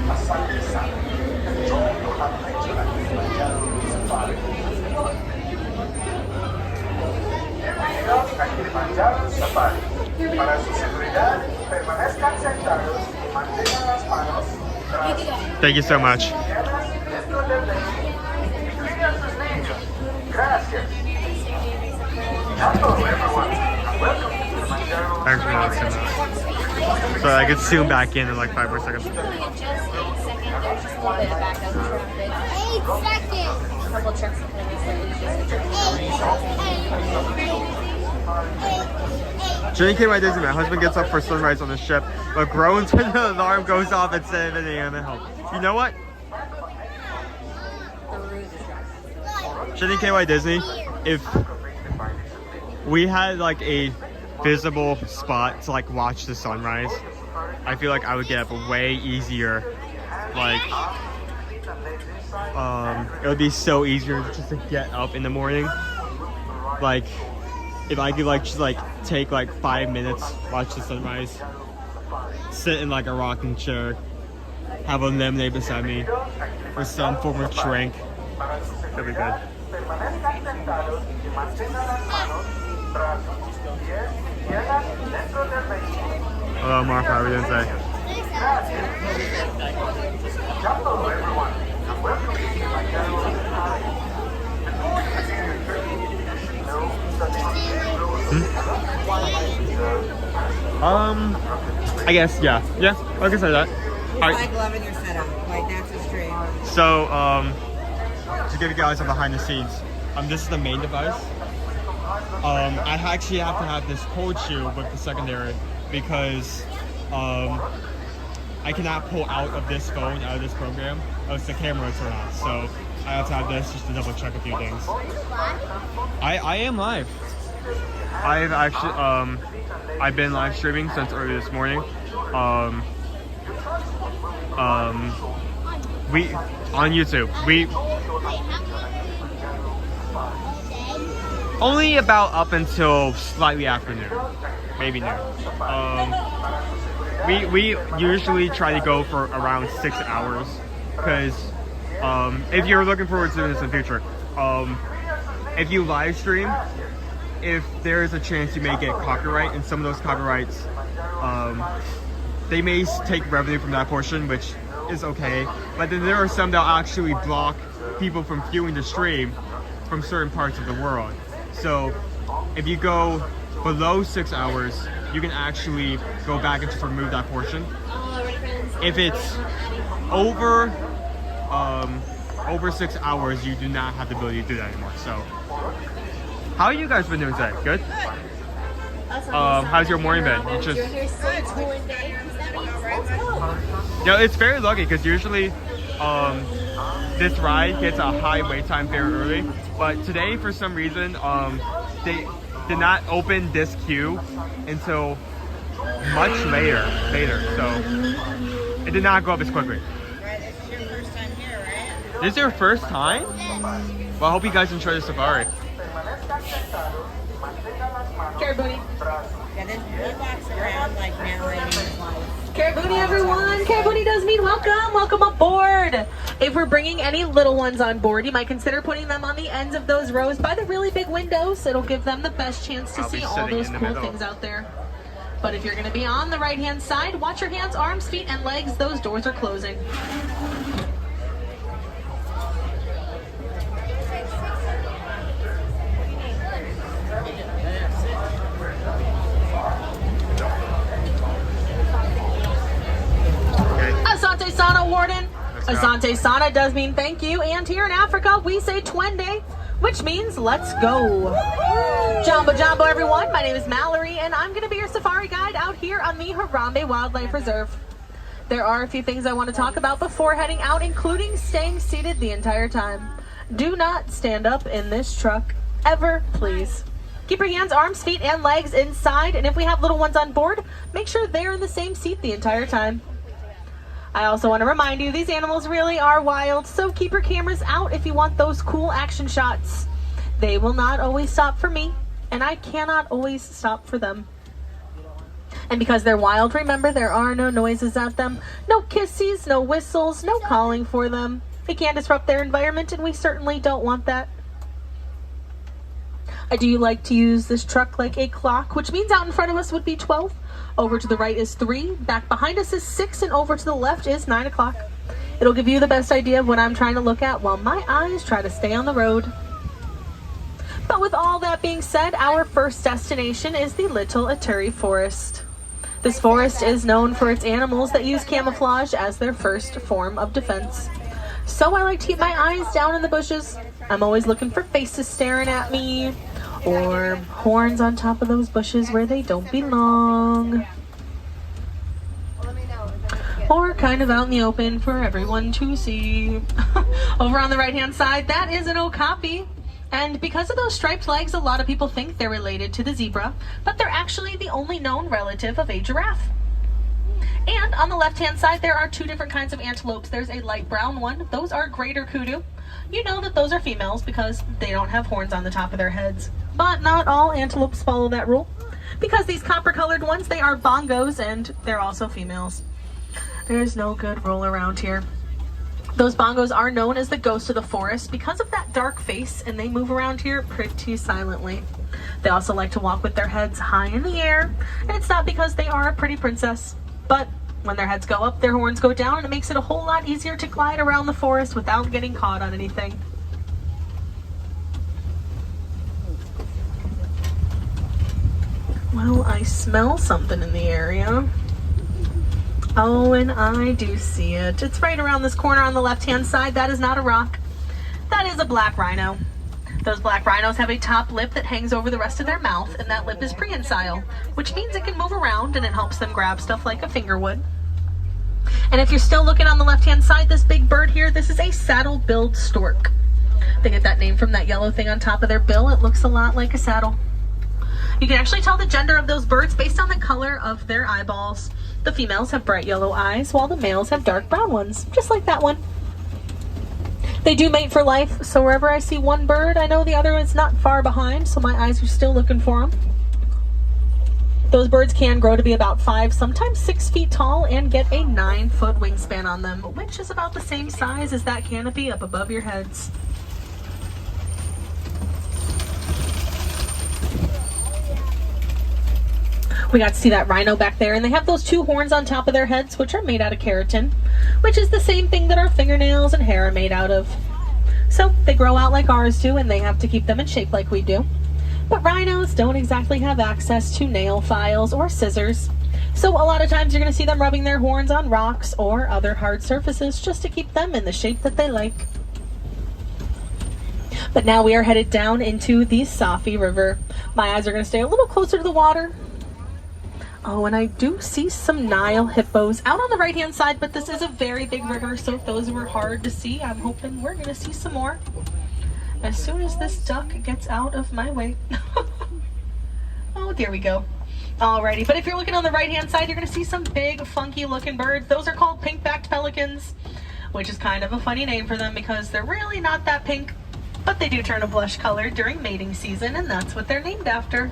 a Sunday Sunday. Enjoy your adventure at Kilimanjaro Safari. Bienvenidos a Kilimanjaro Safari. Para su seguridad, permanezcan sentados y mantengan las manos tras. Thank you so much. Dentro del lecho. Cuide a sus niños. Gracias. Hello, everyone. Welcome to Kilimanjaro. Thanks for noticing that. So I could zoom back in like 5 more seconds. 8 seconds. There's just a little bit of backup traffic. 8 seconds. A couple trucks are coming Jenny came by Disney. My husband gets up for sunrise on the ship, but groans when the alarm goes off at 7 a.m. at home. You know what? Jenny KY Disney, if we had like a visible spot to like watch the sunrise, I feel like I would get up way easier. Like, it would be so easier just to get up in the morning. Like, if I could like just like take like 5 minutes, watch the sunrise, sit in like a rocking chair, have a lemonade beside me, or some form of drink, that'd be good. Hello, Mark. How are you doing today? I guess, yeah, I can say that. It's like loving your setup, like that's a stream. So, to give you guys a behind the scenes, this is the main device. I actually have to have this cold shoe with the secondary because I cannot pull out of this phone, out of this program, else the camera will turn off. So I have to have this just to double check a few things. I am live. I've actually, I've been live streaming since early this morning. We on YouTube. We only about up until slightly after noon, maybe noon. We usually try to go for around 6 hours because if you're looking forward to doing this in the future, if you live stream, if there is a chance you may get copyright, and some of those copyrights, they may take revenue from that portion, which is okay, but then there are some that actually block people from viewing the stream from certain parts of the world. So if you go below 6 hours, you can actually go back and just remove that portion. If it's over 6 hours, you do not have the ability to do that anymore. So how you guys been doing today? Good? How's your morning been? Just it's very lucky because usually this ride gets a high wait time very early, but today for some reason they did not open this queue until much later, so it did not go up as quickly. This is your first time here, right? This is your first time? Well, I hope you guys enjoy the safari. Carrot booty. Yeah, then he walks around like narrating his life. Carrot booty, everyone. Carrot booty does mean welcome. Welcome aboard. If we're bringing any little ones on board, you might consider putting them on the ends of those rows by the really big windows. It'll give them the best chance to see all those cool things out there. But if you're going to be on the right-hand side, watch your hands, arms, feet, and legs. Those doors are closing. Asante Sana, Warden. Asante Sana does mean thank you, and here in Africa we say Twende, which means let's go. Jumbo Jumbo, everyone. My name is Mallory, and I'm going to be your safari guide out here on the Harambe Wildlife Reserve. There are a few things I want to talk about before heading out, including staying seated the entire time. Do not stand up in this truck, ever, please. Keep your hands, arms, feet, and legs inside, and if we have little ones on board, make sure they're in the same seat the entire time. I also want to remind you, these animals really are wild, so keep your cameras out if you want those cool action shots. They will not always stop for me, and I cannot always stop for them. And because they're wild, remember there are no noises at them, no kissies, no whistles, no calling for them. They can disrupt their environment, and we certainly don't want that. I do like to use this truck like a clock, which means out in front of us would be 12. Over to the right is 3, back behind us is 6, and over to the left is 9 o'clock. It'll give you the best idea of what I'm trying to look at while my eyes try to stay on the road. But with all that being said, our first destination is the Little Ituri Forest. This forest is known for its animals that use camouflage as their first form of defense. So I like to keep my eyes down in the bushes. I'm always looking for faces staring at me, or horns on top of those bushes where they don't belong. Or kind of out in the open for everyone to see. Over on the right-hand side, that is an okapi. And because of those striped legs, a lot of people think they're related to the zebra, but they're actually the only known relative of a giraffe. And on the left-hand side, there are 2 different kinds of antelopes. There's a light brown one. Those are greater kudu. You know that those are females because they don't have horns on the top of their heads. But not all antelopes follow that rule. Because these copper-colored ones, they are bongos, and they're also females. There's no good rule around here. Those bongos are known as the ghosts of the forest because of that dark face, and they move around here pretty silently. They also like to walk with their heads high in the air, and it's not because they are a pretty princess, but when their heads go up, their horns go down, and it makes it a whole lot easier to glide around the forest without getting caught on anything. Well, I smell something in the area. Oh, and I do see it. It's right around this corner on the left-hand side. That is not a rock. That is a black rhino. Those black rhinos have a top lip that hangs over the rest of their mouth, and that lip is prehensile, which means it can move around and it helps them grab stuff like a finger would. And if you're still looking on the left-hand side, this big bird here, this is a saddle-billed stork. They get that name from that yellow thing on top of their bill. It looks a lot like a saddle. You can actually tell the gender of those birds based on the color of their eyeballs. The females have bright yellow eyes, while the males have dark brown ones, just like that one. They do mate for life, so wherever I see one bird, I know the other is not far behind, so my eyes are still looking for them. Those birds can grow to be about 5, sometimes 6 feet tall, and get a 9-foot wingspan on them, which is about the same size as that canopy up above your heads. We got to see that rhino back there, and they have those 2 horns on top of their heads, which are made out of keratin, which is the same thing that our fingernails and hair are made out of. So they grow out like ours do, and they have to keep them in shape like we do. But rhinos don't exactly have access to nail files or scissors, so a lot of times you're going to see them rubbing their horns on rocks or other hard surfaces just to keep them in the shape that they like. But now we are headed down into the Safi River. My eyes are going to stay a little closer to the water. Oh, and I do see some Nile hippos out on the right-hand side, but this is a very big river, so if those were hard to see, I'm hoping we're going to see some more as soon as this duck gets out of my way. Oh, there we go. Alrighty, but if you're looking on the right-hand side, you're going to see some big, funky-looking birds. Those are called pink-backed pelicans, which is kind of a funny name for them because they're really not that pink, but they do turn a blush color during mating season, and that's what they're named after.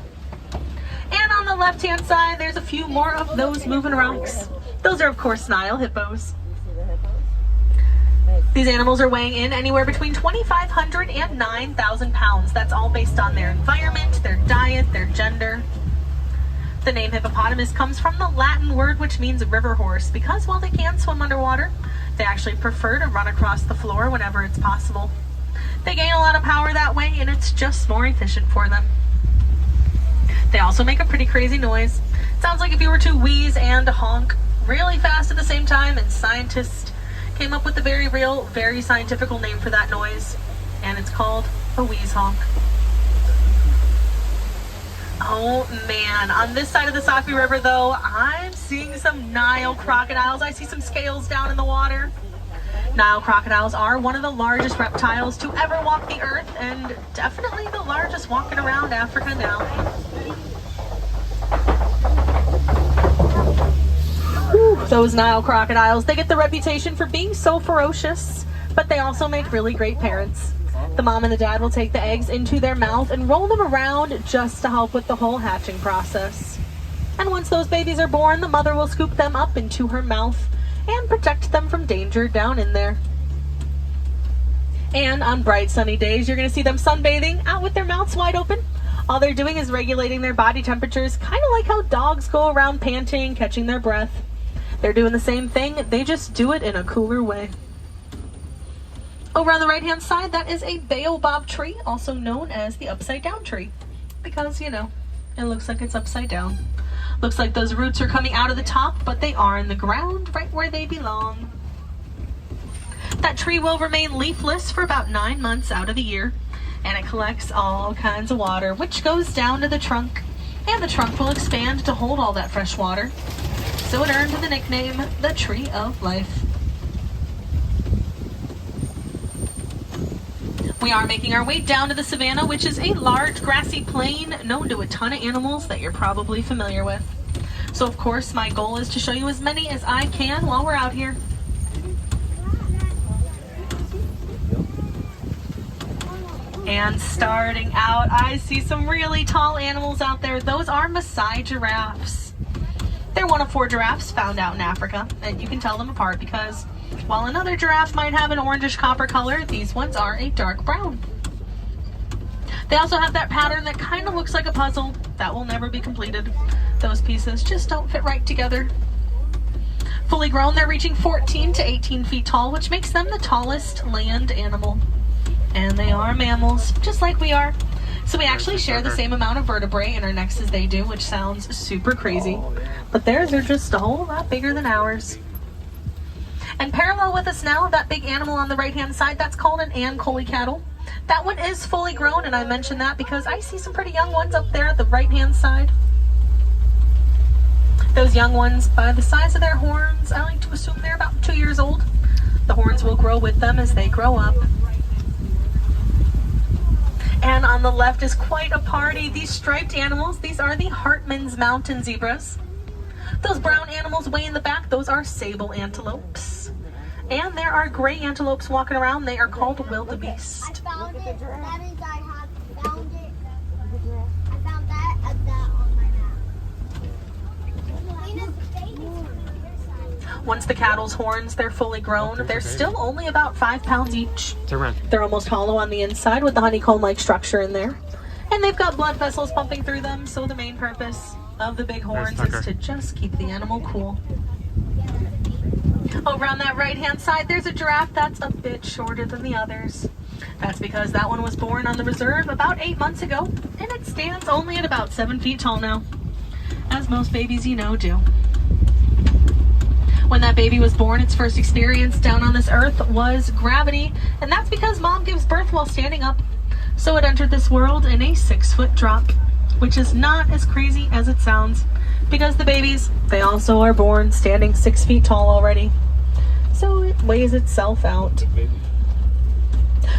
And on the left-hand side, there's a few more of those moving rocks. Those are, of course, Nile hippos. These animals are weighing in anywhere between 2,500 and 9,000 pounds. That's all based on their environment, their diet, their gender. The name hippopotamus comes from the Latin word which means river horse, because while they can swim underwater, they actually prefer to run across the floor whenever it's possible. They gain a lot of power that way, and it's just more efficient for them. They also make a pretty crazy noise. Sounds like if you were to wheeze and honk really fast at the same time, and scientists came up with a very real, very scientific name for that noise, and it's called a wheeze honk. Oh man, on this side of the Safi River though, I'm seeing some Nile crocodiles. I see some scales down in the water. Nile crocodiles are one of the largest reptiles to ever walk the earth, and definitely the largest walking around Africa now. Whew, those Nile crocodiles, they get the reputation for being so ferocious, but they also make really great parents. The mom and the dad will take the eggs into their mouth and roll them around just to help with the whole hatching process. And once those babies are born, the mother will scoop them up into her mouth and protect them from danger down in there. And on bright sunny days, you're going to see them sunbathing out with their mouths wide open. All they're doing is regulating their body temperatures, kind of like how dogs go around panting, catching their breath. They're doing the same thing, they just do it in a cooler way. Over on the right-hand side, that is a baobab tree, also known as the upside-down tree, because, you know, it looks like it's upside down. Looks like those roots are coming out of the top, but they are in the ground, right where they belong. That tree will remain leafless for about 9 months out of the year, and it collects all kinds of water, which goes down to the trunk, and the trunk will expand to hold all that fresh water. So it earned the nickname, the Tree of Life. We are making our way down to the savannah, which is a large grassy plain known to a ton of animals that you're probably familiar with. So of course, my goal is to show you as many as I can while we're out here. And starting out, I see some really tall animals out there. Those are Maasai giraffes. They're one of 4 giraffes found out in Africa, and you can tell them apart because while another giraffe might have an orangish copper color, these ones are a dark brown. They also have that pattern that kind of looks like a puzzle that will never be completed. Those pieces just don't fit right together. Fully grown, they're reaching 14 to 18 feet tall, which makes them the tallest land animal. And they are mammals, just like we are. So we actually share the same amount of vertebrae in our necks as they do, which sounds super crazy. But theirs are just a whole lot bigger than ours. And parallel with us now, that big animal on the right-hand side, that's called an Ankole cattle. That one is fully grown, and I mention that because I see some pretty young ones up there at the right-hand side. Those young ones, by the size of their horns, I like to assume they're about 2 years old. The horns will grow with them as they grow up. And on the left is quite a party. These striped animals, these are the Hartman's mountain zebras. Those brown animals way in the back, those are sable antelopes. And there are gray antelopes walking around. They are called wildebeest. I found it. That is, I have found it. I found that and that on my map. Once the cattle's horns, they're fully grown. They're still only about 5 pounds each. They're almost hollow on the inside with the honeycomb-like structure in there. And they've got blood vessels pumping through them, so the main purpose of the big horns is to just keep the animal cool. Over on that right-hand side, there's a giraffe that's a bit shorter than the others. That's because that one was born on the reserve about 8 months ago, and it stands only at about 7 feet tall now, as most babies you know do. When that baby was born, its first experience down on this earth was gravity, and that's because mom gives birth while standing up. So it entered this world in a 6-foot drop, which is not as crazy as it sounds, because the babies, they also are born standing 6 feet tall already. So it weighs itself out.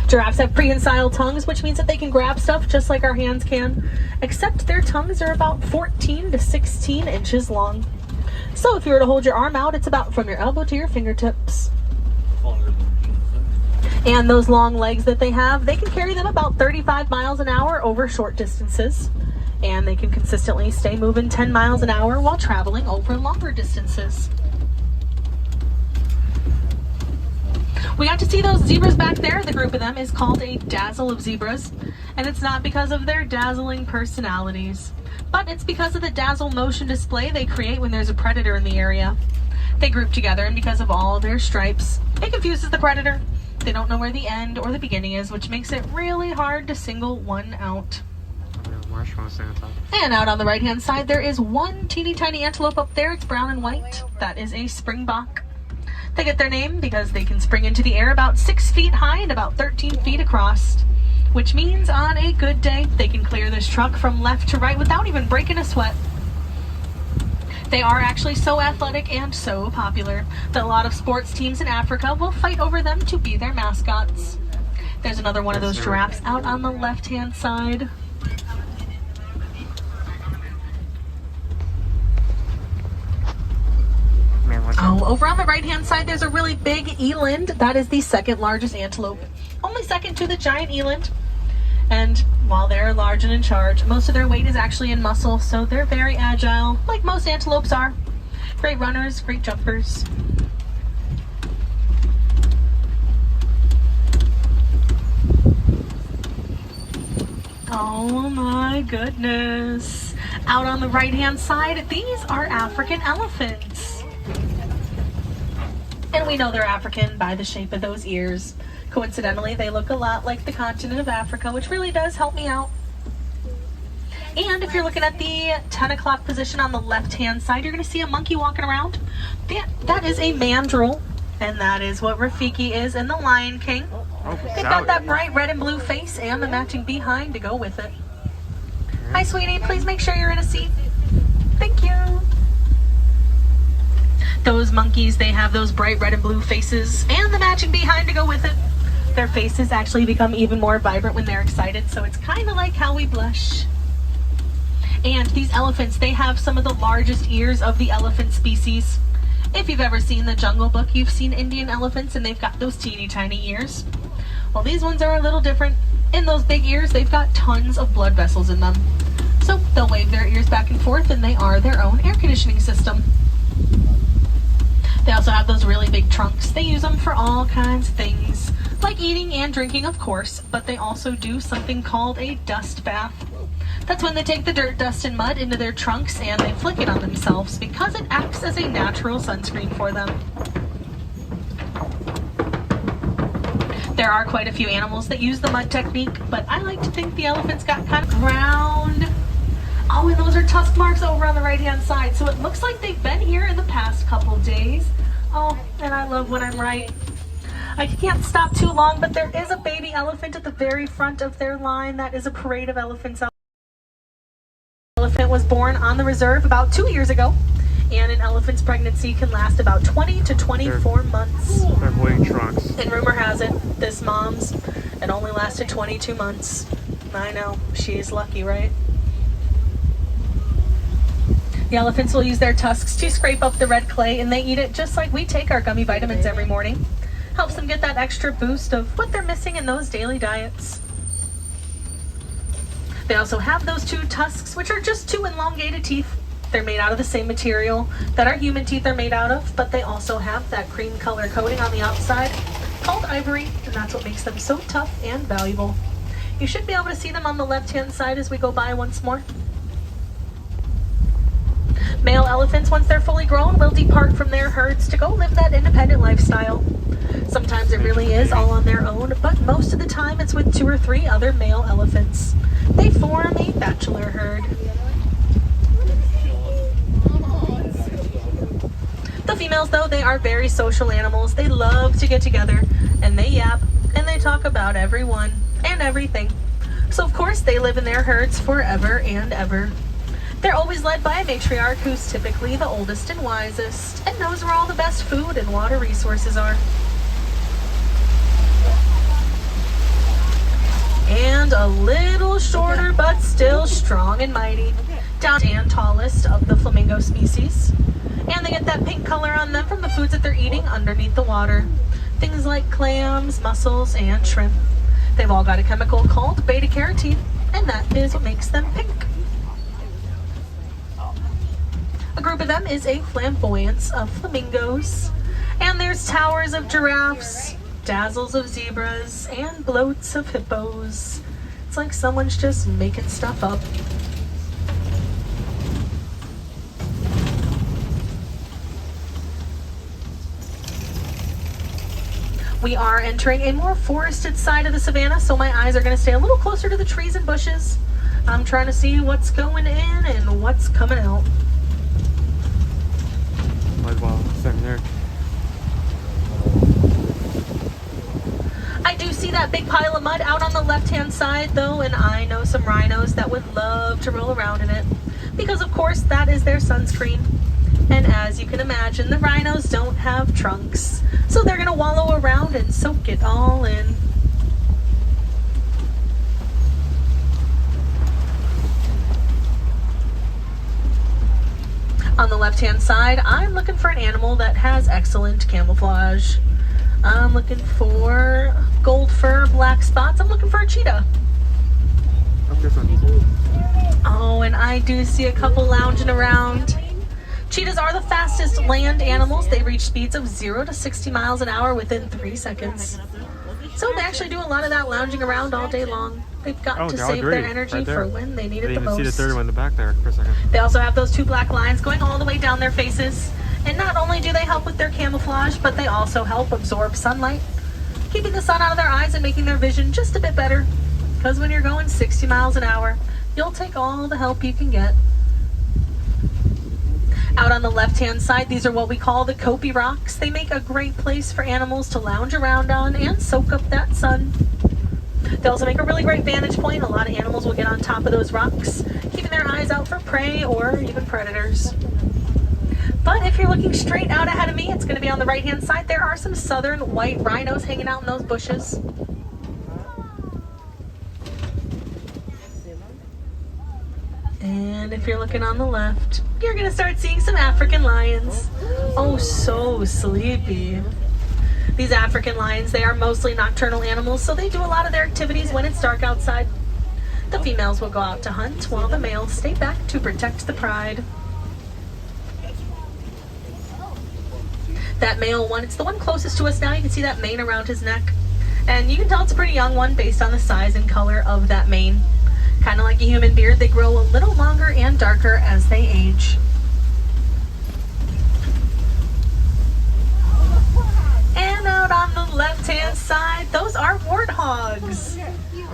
Giraffes have prehensile tongues, which means that they can grab stuff just like our hands can, except their tongues are about 14 to 16 inches long. So if you were to hold your arm out, it's about from your elbow to your fingertips. And those long legs that they have, they can carry them about 35 miles an hour over short distances. And they can consistently stay moving 10 miles an hour while traveling over longer distances. We got to see those zebras back there. The group of them is called a dazzle of zebras. And it's not because of their dazzling personalities, but it's because of the dazzle motion display they create when there's a predator in the area. They group together, and because of all their stripes, it confuses the predator. They don't know where the end or the beginning is, which makes it really hard to single one out. And out on the right-hand side, there is one teeny tiny antelope up there. It's brown and white. That is a springbok. They get their name because they can spring into the air about 6 feet high and about 13 feet across, which means on a good day, they can clear this truck from left to right without even breaking a sweat. They are actually so athletic and so popular that a lot of sports teams in Africa will fight over them to be their mascots. There's another one of those giraffes out on the left-hand side. Oh, over on the right-hand side, there's a really big eland. That is the second largest antelope. Only second to the giant eland. And while they're large and in charge, most of their weight is actually in muscle, so they're very agile, like most antelopes are. Great runners, great jumpers. Oh my goodness. Out on the right-hand side, these are African elephants. And we know they're African by the shape of those ears. Coincidentally, they look a lot like the continent of Africa, which really does help me out. And if you're looking at the 10 o'clock position on the left-hand side, you're going to see a monkey walking around. That is a mandrill, and that is what Rafiki is in The Lion King. They've got that bright red and blue face and the matching behind to go with it. Hi, sweetie. Please make sure you're in a seat. Thank you. Those monkeys, they have those bright red and blue faces and the matching behind to go with it. Their faces actually become even more vibrant when they're excited, so it's kind of like how we blush. And these elephants, they have some of the largest ears of the elephant species. If you've ever seen The Jungle Book, you've seen Indian elephants and they've got those teeny tiny ears. Well, these ones are a little different. In those big ears, they've got tons of blood vessels in them. So they'll wave their ears back and forth, and they are their own air conditioning system. They also have those really big trunks. They use them for all kinds of things, like eating and drinking, of course, but they also do something called a dust bath. That's when they take the dirt, dust, and mud into their trunks and they flick it on themselves because it acts as a natural sunscreen for them. There are quite a few animals that use the mud technique, but I like to think the elephants got kind of ground. Oh, and those are tusk marks over on the right-hand side, so it looks like they've been here in the past couple days. Oh, and I love when I'm right. I can't stop too long, but there is a baby elephant at the very front of their line. That is a parade of elephants. Elephant was born on the reserve about 2 years ago, and an elephant's pregnancy can last about 20 to 24 months. They're holding trunks. And rumor has it, this mom's, it only lasted 22 months. I know, she's lucky, right? The elephants will use their tusks to scrape up the red clay, and they eat it just like we take our gummy vitamins every morning. Helps them get that extra boost of what they're missing in those daily diets. They also have those two tusks, which are just two elongated teeth. They're made out of the same material that our human teeth are made out of, but they also have that cream color coating on the outside called ivory, and that's what makes them so tough and valuable. You should be able to see them on the left-hand side as we go by once more. Male elephants, once they're fully grown, will depart from their herds to go live that independent lifestyle. Sometimes it really is all on their own, but most of the time it's with 2 or 3 other male elephants. They form a bachelor herd. The females, though, they are very social animals. They love to get together, and they yap, and they talk about everyone and everything. So, of course, they live in their herds forever and ever. They're always led by a matriarch who's typically the oldest and wisest, and knows where all the best food and water resources are. And a little shorter, but still strong and mighty, down and tallest of the flamingo species. And they get that pink color on them from the foods that they're eating underneath the water. Things like clams, mussels, and shrimp. They've all got a chemical called beta-carotene, and that is what makes them pink. A group of them is a flamboyance of flamingos. And there's towers of giraffes, dazzles of zebras, and bloats of hippos. It's like someone's just making stuff up. We are entering a more forested side of the savannah, so my eyes are going to stay a little closer to the trees and bushes. I'm trying to see what's going in and what's coming out. There. I do see that big pile of mud out on the left-hand side, though, and I know some rhinos that would love to roll around in it, because of course that is their sunscreen. And as you can imagine, the rhinos don't have trunks, so they're gonna wallow around and soak it all in. On the left-hand side, I'm looking for an animal that has excellent camouflage. I'm looking for gold fur, black spots. I'm looking for a cheetah. Oh, and I do see a couple lounging around. Cheetahs are the fastest land animals. They reach speeds of 0 to 60 miles an hour within 3 seconds. So they actually do a lot of that lounging around all day long. They've got to save their energy for when they need it the most. I didn't see the third one in the back there for a second. They also have those 2 black lines going all the way down their faces. And not only do they help with their camouflage, but they also help absorb sunlight, keeping the sun out of their eyes and making their vision just a bit better. Because when you're going 60 miles an hour, you'll take all the help you can get. Out on the left-hand side, these are what we call the Kopi rocks. They make a great place for animals to lounge around on and soak up that sun. They also make a really great vantage point. A lot of animals will get on top of those rocks, keeping their eyes out for prey or even predators. But if you're looking straight out ahead of me, it's going to be on the right-hand side. There are some southern white rhinos hanging out in those bushes. And if you're looking on the left, you're going to start seeing some African lions. Oh, so sleepy. These African lions, they are mostly nocturnal animals, so they do a lot of their activities when it's dark outside. The females will go out to hunt, while the males stay back to protect the pride. That male one, it's the one closest to us now. You can see that mane around his neck. And you can tell it's a pretty young one based on the size and color of that mane. Kind of like a human beard, they grow a little longer and darker as they age. And out on the left-hand side, those are warthogs.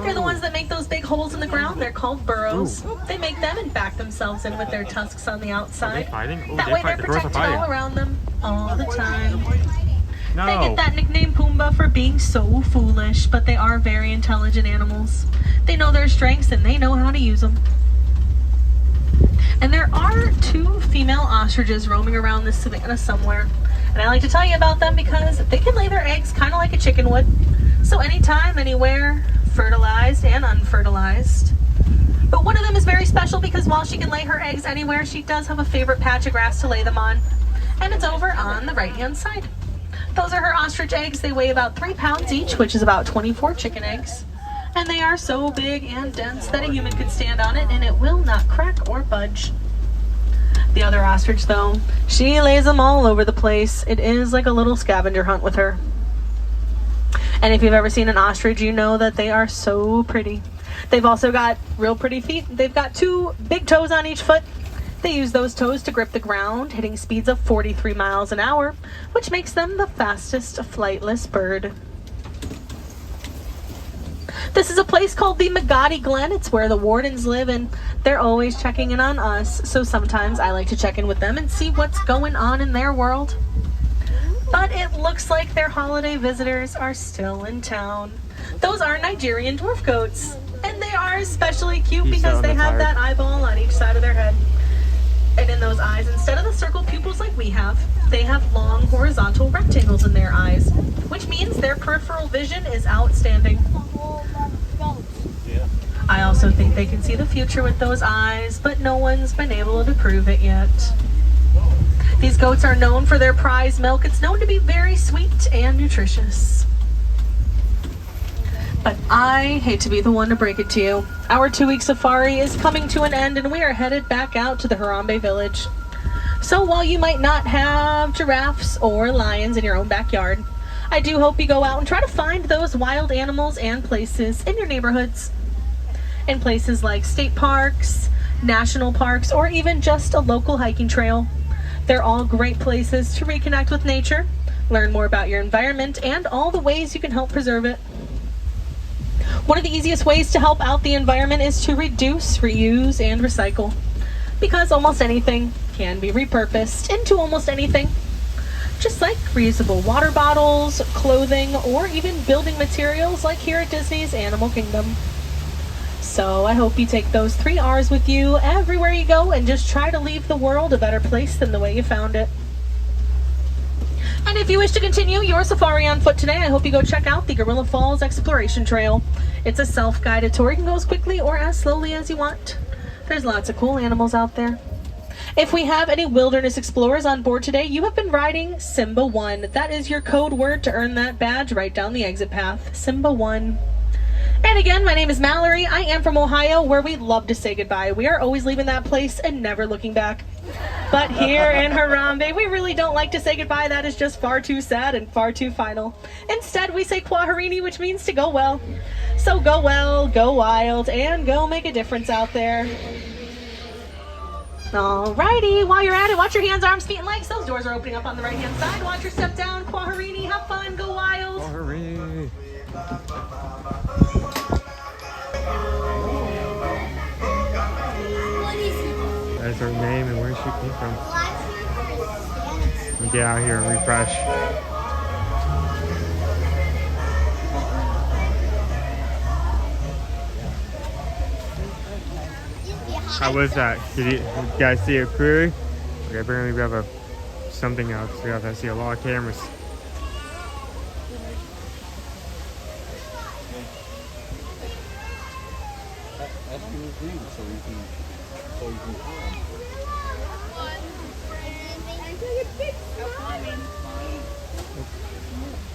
They're the ones that make those big holes in the ground. They're called burrows. They make them and back themselves in with their tusks on the outside. That way they're protected all around them all the time. No. They get that nickname Pumbaa for being so foolish, but they are very intelligent animals. They know their strengths and they know how to use them. And there are 2 female ostriches roaming around the savannah somewhere. And I like to tell you about them because they can lay their eggs kind of like a chicken would. So anytime, anywhere, fertilized and unfertilized. But one of them is very special because while she can lay her eggs anywhere, she does have a favorite patch of grass to lay them on. And it's over on the right-hand side. Those are her ostrich eggs. They weigh about 3 pounds each, which is about 24 chicken eggs. And they are so big and dense that a human could stand on it and it will not crack or budge. The other ostrich, though, she lays them all over the place. It is like a little scavenger hunt with her. And if you've ever seen an ostrich, you know that they are so pretty. They've also got real pretty feet. They've got 2 big toes on each foot. They use those toes to grip the ground, hitting speeds of 43 miles an hour, which makes them the fastest flightless bird. This is a place called the Magadi Glen. It's where the wardens live, and they're always checking in on us. So sometimes I like to check in with them and see what's going on in their world. But it looks like their holiday visitors are still in town. Those are Nigerian dwarf goats, and they are especially cute because they have that eyeball on each side of their head. And in those eyes, instead of the circle pupils like we have, they have long horizontal rectangles in their eyes, which means their peripheral vision is outstanding. I also think they can see the future with those eyes, but no one's been able to prove it yet. These goats are known for their prize milk. It's known to be very sweet and nutritious. But I hate to be the one to break it to you. Our 2-week safari is coming to an end and we are headed back out to the Harambe village. So while you might not have giraffes or lions in your own backyard, I do hope you go out and try to find those wild animals and places in your neighborhoods. In places like state parks, national parks, or even just a local hiking trail. They're all great places to reconnect with nature, learn more about your environment, and all the ways you can help preserve it. One of the easiest ways to help out the environment is to reduce, reuse, and recycle. Because almost anything can be repurposed into almost anything. Just like reusable water bottles, clothing, or even building materials like here at Disney's Animal Kingdom. So I hope you take those 3 R's with you everywhere you go and just try to leave the world a better place than the way you found it. And if you wish to continue your safari on foot today, I hope you go check out the Gorilla Falls Exploration Trail. It's a self-guided tour. You can go as quickly or as slowly as you want. There's lots of cool animals out there. If we have any wilderness explorers on board today, you have been riding Simba 1. That is your code word to earn that badge right down the exit path. Simba 1. And again, my name is Mallory. I am from Ohio, where we love to say goodbye. We are always leaving that place and never looking back. But here in Harambe, we really don't like to say goodbye. That is just far too sad and far too final. Instead, we say Kwaherini, which means to go well. So go well, go wild, and go make a difference out there. Alrighty, while you're at it, watch your hands, arms, feet, and legs. Those doors are opening up on the right-hand side. Watch your step down. Kwaherini, have fun, go wild. Kwaherini. That's her name and where she came from. We get out here and refresh. How was that? Did you guys see it clearly? Okay, apparently we have something else. We have to see a lot of cameras.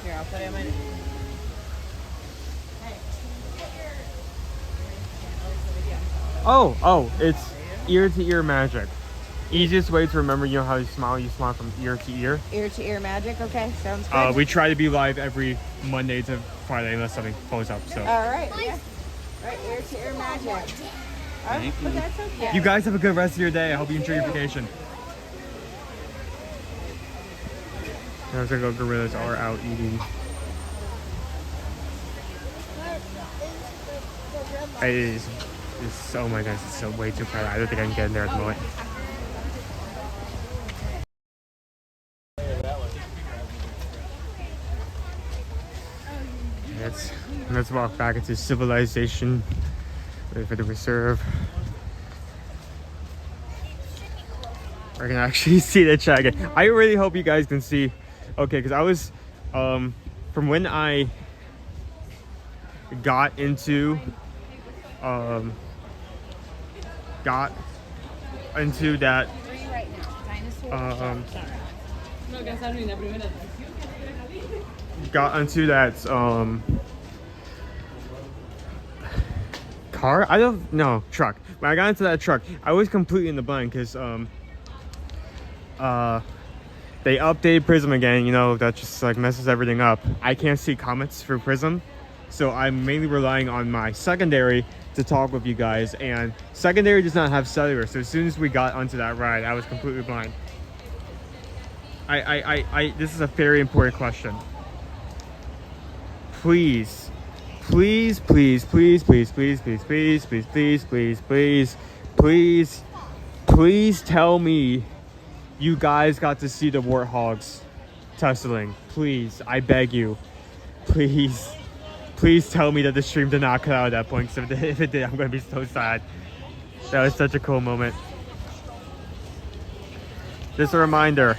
Here, I'll put it in my... Oh, it's ear-to-ear magic. Easiest way to remember, you know how you smile from ear to ear. Ear to ear magic, okay, sounds good. We try to be live every Monday to Friday unless something pulls up, so. All right, yeah. All right, ear to ear magic. Thank you. But that's okay. You guys have a good rest of your day. I hope you enjoy your vacation. Sounds like our gorillas are out eating. It's oh my goodness, it's so way too crowded. I don't think I can get in there at the moment. Let's walk back into civilization. Wait for the reserve. I can actually see the chat again. I really hope you guys can see. Okay, because I was from when I got into that car? I don't know, truck. When I got into that truck, I was completely in the blank because they updated Prism again, you know, that just like messes everything up. I can't see comments for Prism, so I'm mainly relying on my secondary to talk with you guys, and secondary does not have cellular, so as soon as we got onto that ride, I was completely blind. This is a very important question. Please tell me you guys got to see the warthogs tussling. Please, I beg you. Please tell me that the stream did not cut out at that point, because if it did, I'm gonna be so sad. That was such a cool moment. Just a reminder,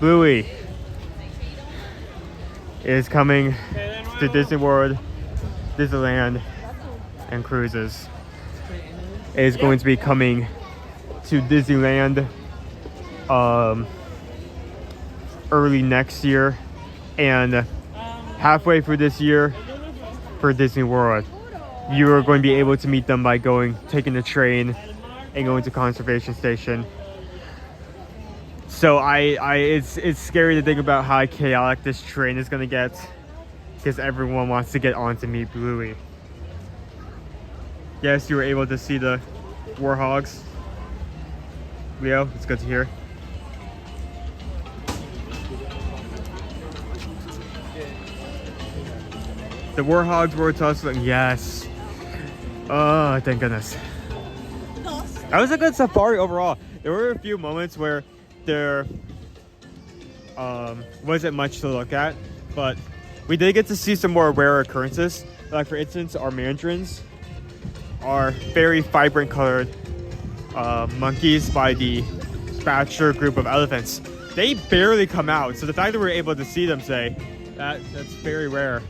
Bluey is coming to Disney World, Disneyland, and cruises. It is going to be coming to Disneyland early next year, and halfway through this year for Disney World. You are going to be able to meet them by taking the train and going to Conservation Station. So it's scary to think about how chaotic this train is gonna get, because everyone wants to get on to meet Bluey. Yes, you were able to see the warthogs. Leo, it's good to hear. The warthogs were tussling, yes. Oh, thank goodness. That was a good safari overall. There were a few moments where there wasn't much to look at, but we did get to see some more rare occurrences. Like for instance, our mandarins are very vibrant colored monkeys by the Bachelor group of elephants. They barely come out, so the fact that we're able to see them today, that's very rare.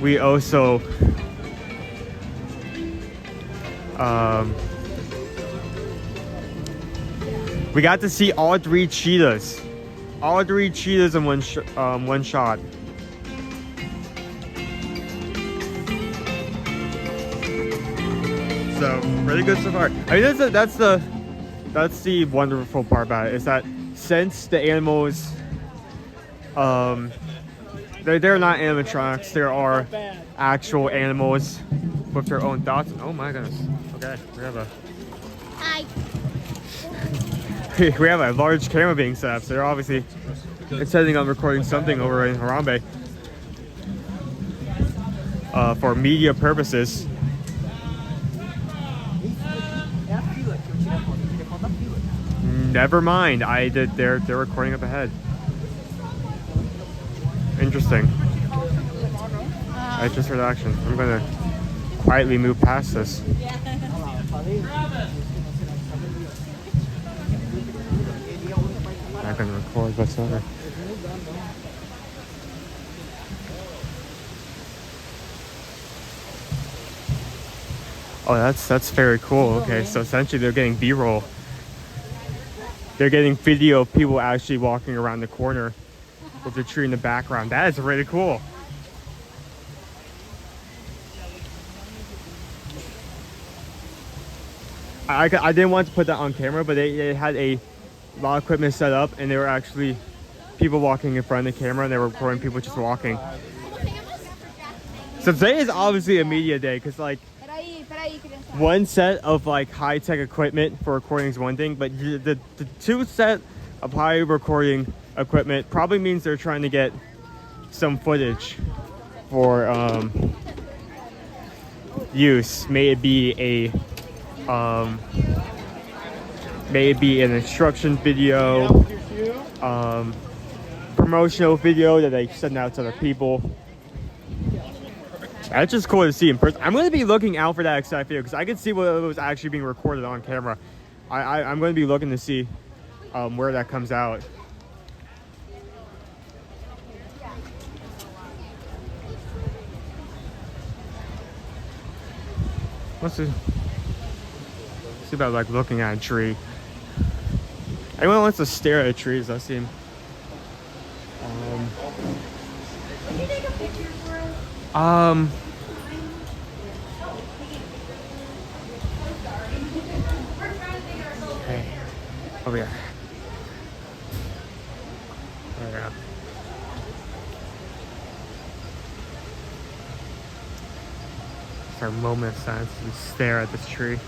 We also we got to see all three cheetahs in one shot. So really good so far. I mean, that's the wonderful part about it, is that since the animals they're not animatronics, there are actual animals with their own thoughts. Oh my goodness. Okay, we have a Hi. we have a large camera being set up, so they're obviously intending on recording something over in Harambe for media purposes. Never mind. They're recording up ahead. Interesting. I just heard action. I'm gonna quietly move past this. I can record whatsoever. Oh, that's very cool. Okay, so essentially they're getting B-roll. They're getting video of people actually walking around the corner with the tree in the background. That is really cool. I didn't want to put that on camera, but they had a lot of equipment set up, and there were actually people walking in front of the camera, and they were recording people just walking. So today is obviously a media day, because like one set of like high-tech equipment for recording is one thing, but the two set apply recording equipment. Probably means they're trying to get some footage for use. May it be an instruction video, promotional video that they send out to other people. That's just cool to see in person. I'm going to be looking out for that exact video because I can see what was actually being recorded on camera. I'm going to be looking to see where that comes out. Let's see about like looking at a tree. Anyone wants to stare at trees? I see him. Can you take a picture for us? Hey, over here. There we go. It's our moment of silence. We stare at this tree.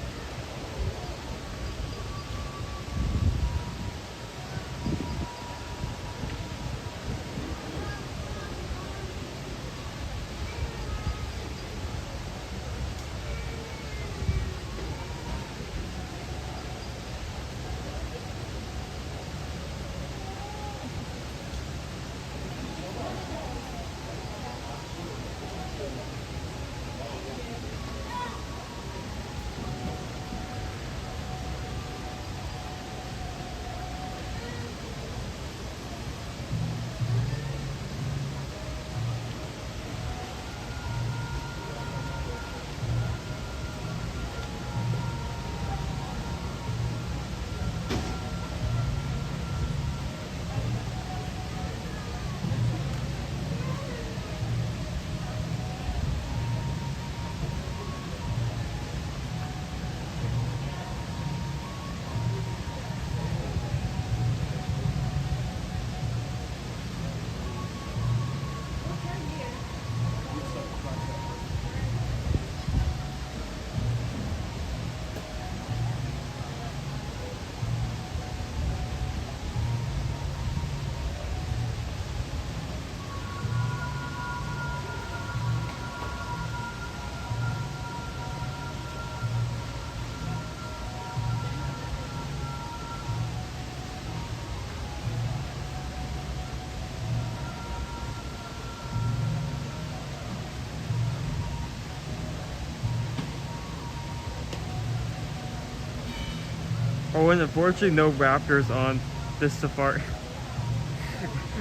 Oh, and unfortunately no raptors on this safari.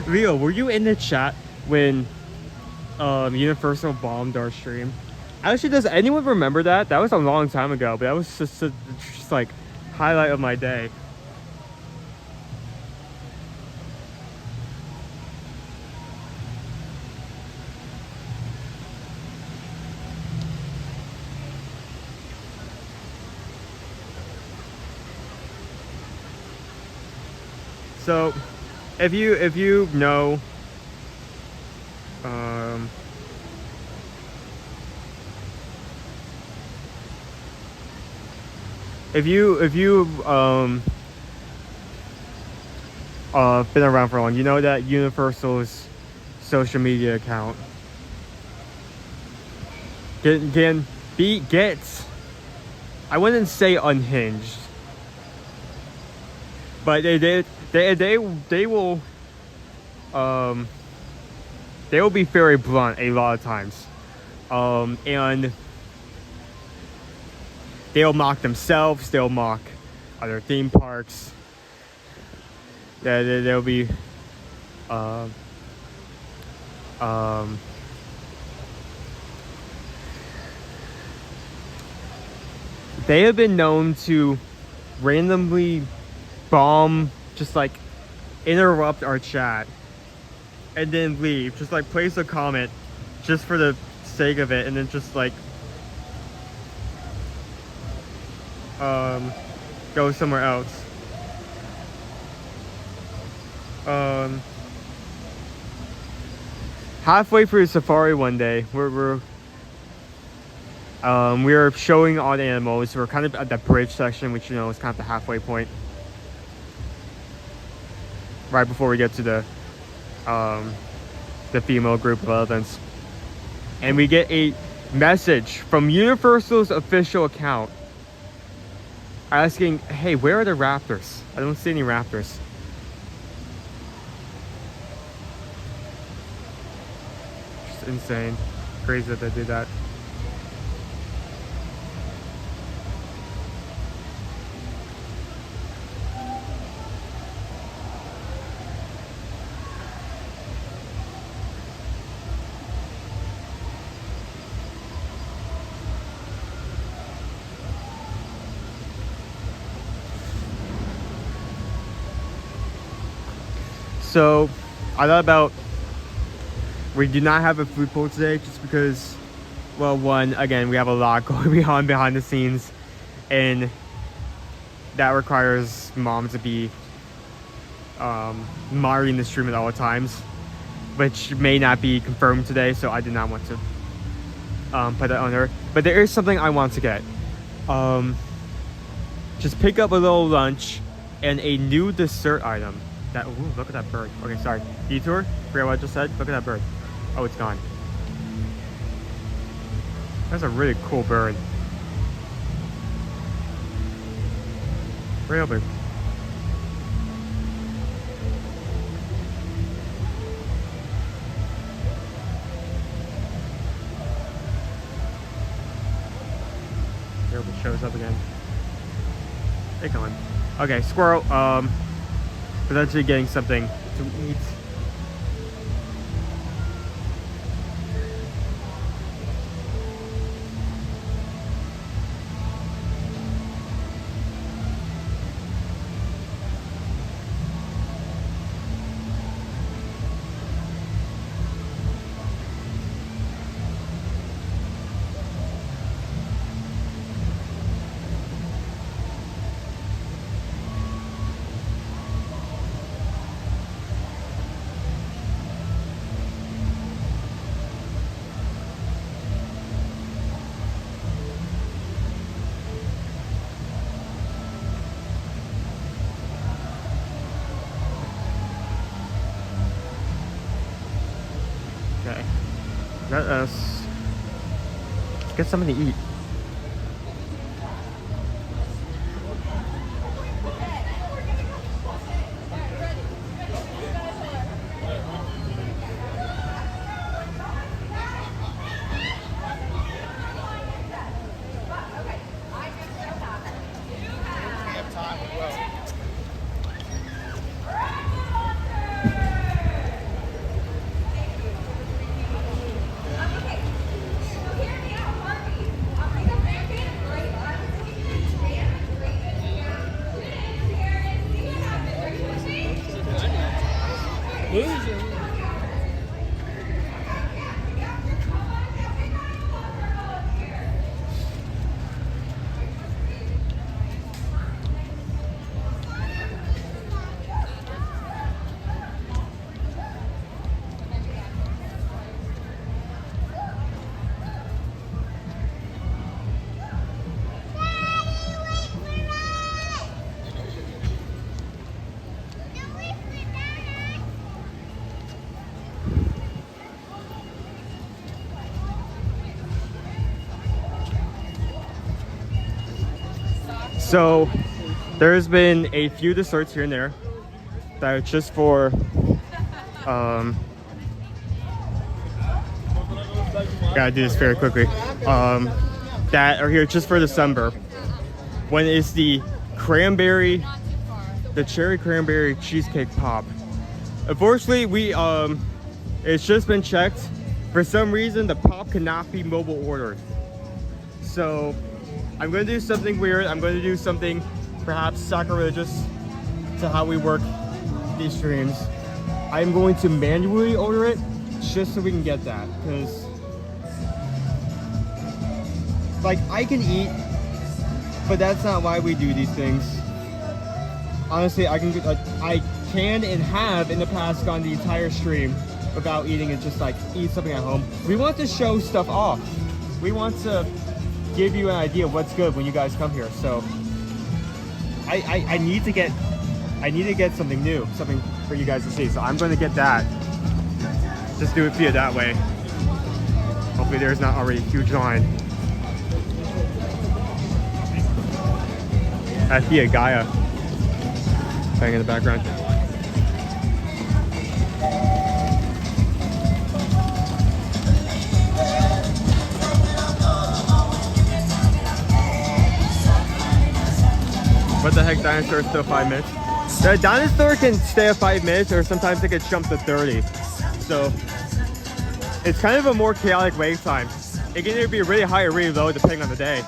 Leo, were you in the chat when Universal bombed our stream? Actually, does anyone remember that? That was a long time ago, but that was just like highlight of my day. So, if you know, if you been around for long, you know that Universal's social media account gets, I wouldn't say unhinged, but they will be very blunt a lot of times, and they'll mock themselves, they'll mock other theme parks. They'll be they have been known to randomly bomb, just like interrupt our chat and then leave, just like place a comment just for the sake of it, and then just like go somewhere else. Halfway through the safari one day, we were showing all the animals. We're kind of at the bridge section, which, you know, is kind of the halfway point. right before we get to the female group of elephants. And we get a message from Universal's official account asking, hey, where are the raptors? I don't see any raptors. Just insane. Crazy that they did that. So I thought about, we do not have a food poll today just because, well, one, again, we have a lot going on behind the scenes, and that requires mom to be monitoring the stream at all times, which may not be confirmed today, so I did not want to put that on her. But there is something I want to get. Just pick up a little lunch and a new dessert item. That, ooh, look at that bird. Okay, sorry. Detour? Forget what I just said. Look at that bird. Oh, it's gone. That's a really cool bird. Right over. There it shows up again. Hey, come on. Okay, squirrel. Potentially getting something to eat. Okay, let us get something to eat. So there's been a few desserts here and there that are just for gotta do this very quickly, that are here just for December. One is the cherry cranberry cheesecake pop. Unfortunately, it's just been checked. For some reason, the pop cannot be mobile ordered. So I'm going to do something weird. I'm going to do something perhaps sacrilegious to how we work these streams. I'm going to manually order it just so we can get that, because like I can eat, but that's not why we do these things. Honestly, I can and have in the past gone the entire stream without eating and just like eat something at home. We want to show stuff off. We want to give you an idea of what's good when you guys come here. So I need to get something new, something for you guys to see. So I'm going to get that. Just do it via that way. Hopefully there's not already a huge line. I see a Gaia playing in the background. What the heck, dinosaur is still 5 minutes? The dinosaur can stay at 5 minutes, or sometimes it gets jumped to 30. So it's kind of a more chaotic wait time. It can either be really high or really low depending on the day.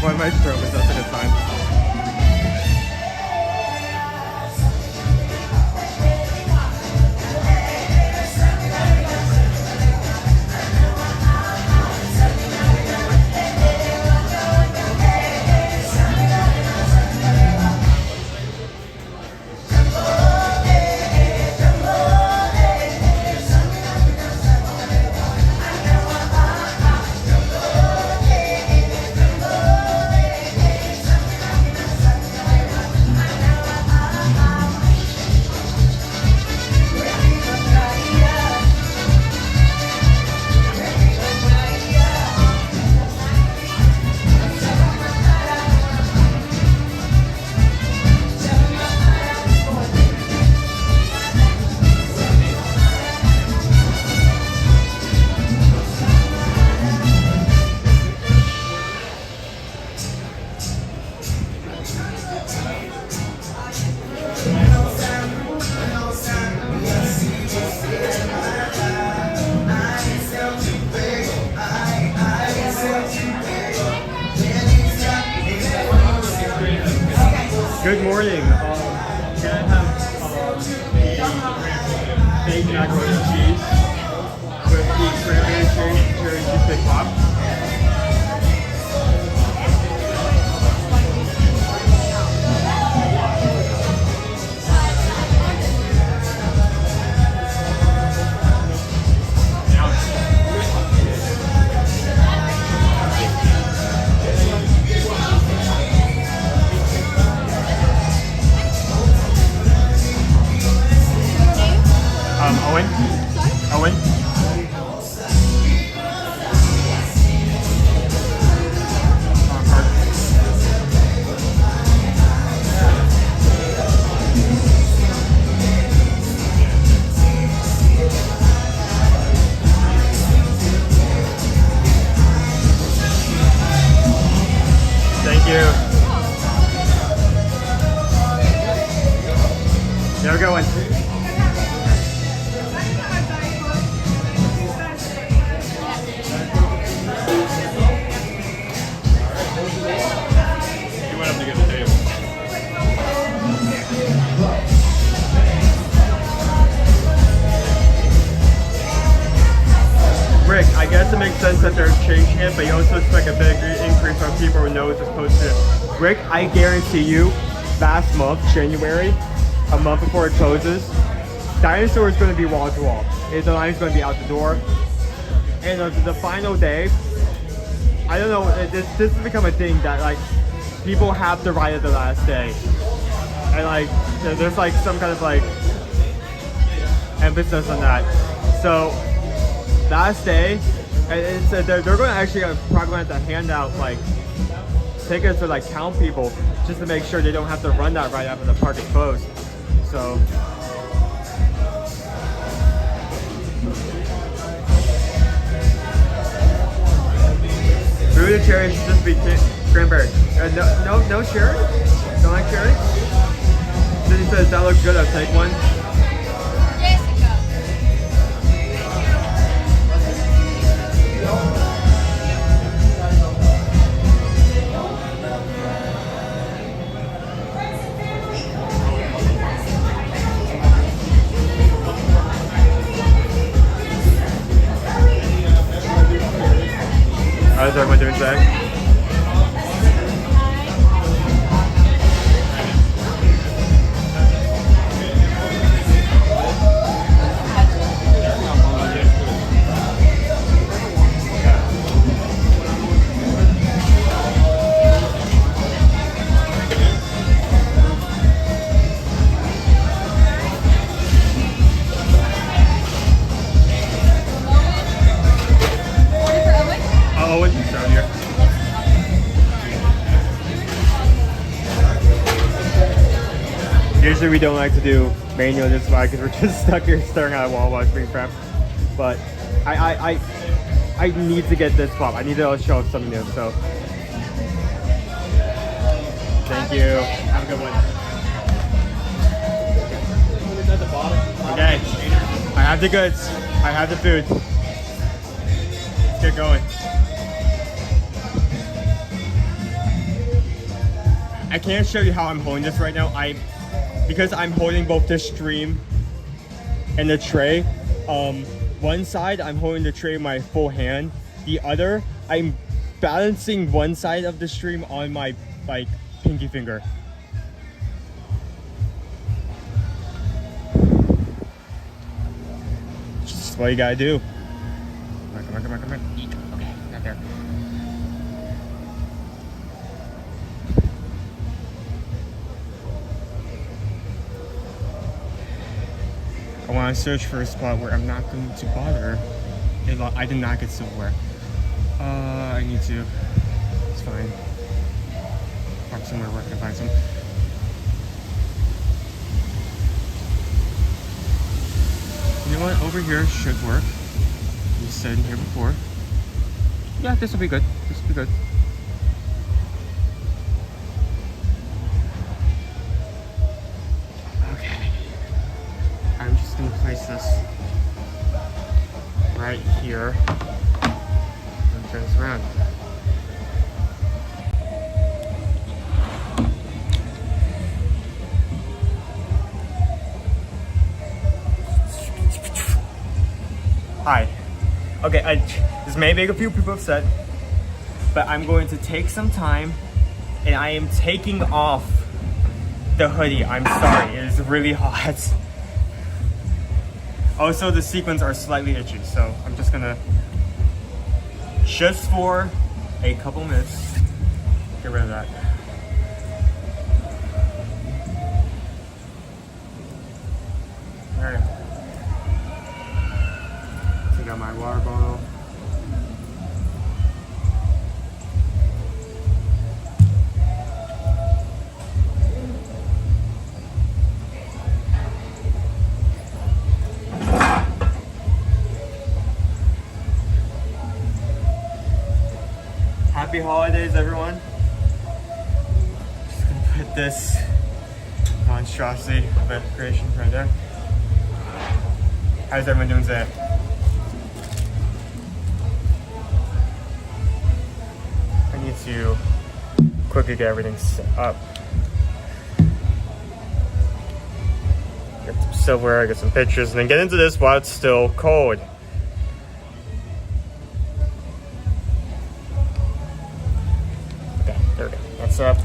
My throat was up at a time. Good morning. Can I have the baked macaroni and cheese with the cranberry cherry cheesecake pop? Owen? Thank you. There we go. Rick, I guess it makes sense that they're changing it, but you also expect a big increase on people who know it's supposed to. Rick, I guarantee you, last month, January, a month before it closes, Dinosaur is going to be wall to wall. The line's going to be out the door. And the final day, I don't know, this has become a thing that like people have to ride it the last day. And like, there's like some kind of like emphasis on that. So, last day, and they're going to actually probably going to have to hand out like tickets to like count people just to make sure they don't have to run that right after the park is closed. So fruit and cherry should just be cranberry. No cherry? Don't like cherry? Then he says that looks good, I'll take one. How's everyone doing today? Usually we don't like to do manual this spot because we're just stuck here staring at a wall while being prepped. But I need to get this pop. I need to show off something new. So thank you. Have a good one. Okay. I have the goods. I have the food. Let's get going. I can't show you how I'm holding this right now. Because I'm holding both the stream and the tray. One side I'm holding the tray with my full hand. The other I'm balancing one side of the stream on my like pinky finger. Just what you gotta do. Come on. Eat. Okay, not there. I want to search for a spot where I'm not going to bother. I did not get silverware. I need to. It's fine. Park somewhere where I can find some. You know what? Over here should work. You said in here before. Yeah, this will be good. This will be good. I'm just going to place this right here and turn this around. Hi. Okay, this may make a few people upset, but I'm going to take some time and I am taking off the hoodie. I'm sorry, it is really hot. Also, the sequins are slightly itchy, so I'm just gonna, just for a couple minutes, get rid of that. Alright. Take out my water bottle. Happy holidays, everyone. Just gonna put this monstrosity of a creation right there. How's everyone doing today? I need to quickly get everything set up. Get some silverware, get some pictures, and then get into this while it's still cold. There we go. That's up.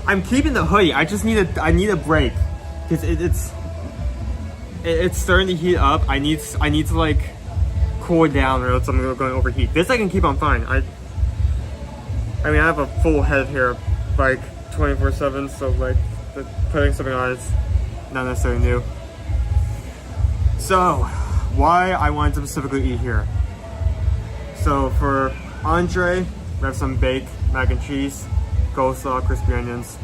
I'm keeping the hoodie. I just need a break because it's starting to heat up. I need to like cool it down or else I'm going to overheat. This I can keep on fine. I mean I have a full head of hair like 24/7, so like putting something on is not necessarily new. So why I wanted to specifically eat here. So for entree, we have some baked mac and cheese, coleslaw, crispy onions.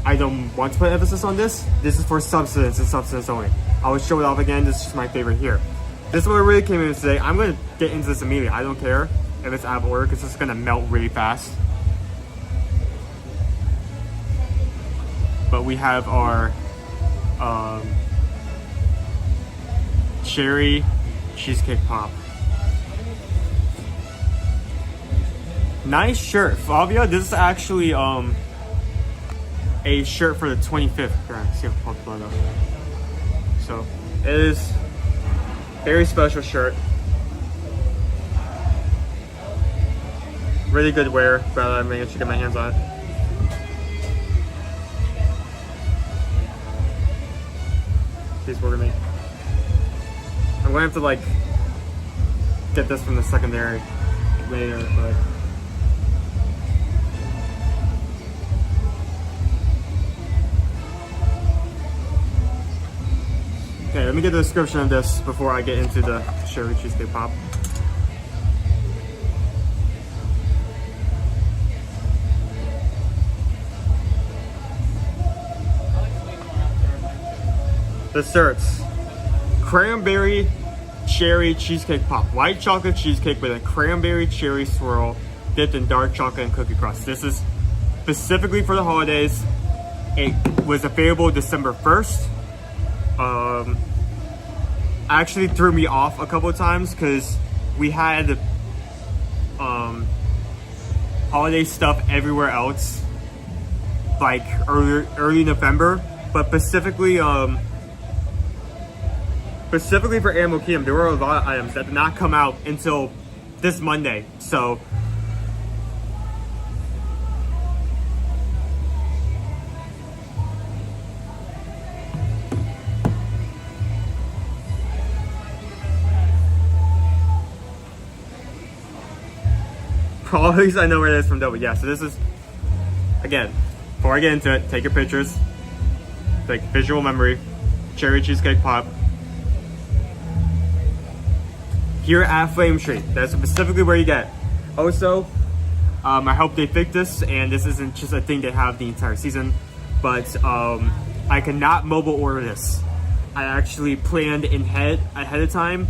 I don't want to put emphasis on this. This is for substance and substance only. I will show it off again. This is my favorite here. This is what I really came in today. I'm going to get into this immediately. I don't care if it's out of order because it's going to melt really fast. But we have our cherry cheesecake pop. Nice shirt, Flavia. This is actually a shirt for the 25th. Here, see if I'll pull it up. So it is a very special shirt. Really good wear. Glad I managed to get my hands on it. Please work with me. I'm going to have to like get this from the secondary later, but okay, let me get the description of this before I get into the cherry cheesecake pop. Desserts. Cranberry cherry cheesecake pop. White chocolate cheesecake with a cranberry cherry swirl dipped in dark chocolate and cookie crust. This is specifically for the holidays. It was available December 1st. Actually threw me off a couple of times because we had holiday stuff everywhere else, like early November, but specifically for Animal Kingdom, there were a lot of items that did not come out until this Monday. So at least I know where it is from though, but yeah, so this is, again, before I get into it, take your pictures, like visual memory, cherry cheesecake pop. Here at Flame Tree, that's specifically where you get. Also, I hope they fix this, and this isn't just a thing they have the entire season, but I cannot mobile order this. I actually planned ahead of time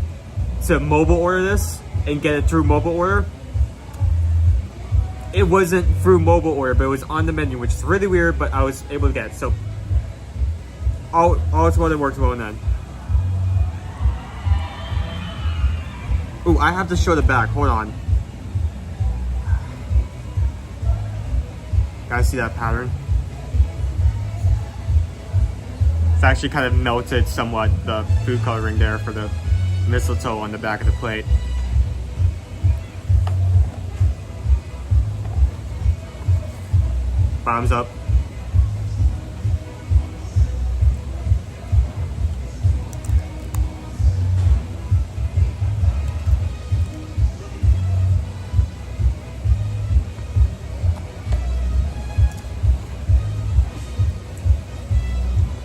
to mobile order this and get it through mobile order. It wasn't through mobile order, but it was on the menu, which is really weird, but I was able to get it. So all together worked well then. Ooh, I have to show the back. Hold on. Guys, see that pattern? It's actually kind of melted somewhat, the food coloring there for the mistletoe on the back of the plate. Bottoms up.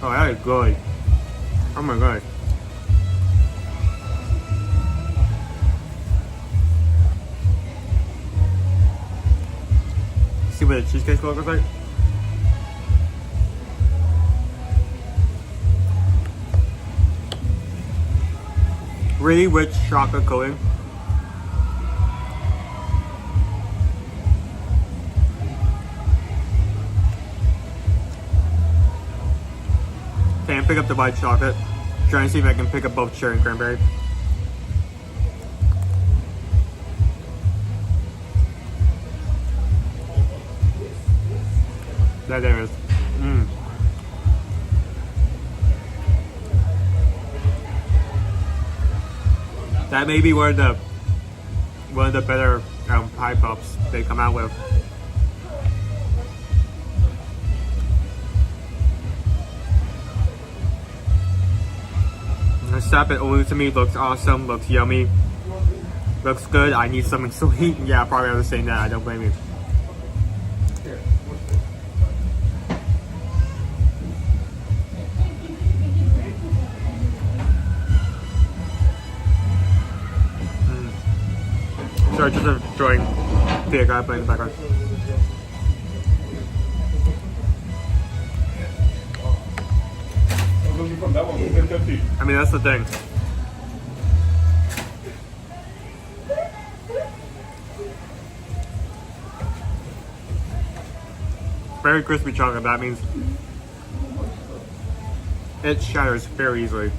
Oh, that is good. Oh my god. See what the cheesecake looks like? Really rich chocolate coating. Can't pick up the white chocolate. Trying to see if I can pick up both cherry and cranberry. There it is. That may be one of the better pie puffs they come out with. The stuff it only to me looks awesome, looks yummy, looks good. I need something sweet. Yeah, probably I was saying that. I don't blame you. Sorry, just enjoying the guy playing in the background. I mean, that's the thing. Very crispy chocolate. That means it shatters very easily.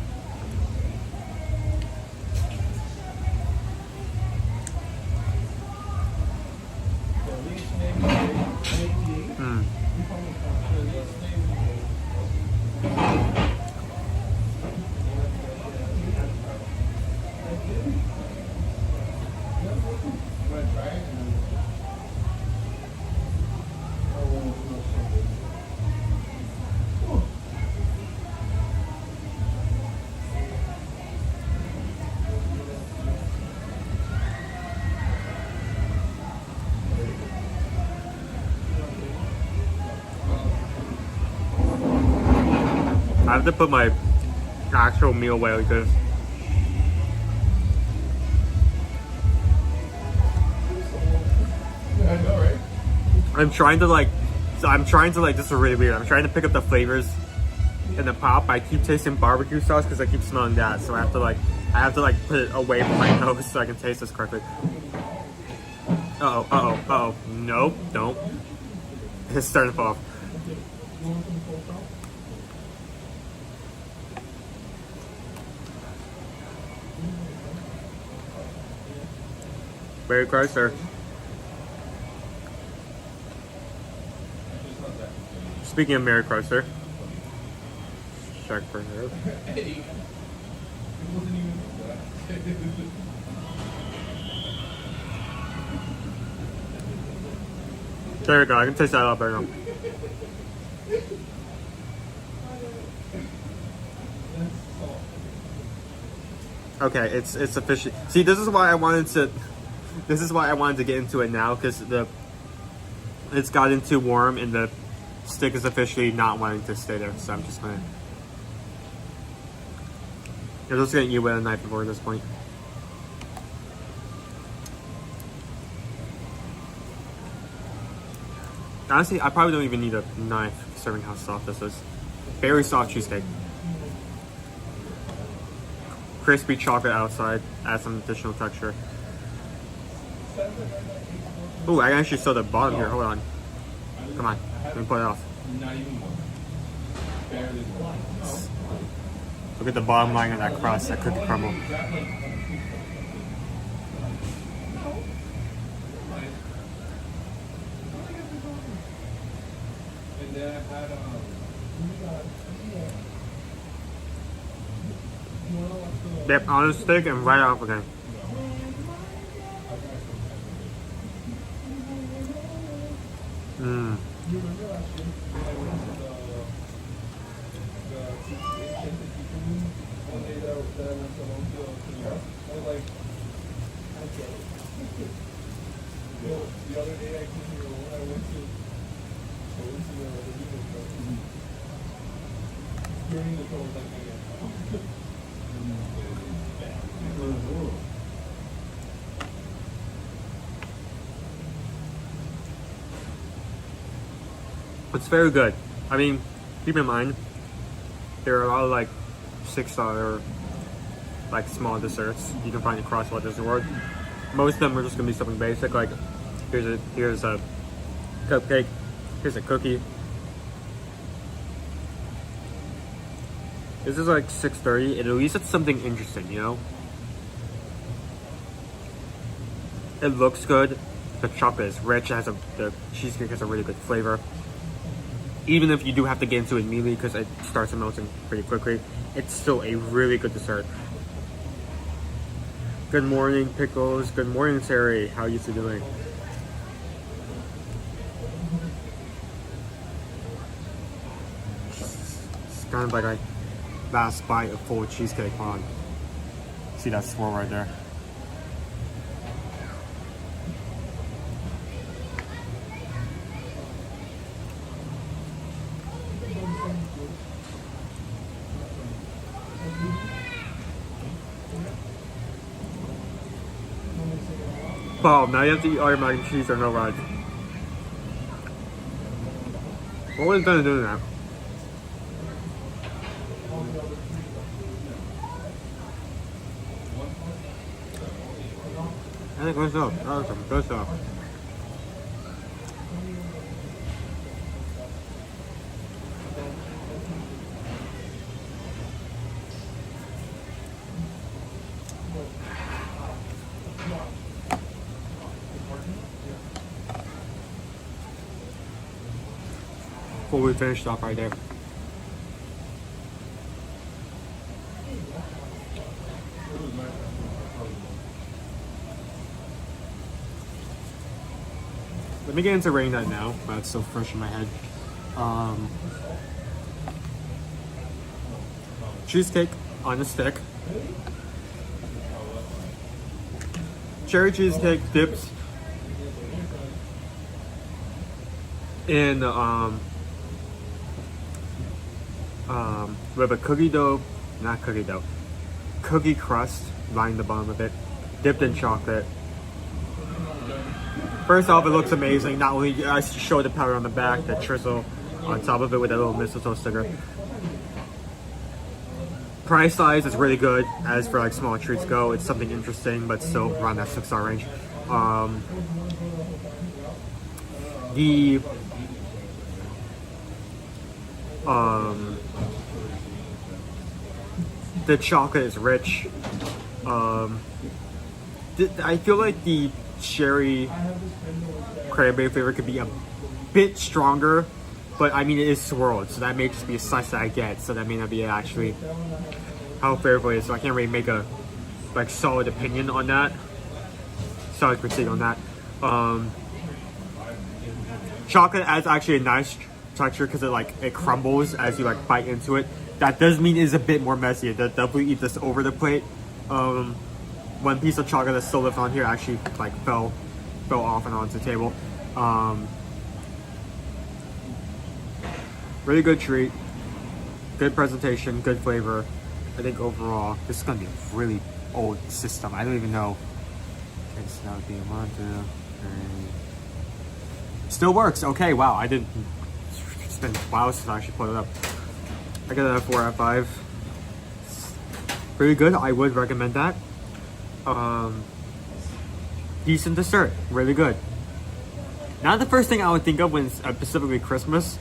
I have to put my actual meal away because I'm trying to like, this is really weird. I'm trying to pick up the flavors in the pop. I keep tasting barbecue sauce because I keep smelling that. So I have to like put it away from my nose so I can taste this correctly. Uh-oh. Nope, don't. It's starting to fall off. Mary Chrysler. Speaking of Mary Chrysler, check for her. There we go. I can taste that a lot better now. Okay, it's officially. See, this is why I wanted to get into it now, because it's gotten too warm and the stick is officially not wanting to stay there. So I'm just gonna eat with a knife before this point. Honestly, I probably don't even need a knife serving how soft this is. Very soft cheesecake. Crispy chocolate outside, add some additional texture. Ooh, I actually saw the bottom here. Hold on. Come on. Let me pull it off. Look at the bottom line of that crust, that cookie crumble. Yep, on the stick and right off again. Mmm. It's very good. I mean, keep in mind, there are a lot of like $6 like small desserts you can find across Walt Disney World. Most of them are just gonna be something basic, like here's a cupcake, here's a cookie. This is like $6.30, and at least it's something interesting, you know? It looks good. The chocolate is rich. The cheesecake has a really good flavor. Even if you do have to get into it immediately because it starts melting pretty quickly, it's still a really good dessert. Good morning, Pickles. Good morning, Terry. How are you two doing? It's kind of like a last bite of full cheesecake. Hold on. See that swirl right there? Paul, now you have to eat all your mac and cheese or no rides. What was done doing that? I think good stuff. That was some good stuff. Fully finished off right there. Let me get into rating that now, but it's still fresh in my head. Cheesecake on a stick. Cherry cheesecake dipped in with a cookie crust lining the bottom of it, dipped in chocolate. First off, it looks amazing. Not only I showed the powder on the back, the drizzle on top of it with that little mistletoe sticker. Price size is really good. As for like small treats go, it's something interesting, but still around that $6 range. The chocolate is rich. I feel like the cherry cranberry flavor could be a bit stronger, but I mean it is swirled, so that may just be a slice that I get, so that may not be actually how flavorful it is, so I can't really make a like solid opinion on that, solid critique on that. Chocolate adds actually a nice texture because it crumbles as you like bite into it. That does mean it's a bit more messy. It does definitely eat this over the plate. One piece of chocolate that's still left on here actually like fell off and onto the table. Really good treat, good presentation, good flavor. I think overall this is gonna be a really old system. I don't even know. It's that would be 1, 2, 3. Still works. Okay, wow. It's been a while since I actually put it up. I got it at 4 out of 5. Pretty good. I would recommend that. Decent dessert, really good. Not the first thing I would think of when it's specifically Christmas.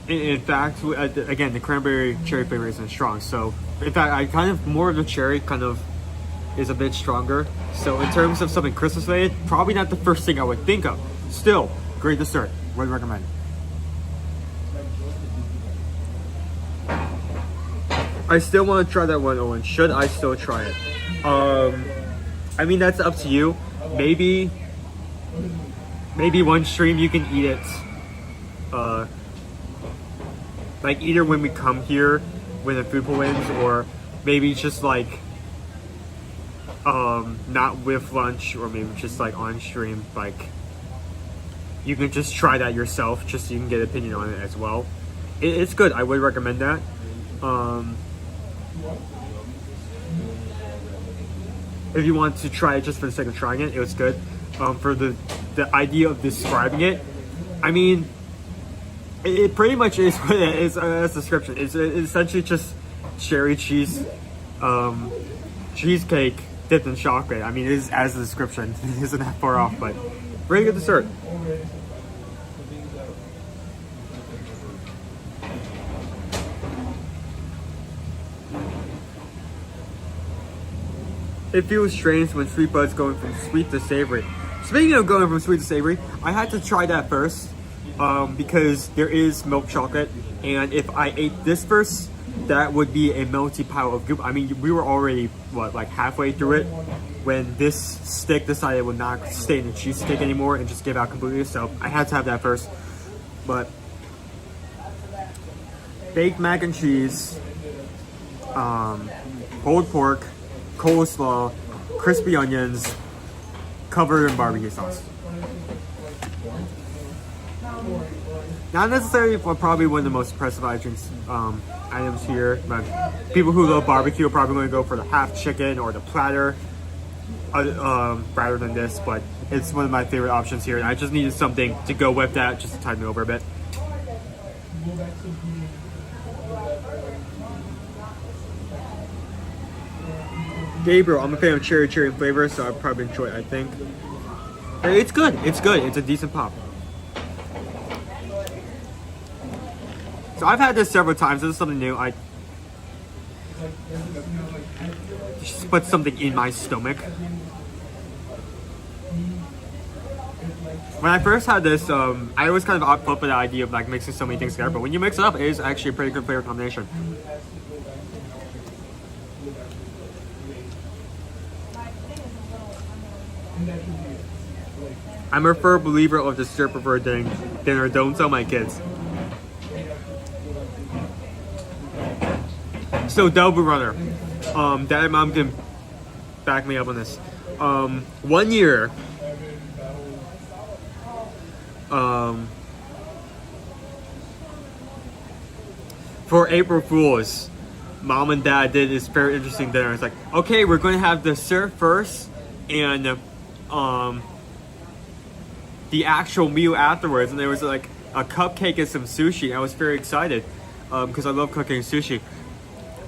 In fact, again, the cranberry cherry flavor isn't strong. So, in fact, I kind of more of the cherry kind of is a bit stronger. So, in terms of something Christmas related, probably not the first thing I would think of. Still, great dessert. Would recommend. I still want to try that one, Owen. Should I still try it? I mean, that's up to you. Maybe one stream you can eat it. Like either when we come here, when the food pool ends, or maybe just like not with lunch, or maybe just like on stream. Like you can just try that yourself, just so you can get an opinion on it as well. It's good. I would recommend that. If you want to try it just for the sake of trying it, it was good. For the idea of describing it, I mean, it pretty much is what it is as a description. It's essentially just cherry cheese, cheesecake dipped in chocolate. I mean, it is as a description. It isn't that far off, but very good dessert. It feels strange when Sweet Bud's going from sweet to savory. Speaking of going from sweet to savory, I had to try that first because there is milk chocolate, and if I ate this first, that would be a melty pile of goop. I mean, we were already, like halfway through it when this stick decided it would not stay in the cheesecake anymore and just give out completely, so I had to have that first. But baked mac and cheese, pulled pork, coleslaw, crispy onions, covered in barbecue sauce. Not necessarily, but probably one of the most impressive items here. But people who love barbecue are probably going to go for the half chicken or the platter. rather than this, but it's one of my favorite options here, and I just needed something to go with that just to tide me over a bit. Gabriel, I'm a fan of cherry flavor, so I'll probably enjoy it, I think. It's good. It's good. It's a decent pop. So I've had this several times. This is something new. I just put something in my stomach. When I first had this, I was kind of off put by the idea of like mixing so many things together, but when you mix it up, it is actually a pretty good flavor combination. I'm a firm believer of the syrup preferred dinner. Don't tell my kids. So Delbert Runner, Dad and Mom can back me up on this. 1 year, for April Fools, Mom and Dad did this very interesting dinner. It's like, okay, we're going to have the syrup first, and the actual meal afterwards, and there was like a cupcake and some sushi. I was very excited because I love cooking sushi.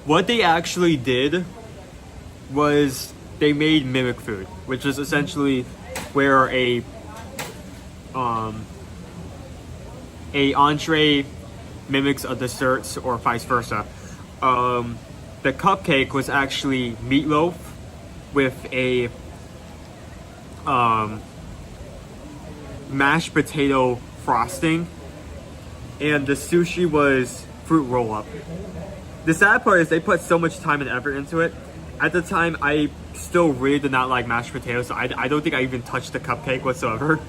What they actually did was they made mimic food, which is essentially where a entree mimics a dessert or vice versa. The cupcake was actually meatloaf with a mashed potato frosting, and the sushi was fruit roll-up. The sad part is they put so much time and effort into it. At the time, I still really did not like mashed potatoes, so I don't think I even touched the cupcake whatsoever.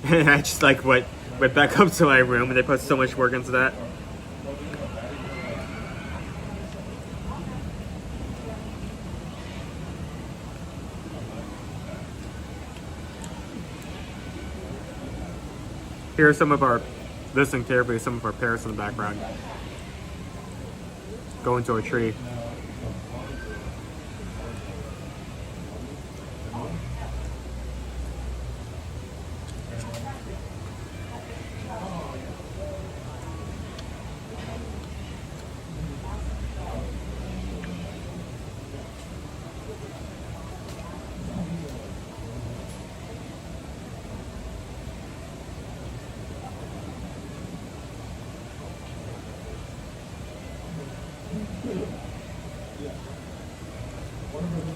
And I just like went back up to my room, and they put so much work into that. Here's some of our listening therapy, some of our parrots in the background. Going to a tree.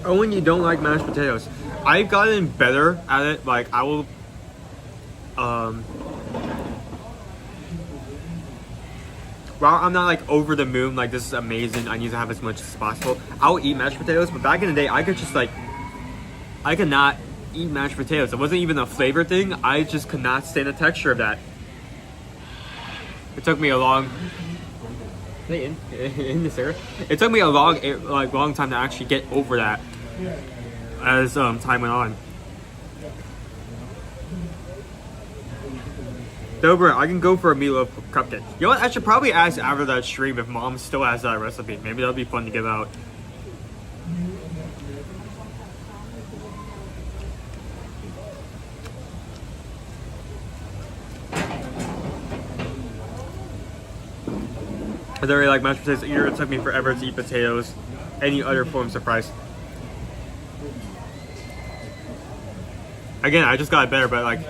Oh, when you don't like mashed potatoes. I've gotten better at it. Like, I will, while I'm not like over the moon, like this is amazing, I need to have as much as possible, I'll eat mashed potatoes. But back in the day, I could just like, I could not eat mashed potatoes. It wasn't even a flavor thing. I just could not stand the texture of that. It took me a long, in this area, it took me a long time to actually get over that as time went on. Dobra, I can go for a meatloaf cupcake. You know what? I should probably ask after that stream if Mom still has that recipe. Maybe that'll be fun to give out. I don't really like mashed potatoes either. It took me forever to eat potatoes. Any other forms of rice. Again, I just got better, but like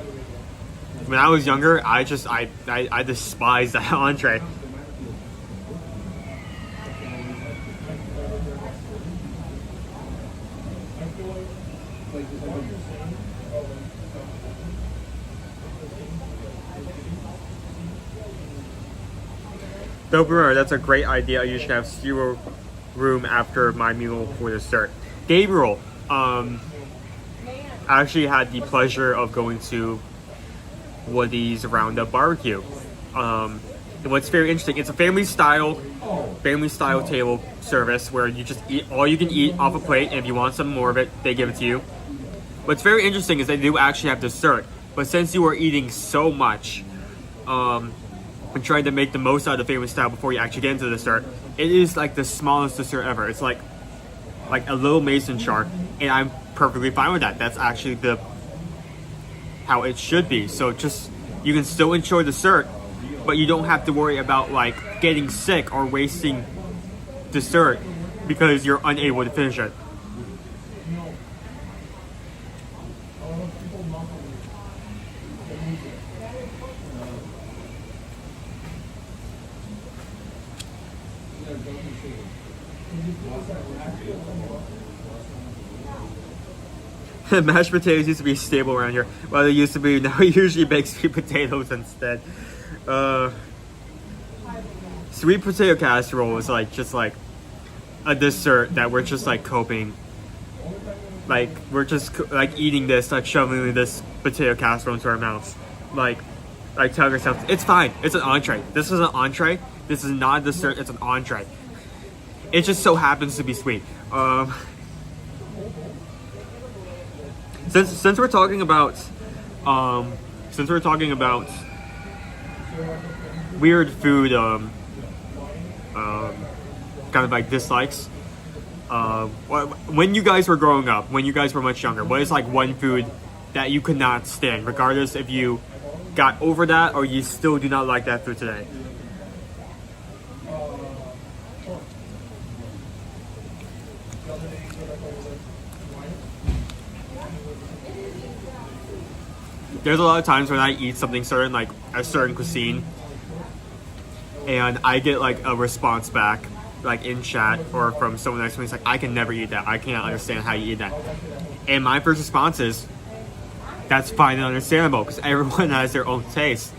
when I was younger, I despised that entree. Dober, that's a great idea. You should have zero room after my meal for dessert. Gabriel, I actually had the pleasure of going to Woody's Roundup Barbecue. And what's very interesting, it's a family style table service where you just eat all you can eat off a plate, and if you want some more of it, they give it to you. What's very interesting is they do actually have dessert, but since you are eating so much, and trying to make the most out of the family style before you actually get into the dessert, it is like the smallest dessert ever. It's like like a little mason jar, and I'm perfectly fine with that. That's actually how it should be. So just, you can still enjoy dessert, but you don't have to worry about like getting sick or wasting dessert because you're unable to finish it. Mashed potatoes used to be stable around here. Well, they used to be. Now we usually bake sweet potatoes instead. Sweet potato casserole is like just like a dessert that we're just like coping. Like we're just like eating this, like shoving this potato casserole into our mouths, like telling ourselves it's fine. It's an entree. This is an entree. This is not a dessert. It's an entree. It just so happens to be sweet. Since we're talking about weird food kind of like dislikes, when you guys were growing up, when you guys were much younger, what is like one food that you could not stand, regardless if you got over that or you still do not like that food today? There's a lot of times when I eat something certain, like a certain cuisine, and I get like a response back, like in chat or from someone next to me. It's like, I can never eat that. I can't understand how you eat that. And my first response is, that's fine and understandable, because everyone has their own taste.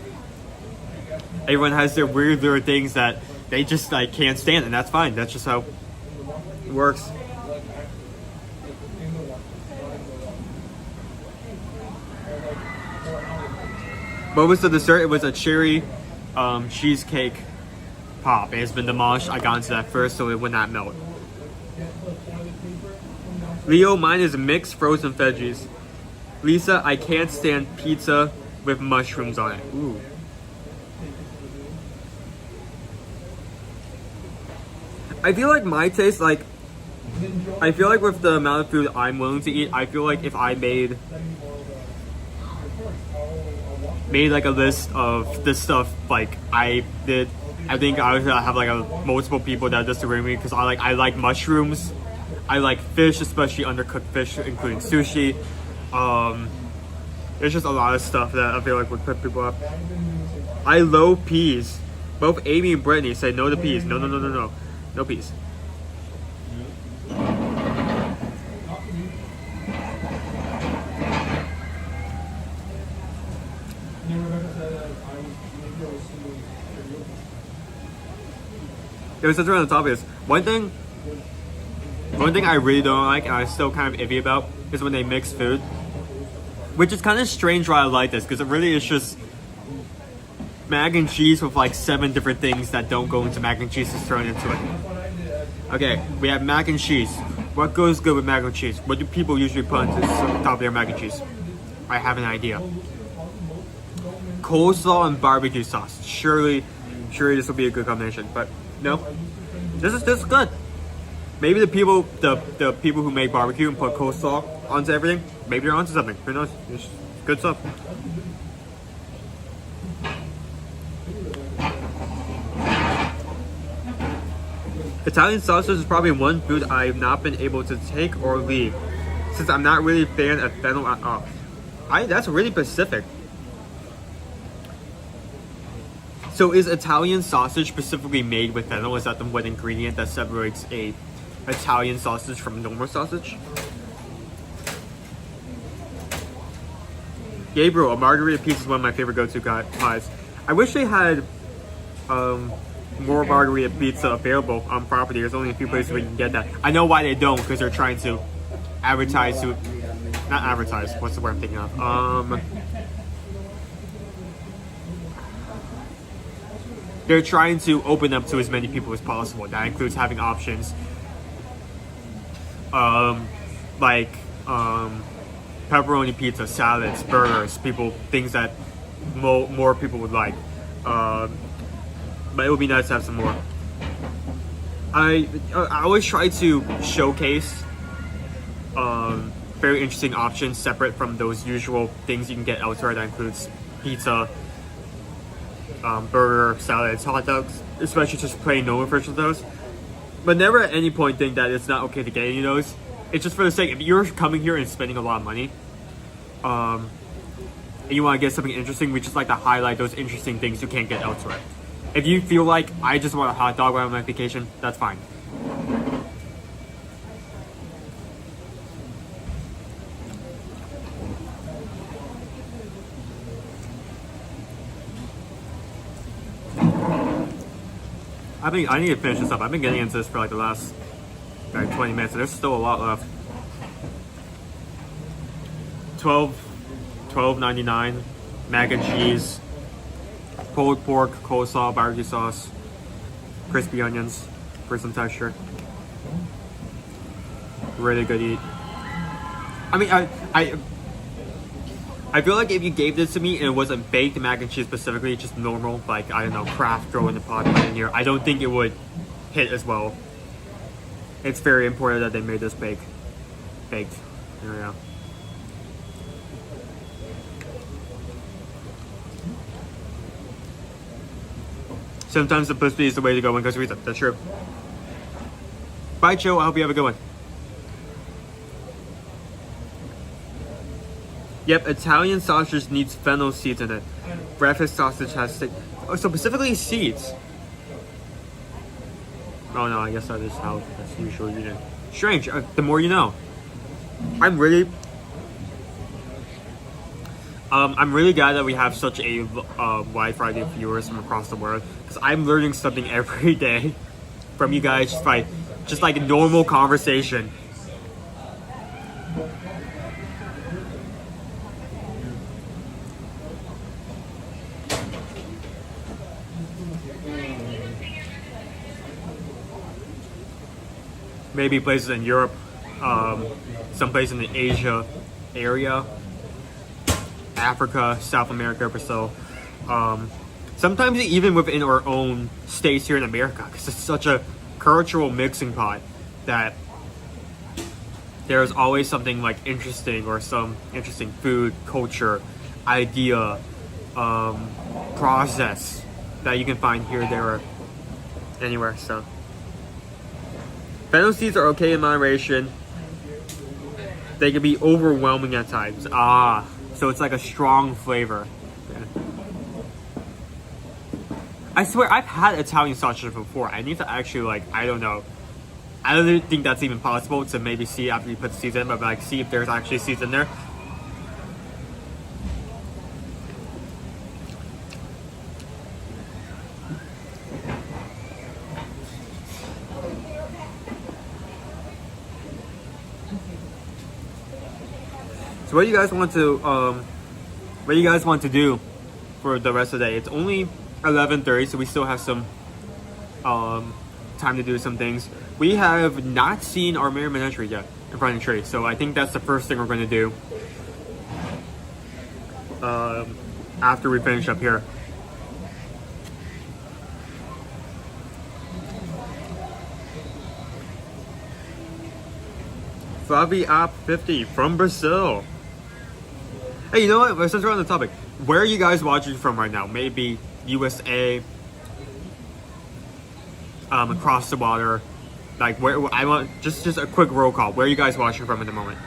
Everyone has their weird little things that they just like can't stand, and that's fine. That's just how it works. What was the dessert? It was a cherry cheesecake pop. It has been demolished. I got into that first, so it would not melt. Leo, mine is mixed frozen veggies. Lisa, I can't stand pizza with mushrooms on it. Ooh. I feel like my taste, like, I feel like with the amount of food I'm willing to eat, I feel like if I made like a list of this stuff like I did, I think I would have like multiple people that disagree with me, because I like mushrooms, I like fish, especially undercooked fish, including sushi. There's just a lot of stuff that I feel like would put people up. I loathe peas. Both Amy and Brittany say no to peas. No peas. It was such around the top is one thing I really don't like, and I'm still kind of iffy about, is when they mix food, which is kind of strange why I like this, because it really is just mac and cheese with like 7 different things that don't go into mac and cheese is thrown into it. Okay, we have mac and cheese. What goes good with mac and cheese? What do people usually put on top of their mac and cheese? I have an idea. Coleslaw and barbecue sauce. Surely this will be a good combination, but no. This is good. Maybe the people who make barbecue and put coleslaw onto everything, maybe they're onto something. Who knows? It's good stuff. Italian sausage is probably one food I've not been able to take or leave, since I'm not really a fan of fennel at all. That's really specific. So is Italian sausage specifically made with fennel? Is that the one ingredient that separates a Italian sausage from normal sausage? Gabriel, a margarita pizza is one of my favorite go-to pies. I wish they had more margarita pizza available on property. There's only a few places where you can get that. I know why they don't, because they're trying to advertise to, not advertise, what's the word I'm thinking of? They're trying to open up to as many people as possible. That includes having options like pepperoni pizza, salads, burgers, things that more people would like. But it would be nice to have some more. I always try to showcase very interesting options separate from those usual things you can get elsewhere. That includes pizza, burger, salads, hot dogs, especially just plain normal versions of those. But never at any point think that it's not okay to get any of those. It's just for the sake, if you're coming here and spending a lot of money, and you want to get something interesting, we just like to highlight those interesting things you can't get elsewhere. If you feel like, I just want a hot dog while I'm on vacation, that's fine. I need to finish this up. I've been getting into this for like the last 20 minutes. There's still a lot left. $12.99, mac and cheese, pulled pork, coleslaw, barbecue sauce, crispy onions for some texture. Really good eat. I mean, I feel like if you gave this to me and it wasn't baked mac and cheese specifically, just normal, like, I don't know, Kraft, throw in the pot, put in here, I don't think it would hit as well. It's very important that they made this baked. There we go. Sometimes simplicity is the way to go when Costa Rica. That's true. Bye, Joe. I hope you have a good one. Yep, Italian sausage needs fennel seeds in it. Breakfast sausage has stick. Oh, so specifically seeds. Oh no, I guess that is how that's usually eaten. Strange. The more you know. I'm really glad that we have such a wide variety of viewers from across the world, because I'm learning something every day from you guys, just like a normal conversation. Maybe places in Europe, some places in the Asia area, Africa, South America, Brazil. Sometimes even within our own states here in America, because it's such a cultural mixing pot that there's always something like interesting, or some interesting food, culture, idea, process that you can find here, there, or anywhere. So fennel seeds are okay in moderation. They can be overwhelming at times. So it's like a strong flavor. Yeah. I swear, I've had Italian sausage before. I need to actually, like, I don't know. I don't think that's even possible to maybe see after you put the seeds in, but like see if there's actually seeds in there. So what do you guys want to do for the rest of the day? It's only 11:30, so we still have some time to do some things. We have not seen our Merry Menagerie yet in front of the tree, so I think that's the first thing we're going to do after we finish up here. Fabi App 50 from Brazil. Hey, you know what? Since we're on the topic, where are you guys watching from right now? Maybe USA, across the water. Like, where? I want just a quick roll call. Where are you guys watching from at the moment?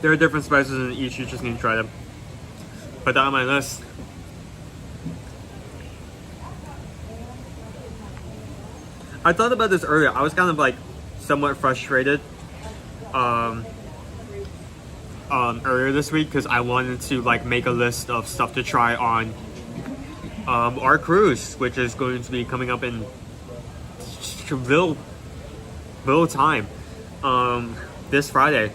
There are different spices in each. You just need to try them. Put that on my list. I thought about this earlier. I was kind of like somewhat frustrated earlier this week because I wanted to like make a list of stuff to try on our cruise, which is going to be coming up in little time this Friday.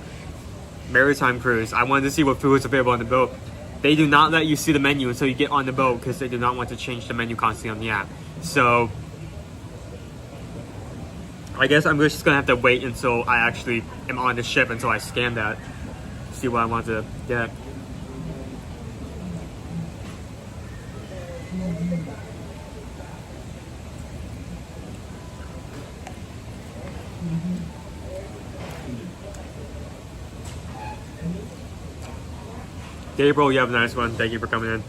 Maritime cruise. I wanted to see what food was available on the boat. They do not let you see the menu until you get on the boat because they do not want to change the menu constantly on the app. So I guess I'm just gonna have to wait until I actually am on the ship until I scan that. see what I want to get. Gabriel, you have a nice one. Thank you for coming in.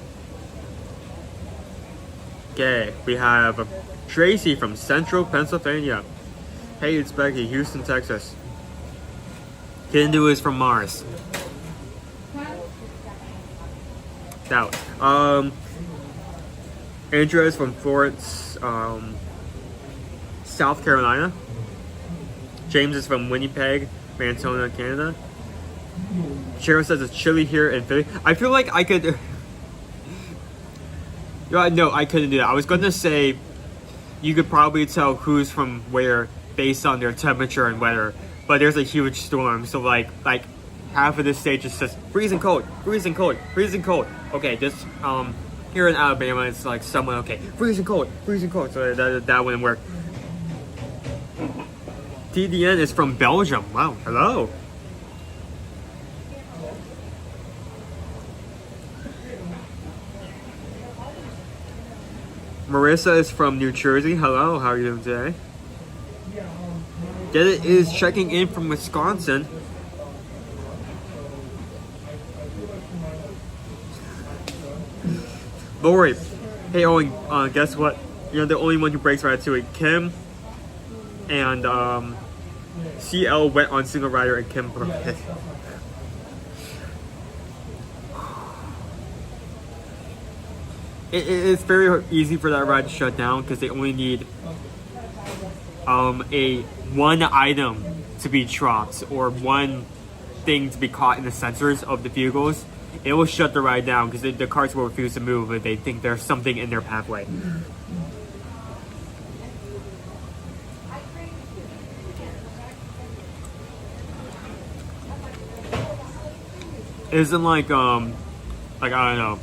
Okay, we have Tracy from Central Pennsylvania. Hey, it's Becky, Houston, Texas. Hindu is from Mars. Doubt. Andrea is from Florence, South Carolina. James is from Winnipeg, Manitoba, Canada. Cheryl says it's chilly here in Philly. I feel like I could... No, I couldn't do that. I was going to say you could probably tell who's from where based on their temperature and weather. But there's a huge storm, so like half of this stage is just freezing cold, freezing cold, freezing cold. Okay, just here in Alabama it's like somewhat okay. Freezing cold, so that wouldn't work. TDN is from Belgium. Wow, hello. Marissa is from New Jersey. Hello, how are you doing today? Get is checking in from Wisconsin. Lori, hey Owen, guess what? You're the only one who breaks right to it. Kim and CL went on single rider and Kim broke it. It's very easy for that ride to shut down because they only need one item to be dropped or one thing to be caught in the sensors of the vehicles. It will shut the ride down because the cars will refuse to move if they think there's something in their pathway. It isn't like I don't know.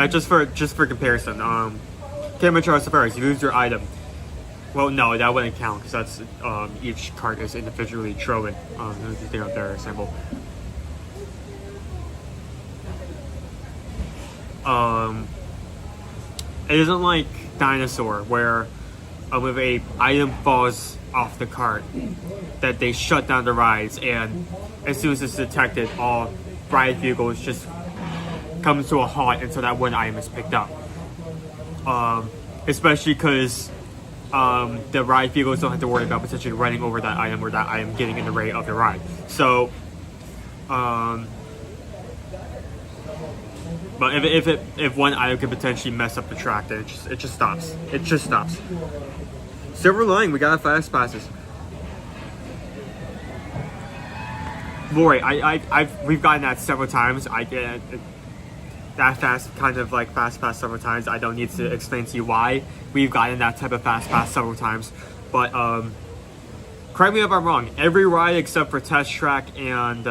Just for comparison, Camera Charles Safaris, you lose your item. Well, no, that wouldn't count because that's each cart is individually trodden. There's the thing up there, symbol. It isn't like Dinosaur where if a item falls off the cart, that they shut down the rides, and as soon as it's detected, all ride vehicles just comes to a halt until that one item is picked up. Especially because the ride vehicles don't have to worry about potentially running over that item or that item getting in the way of the ride. So, but if one item could potentially mess up the track, then it just stops. It just stops. Silver Line, we got fast passes. Lori, we've gotten that several times. I get that fast pass several times. I don't need to explain to you why we've gotten that type of fast pass several times. But correct me if I'm wrong. Every ride except for Test Track and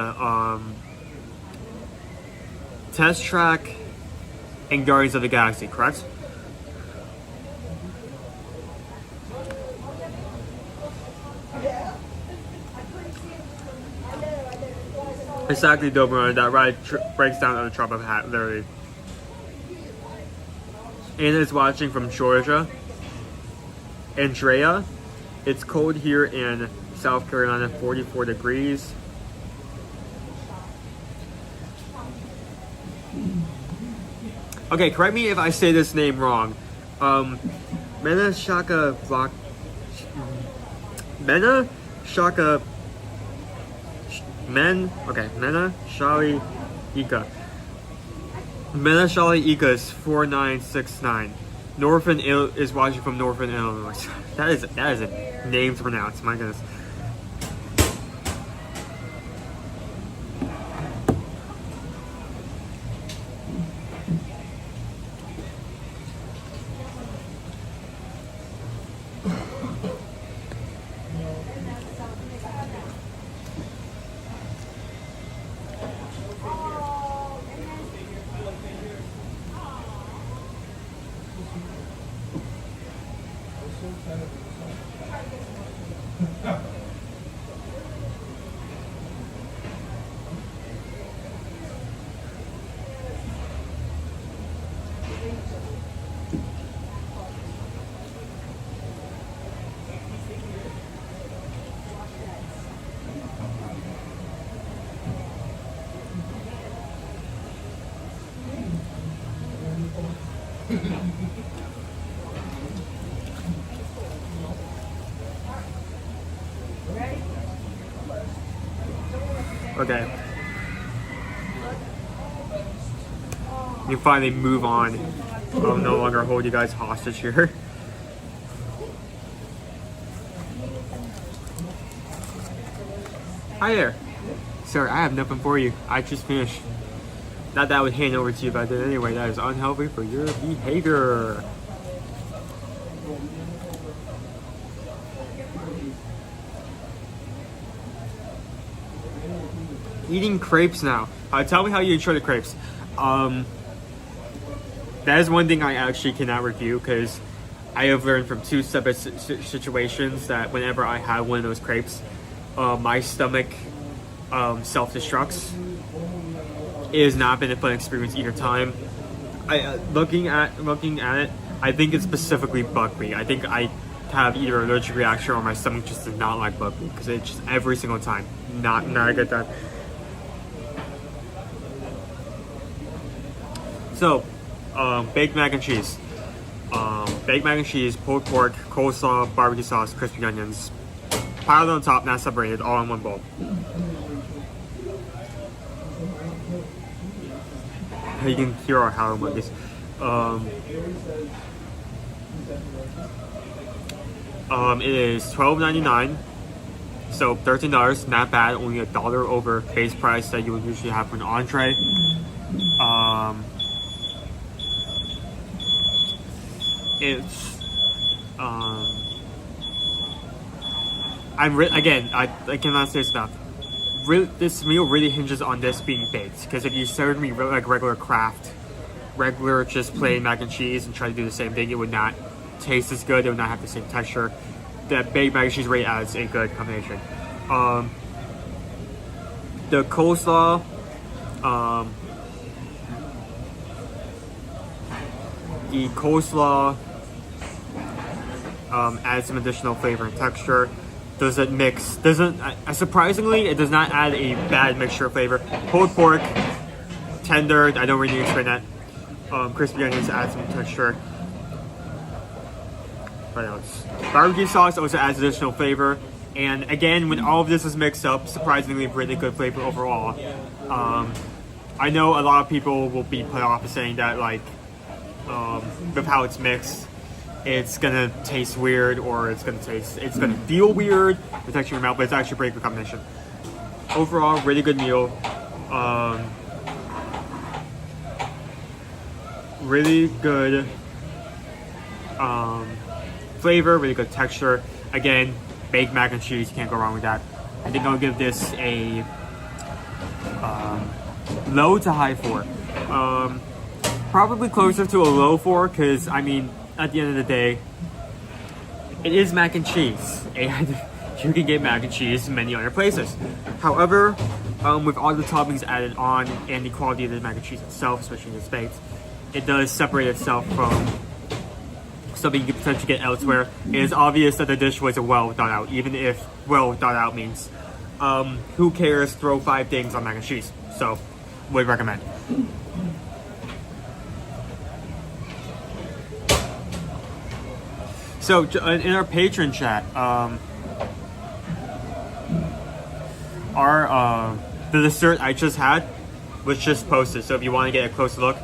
Guardians of the Galaxy, correct? Exactly, Doberman. That ride breaks down on the drop of a hat, literally. Anna is watching from Georgia. Andrea, it's cold here in South Carolina, 44 degrees. Okay, correct me if I say this name wrong. Mena Shaka Mena Shali Ika. Mena Shali Ika is 4969. Northern is watching from Northern Illinois. That is a name to pronounce, my goodness. Okay. You finally move on. I'll no longer hold you guys hostage here. Hi there. Sir, I have nothing for you. I just finished. Not that I would hand over to you, but I did anyway. That is unhealthy for your behavior. Eating crepes now. Tell me how you enjoy the crepes. That is one thing I actually cannot review because I have learned from two separate situations that whenever I have one of those crepes, my stomach self-destructs. It has not been a fun experience either time. Looking at it, I think it's specifically buckwheat. I think I have either an allergic reaction or my stomach just does not like buckwheat because it's just every single time. Not a good time. So, baked mac and cheese. Baked mac and cheese, pulled pork, coleslaw, barbecue sauce, crispy onions. Piled on top, not separated, all in one bowl. You can hear our howler monkeys. It is $12.99, so $13, not bad. Only $1 over base price that you would usually have for an entree. I cannot say this enough. This meal really hinges on this being baked, because if you served me like regular just plain mac and cheese and try to do the same thing, it would not taste as good. It would not have the same texture. That baked mac and cheese really adds a good combination. The coleslaw, adds some additional flavor and texture. Surprisingly, it does not add a bad mixture of flavor. Pulled pork, tender, I don't really need to explain that. Crispy onions add some texture. What else? Barbecue sauce also adds additional flavor. And again, when all of this is mixed up, surprisingly really good flavor overall. I know a lot of people will be put off saying that with how it's mixed, it's gonna taste weird or it's gonna feel weird, the texture in your mouth, but it's actually a pretty good combination. Overall, really good meal. Really good flavor, really good texture. Again, baked mac and cheese, can't go wrong with that. I think I'll give this a low to high 4. Probably closer to a low 4, because I mean, at the end of the day, it is mac and cheese, and you can get mac and cheese in many other places. However, with all the toppings added on and the quality of the mac and cheese itself, especially in the States, it does separate itself from something you could potentially get elsewhere. It is obvious that the dish was well thought out, even if well thought out means who cares, throw 5 things on mac and cheese. So, would recommend. So in our patron chat, the dessert I just had was just posted. So if you want to get a close look,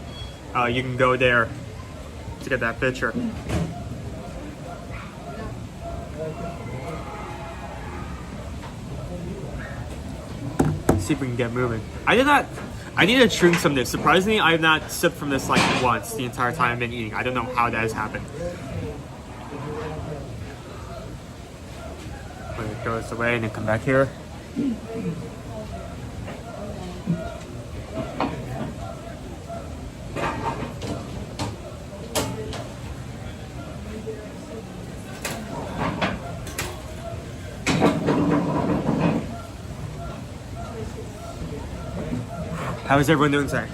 you can go there to get that picture. Let's see if we can get moving. I need to drink some of this. Surprisingly, I have not sipped from this like once the entire time I've been eating. I don't know how that has happened. I'm gonna throw this away and then come back here. How is everyone doing today?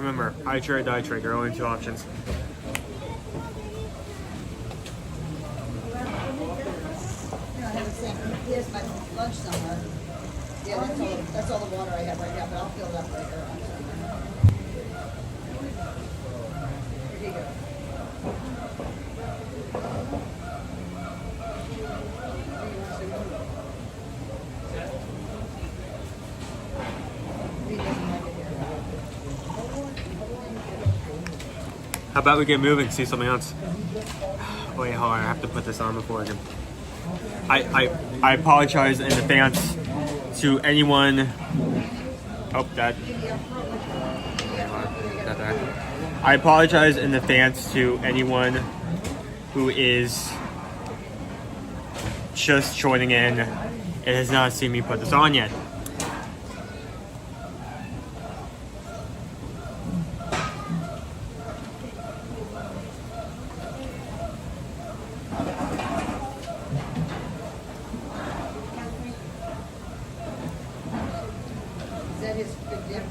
Remember, high trade, die trade. There are only two options. Here's my lunch somewhere. Yeah, that's all the water I have right now, but I'll fill it up later. Here you go. How about we get moving, see something else? Wait, hold on, I have to put this on before I can. I apologize in advance to anyone. Oh, that. I apologize in advance to anyone who is just joining in and has not seen me put this on yet. Is that his big dip?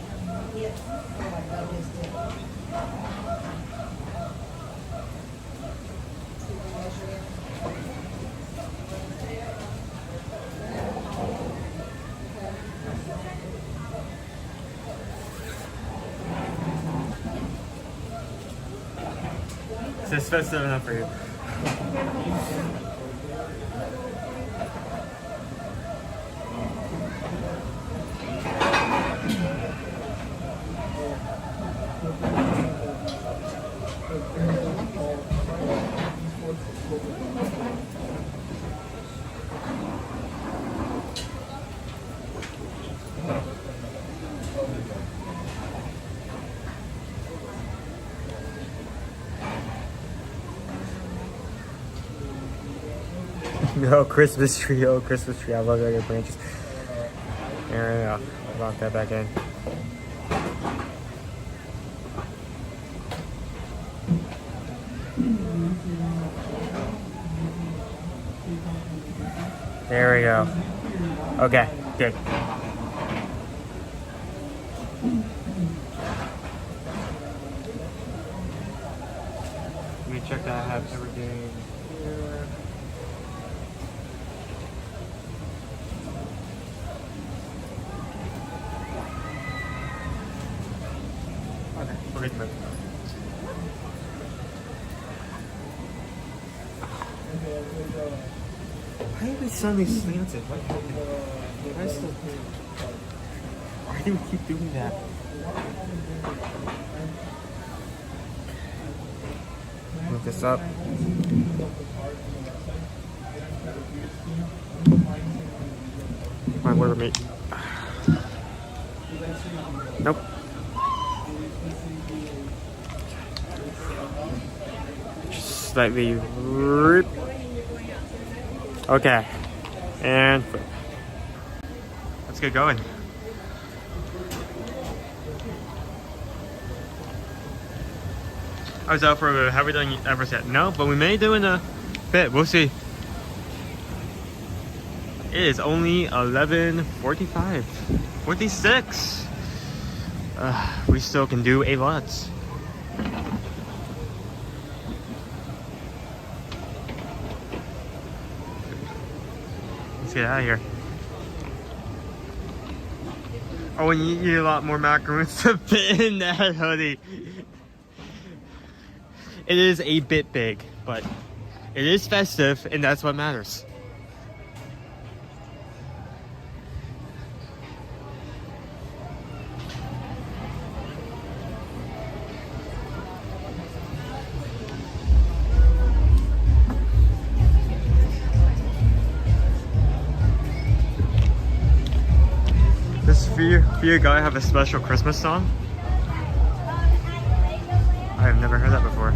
Yes. Oh my God, his dip. Is this festive enough for you? No, Christmas tree, oh Christmas tree, I love your branches. There we go, I'll lock that back in. There we go. Okay, good. Let me check that I have everything here. Okay, we're good to move. Why are we suddenly slanted? What happened? Why do we keep doing that? Move this up. My water mate. Nope. Just slightly rip. Okay. And let's get going. I was out for a bit. Have we done Ambersweet? No, but we may do in a bit. We'll see. It is only 11:45. 46. We still can do a lot. Let's get out of here. Oh, and you need a lot more macaroons to fit in that hoodie. It is a bit big, but it is festive, and that's what matters. Does Fear Guy have a special Christmas song? I have never heard that before.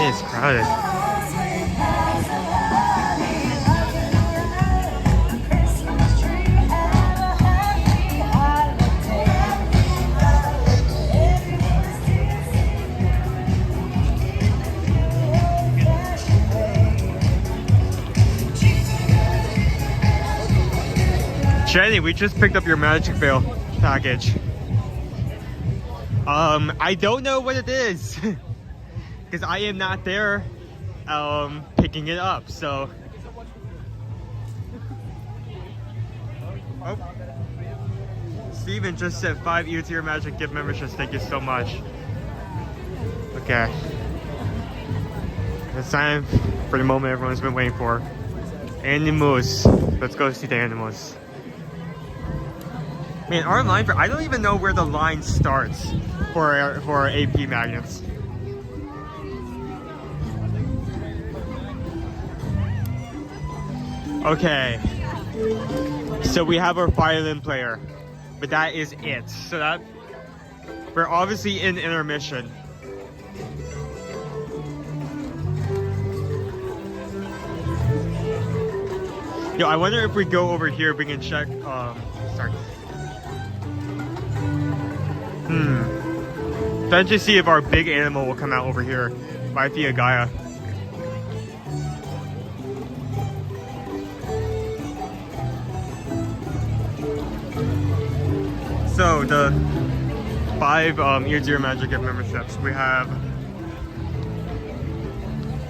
It is crowded. Jenny, we just picked up your Magic Veil package. I don't know what it is because I am not there picking it up, so. Oh. Steven just said 5 years to your Magic gift memberships. Thank you so much. Okay. It's time for the moment everyone's been waiting for. Animals. Let's go see the animals. Man, our line for, I don't even know where the line starts for our AP magnets. Okay. So we have our violin player, but that is it. So that, we're obviously in intermission. Yo, I wonder if we go over here, we can check, sorry. Let's just see if our big animal will come out over here. Might be a Gaia. So the 5 Year Zero Magic gift memberships. We have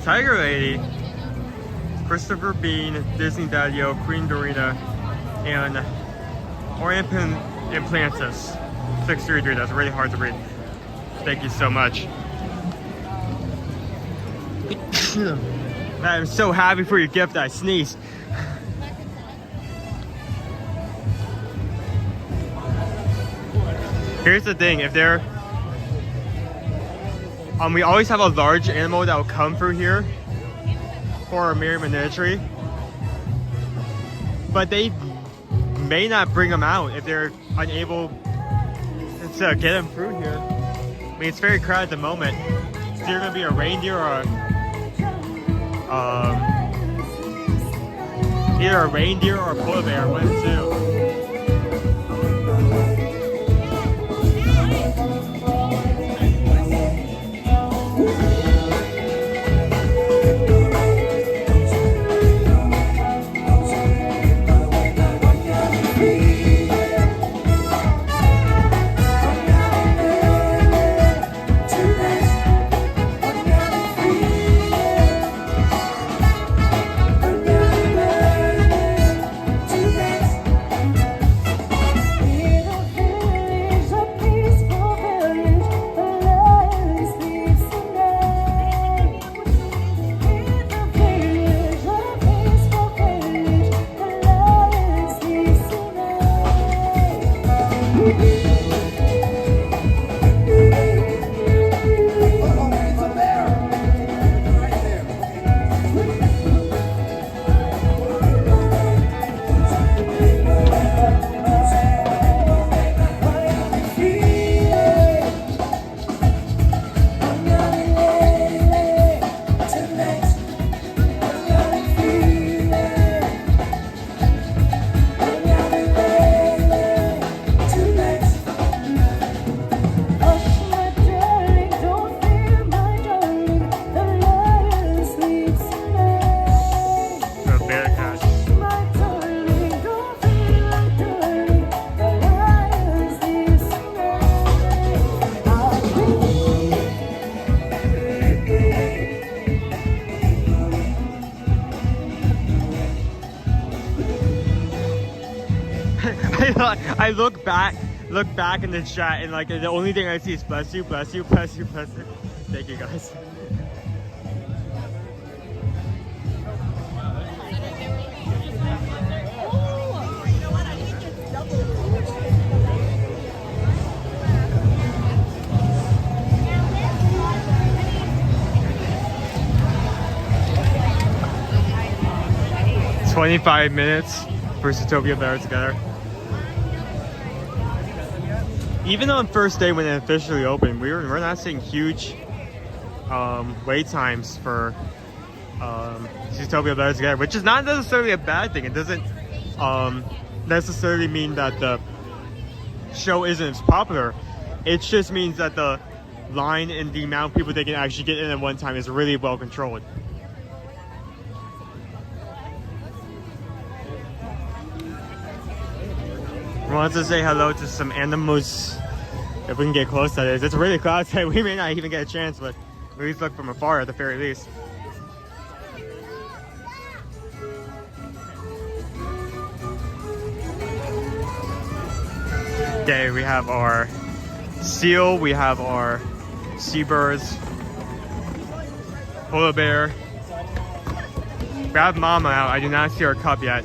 Tiger Lady, Christopher Bean, Disney Daddy-O, Queen Dorina, and Orient Implantis. 633, that's really hard to read. Thank you so much. I'm so happy for your gift, I sneezed. Here's the thing, if they're... we always have a large animal that will come through here for a mirror miniature. But they may not bring them out if they're unable to get them through here. I mean, it's very crowded at the moment. It's either gonna be a reindeer or either a reindeer or a polar bear, one of the two. I look back in the chat, and like the only thing I see is bless you, bless you, bless you, bless you. Thank you guys. "25 minutes for Zootopia Bear together." Even on first day when it officially opened, we're not seeing huge wait times for Zootopia Better Together, which is not necessarily a bad thing. It doesn't necessarily mean that the show isn't as popular. It just means that the line and the amount of people they can actually get in at one time is really well controlled. I wanted to say hello to some animals. If we can get close, that is. It's really cloudy today. We may not even get a chance, but at least look from afar at the very least. Okay, we have our seal, we have our seabirds, polar bear. We have Mama out. I do not see her cub yet.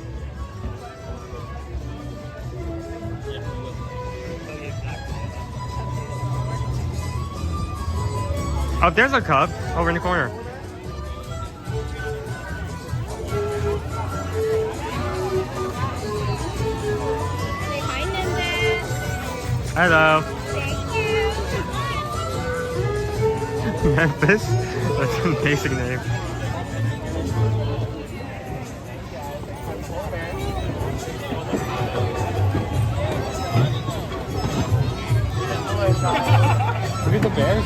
Oh, there's a cub over in the corner. Hello. Thank you. Memphis? That's an amazing name. Look at the bears.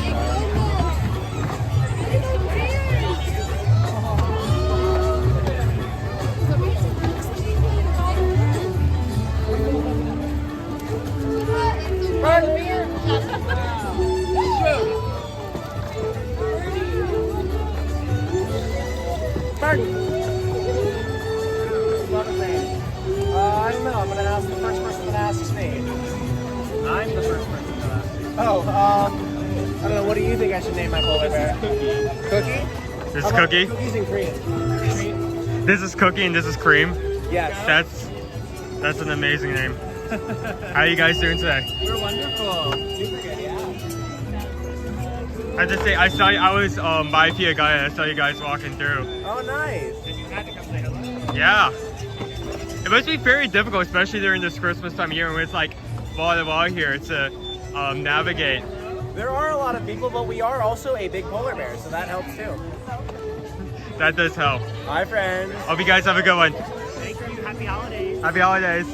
I don't know. I'm gonna ask the first person that asks me. I'm the first person that asks me. Oh, I don't know. What do you think I should name my polar bear? Cookie. Cookie? This is Cookie. Cookies and cream. This is Cookie and this is Cream. Yes. That's an amazing name. How are you guys doing today? We're wonderful. Super good, yeah. I just say I saw you, I was by Pia Gaia. I saw you guys walking through. Oh, nice. Did you have to come say hello? Yeah. It must be very difficult, especially during this Christmas time of year when it's like wall to wall here to navigate. There are a lot of people, but we are also a big polar bear, so that helps too. That does help. Hi, friends. Hope you guys have a good one. Thank you. Happy holidays. Happy holidays.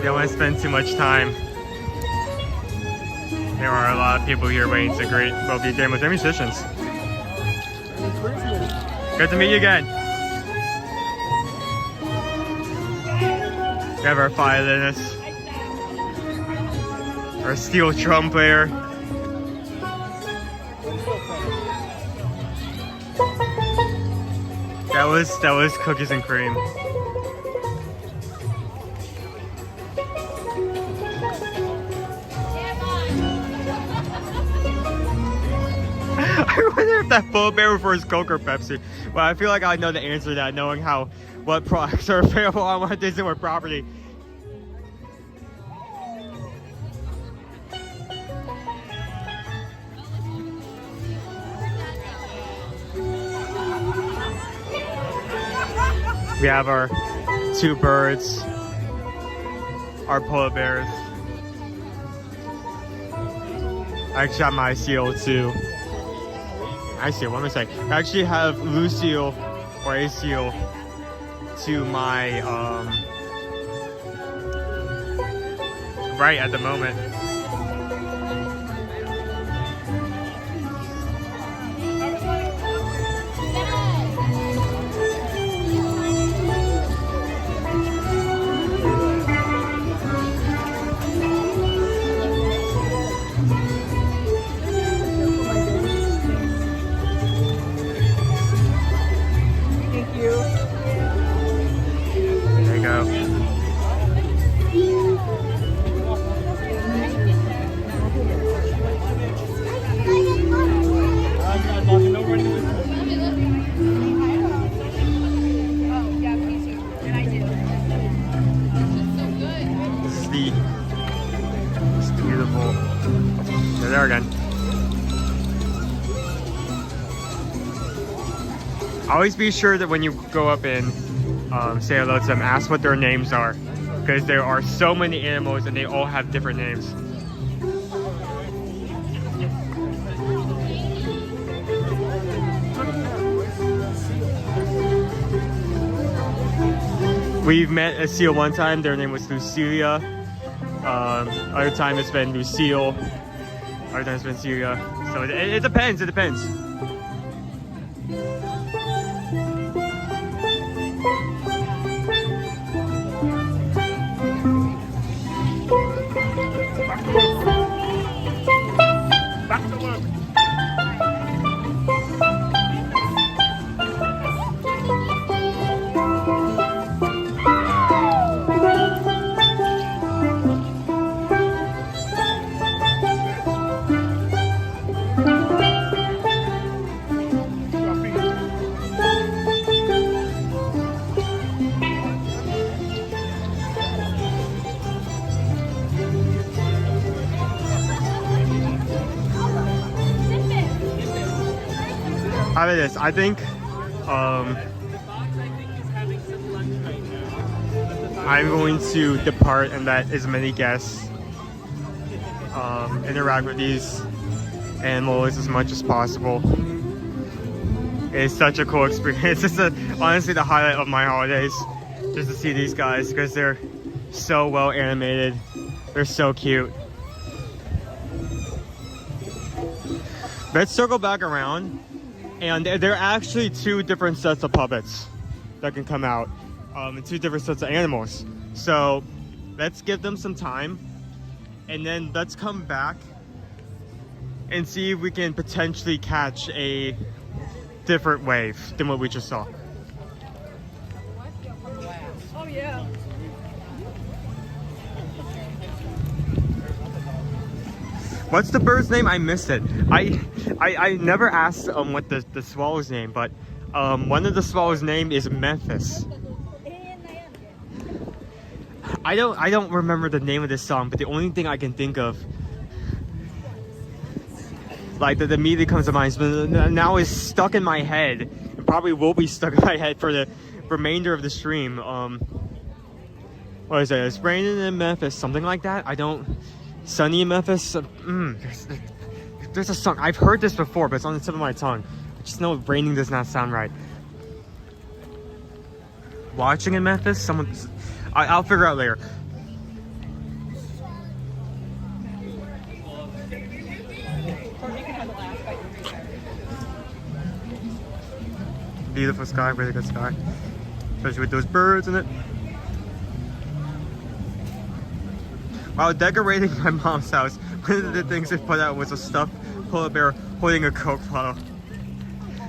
Don't want to spend too much time. There are a lot of people here waiting to greet both the gamers and musicians. Good to meet you again. We have our violinist, our steel drum player. That was Cookies and Cream. I wonder if that polar bear prefers Coke or Pepsi. Well, I feel like I know the answer to that, knowing what products are available on Walt Disney World property. We have our two birds, our polar bears. I actually have my seal too. I see. What am I saying? I actually have Lucille or a seal to my right at the moment. Always be sure that when you go up and say hello to them, ask what their names are, because there are so many animals and they all have different names. We've met a seal one time. Their name was Lucilia. Other time it's been Lucille. Other time it's been Celia. So it depends. It depends. Back to work. How about this? I think I'm going to depart and let as many guests interact with these animals as much as possible. It's such a cool experience. It's honestly the highlight of my holidays, just to see these guys, because they're so well animated. They're so cute. Let's circle back around. And there are actually two different sets of puppets that can come out, and two different sets of animals. So let's give them some time, and then let's come back and see if we can potentially catch a different wave than what we just saw. Oh yeah. What's the bird's name? I missed it. I never asked what the swallow's name, but one of the swallows' name is Memphis. I don't remember the name of this song, but the only thing I can think of, like that immediately comes to mind, now is stuck in my head, and probably will be stuck in my head for the remainder of the stream. What is it? It's raining in Memphis, something like that. I don't. Sunny in Memphis. There's a song. I've heard this before, but it's on the tip of my tongue. I just know raining does not sound right. Watching in Memphis? I'll figure out later. Beautiful sky, really good sky. Especially with those birds in it. While decorating my mom's house, one of the things they put out was a stuffed polar bear holding a Coke bottle.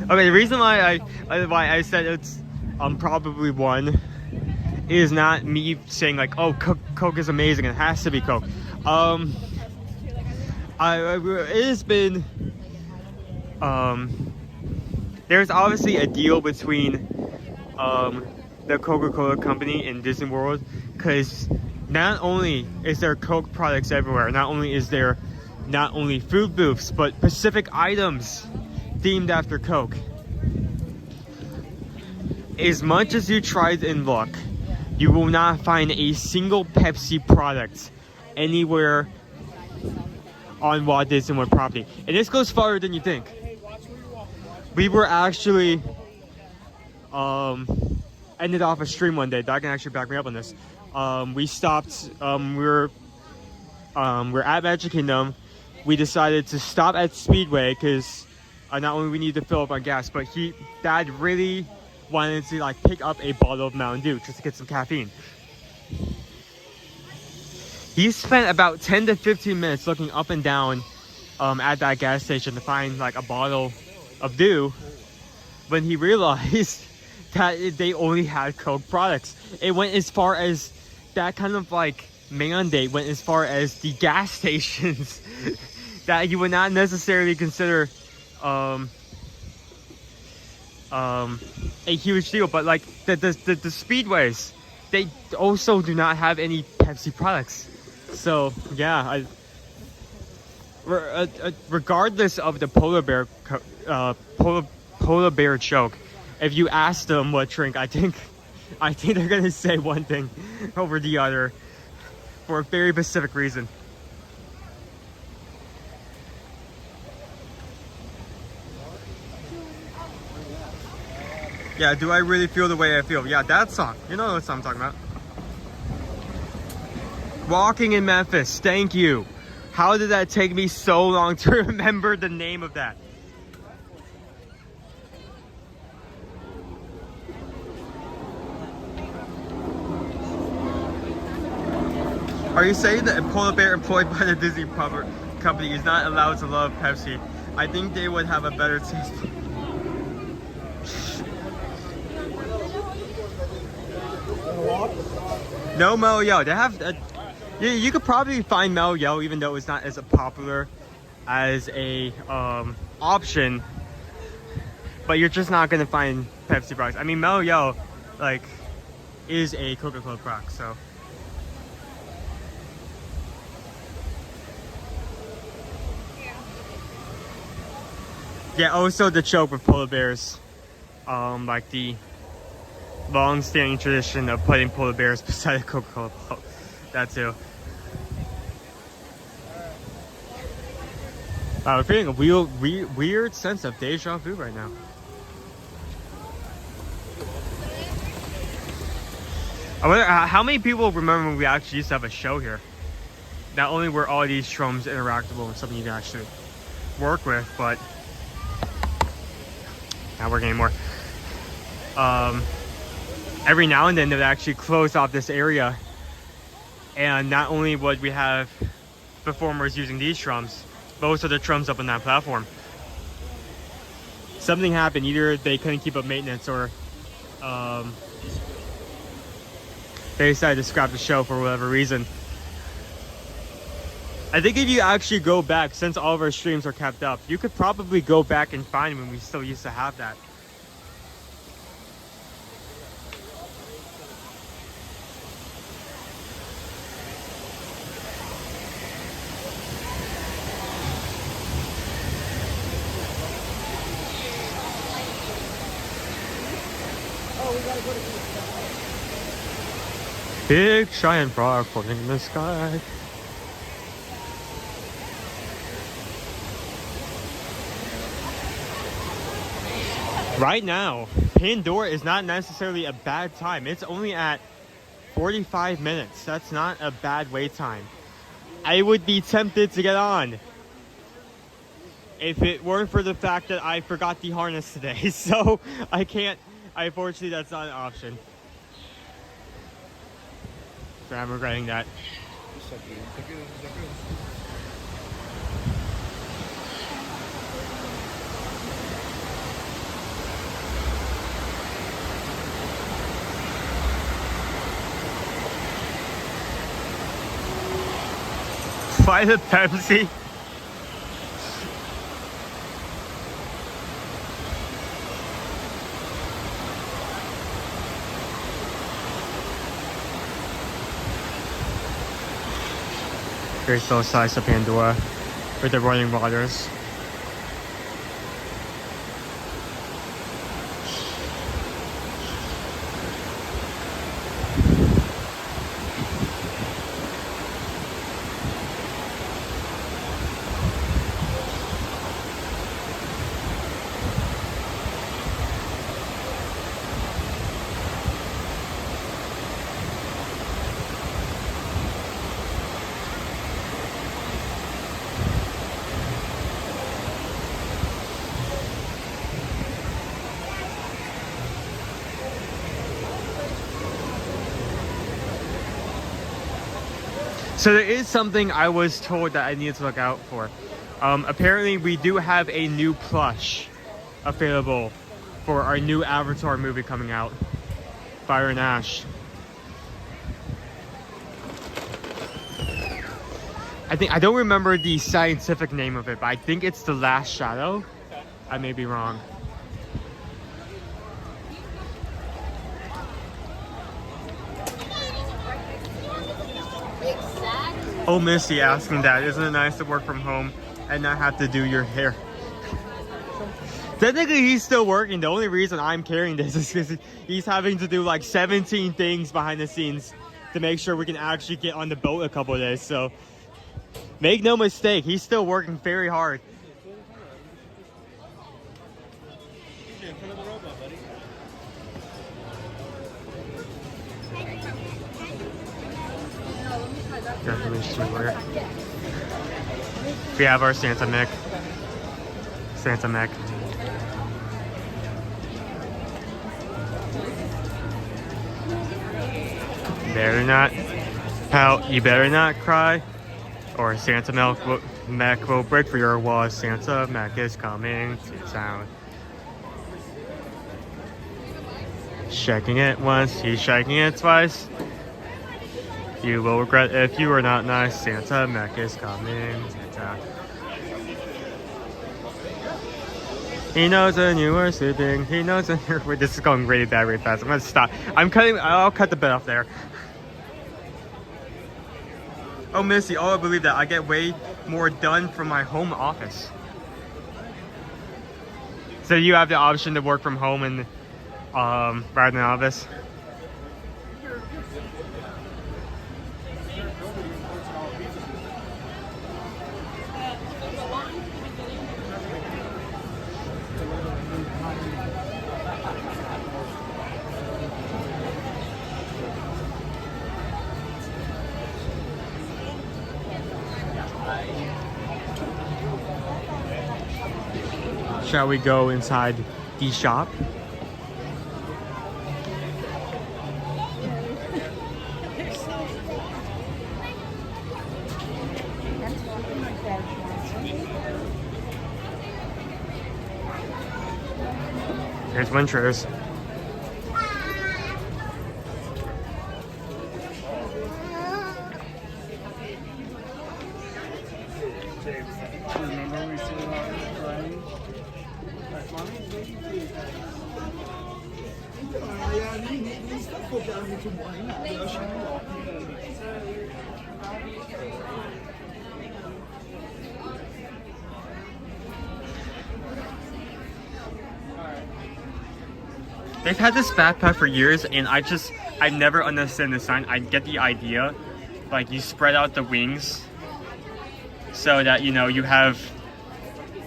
Okay, the reason why I said it's probably one is not me saying like, oh, Coke is amazing, it has to be Coke. It has been there's obviously a deal between the Coca-Cola company and Disney World, because not only is there Coke products everywhere, not only is there food booths, but specific items themed after Coke. As much as you tried and look, you will not find a single Pepsi product anywhere on Walt Disney World property. And this goes farther than you think. We were actually ended off a stream one day. That can actually back me up on this. We stopped. We're at Magic Kingdom. We decided to stop at Speedway because not only we needed to fill up our gas, but Dad really wanted to like pick up a bottle of Mountain Dew just to get some caffeine. He spent about 10 to 15 minutes looking up and down at that gas station to find like a bottle of Dew, when he realized that they only had Coke products. It went as far as that kind of like mandate went as far as the gas stations that you would not necessarily consider a huge deal, but like the speedways, they also do not have any Pepsi products. So yeah, regardless of the polar bear joke, if you ask them what drink, I think they're gonna say one thing over the other for a very specific reason. Yeah, do I really feel the way I feel? Yeah, that song. You know what song I'm talking about. Walking in Memphis, thank you. How did that take me so long to remember the name of that? Are you saying that a polar bear employed by the Disney company is not allowed to love Pepsi? I think they would have a better taste. No Mellow Yellow. They have you could probably find Mellow Yellow even though it's not as popular as a option, but you're just not gonna find Pepsi products. I mean, Mellow Yellow like is a Coca-Cola product, so. Yeah, also the joke with polar bears, like the long-standing tradition of putting polar bears beside a Coca-Cola bottle. That too. I'm feeling a weird sense of deja vu right now. I wonder how many people remember when we actually used to have a show here. Not only were all these shrooms interactable and something you can actually work with, but not working anymore. Every now and then they would actually close off this area, and not only would we have performers using these drums, but also the drums up on that platform. Something happened, either they couldn't keep up maintenance or they decided to scrap the show for whatever reason. I think if you actually go back, since all of our streams are kept up, you could probably go back and find when we still used to have that. Big giant frog floating in the sky. Right now, Pandora is not necessarily a bad time. It's only at 45 minutes. That's not a bad wait time. I would be tempted to get on if it weren't for the fact that I forgot the harness today. So I can't, unfortunately that's not an option. So I'm regretting that. Buy the Pepsi. Here's those sides of Pandora with the running waters. So there is something I was told that I needed to look out for. Apparently we do have a new plush available for our new Avatar movie coming out, Fire and Ash. I don't remember the scientific name of it, but I think it's The Last Shadow. I may be wrong. Oh, Missy asking that. Isn't it nice to work from home and not have to do your hair? Technically, he's still working. The only reason I'm carrying this is because he's having to do like 17 things behind the scenes to make sure we can actually get on the boat a couple of days. So make no mistake, he's still working very hard. Definitely streetwear. We have our Santa mech. Santa mech. Better not pout. You better not cry, or Santa mech will break for your walls. Santa mech is coming to town. Shaking it once, he's shaking it twice. You will regret if you are not nice. Santa mech is coming to town. He knows when you were sleeping. He knows when you're. Wait, this is going really bad, really fast. I'm gonna stop. I'll cut the bit off there. Oh, Missy, oh, I believe that. I get way more done from my home office. So you have the option to work from home and rather than office. Shall we go inside the shop? Here's Winters. They've had this backpack for years, and I never understand the sign. I get the idea, like you spread out the wings so that you know you have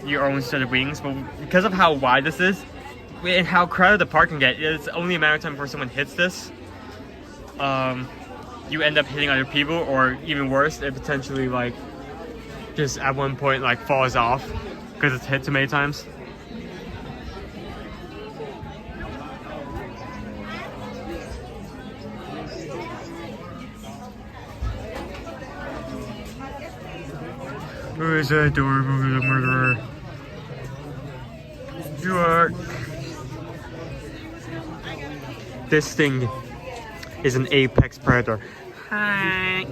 your own set of wings. But because of how wide this is and how crowded the park can get, it's only a matter of time before someone hits this. You end up hitting other people, or even worse, it potentially like just at one point like falls off because it's hit too many times. Who is that door? Who is the murderer? You are. This thing is an apex predator. Hi.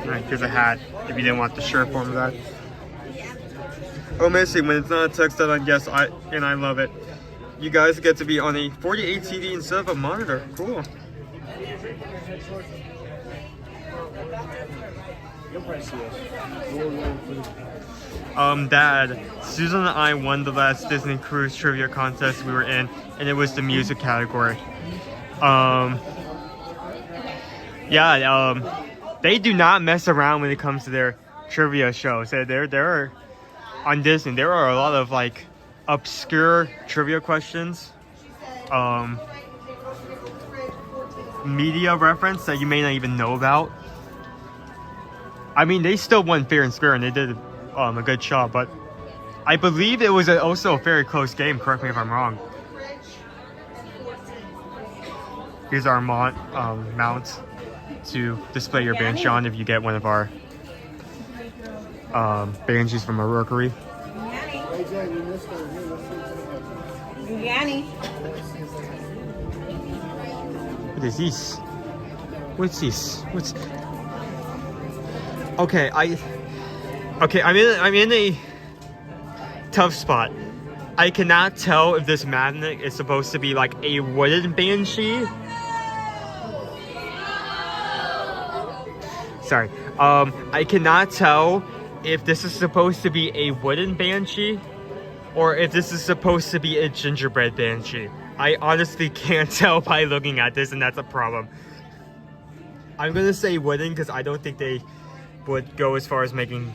Alright, here's a hat if you didn't want the shirt form of that. Oh, Missy, when it's not a text deadline, yes, I love it. You guys get to be on a 48 TV instead of a monitor. Cool. Dad, Susan and I won the last Disney Cruise trivia contest we were in, and it was the music category. They do not mess around when it comes to their trivia shows. There are on Disney. There are a lot of like obscure trivia questions, media reference that you may not even know about. I mean, they still won fair and square, and they did a good job, but I believe it was also a very close game. Correct me if I'm wrong. Here's our mount to display your Banshee on if you get one of our Banshees from a rookery. What is this? What's this? What's? Okay, I'm in a tough spot. I cannot tell if this magnet is supposed to be like a wooden Banshee. Sorry. I cannot tell if this is supposed to be a wooden Banshee or if this is supposed to be a gingerbread Banshee. I honestly can't tell by looking at this, and that's a problem. I'm gonna say wooden because I don't think they would go as far as making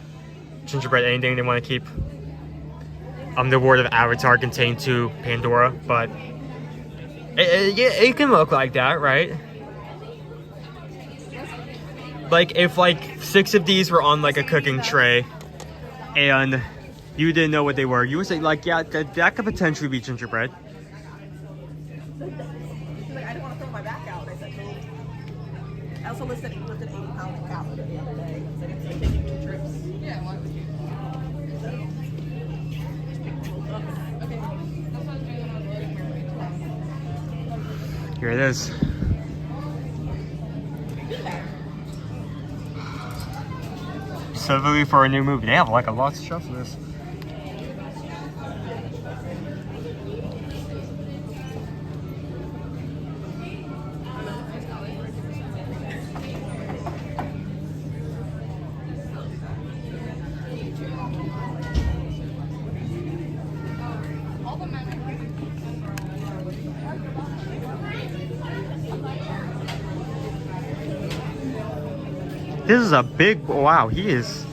gingerbread anything. They want to keep the world of Avatar contained to Pandora, but it can look like that, right? Like if like 6 of these were on like a cooking tray and you didn't know what they were, you would say like, yeah, that could potentially be gingerbread. Like, I didn't want to throw my back out. I said, cool. I also lifted 80-pound calendar the other day. So I guess I'm taking 2 trips. Yeah, why would you? Here it is. Specifically for a new movie. They have like a lot of stuff for this. This is a big, wow, he has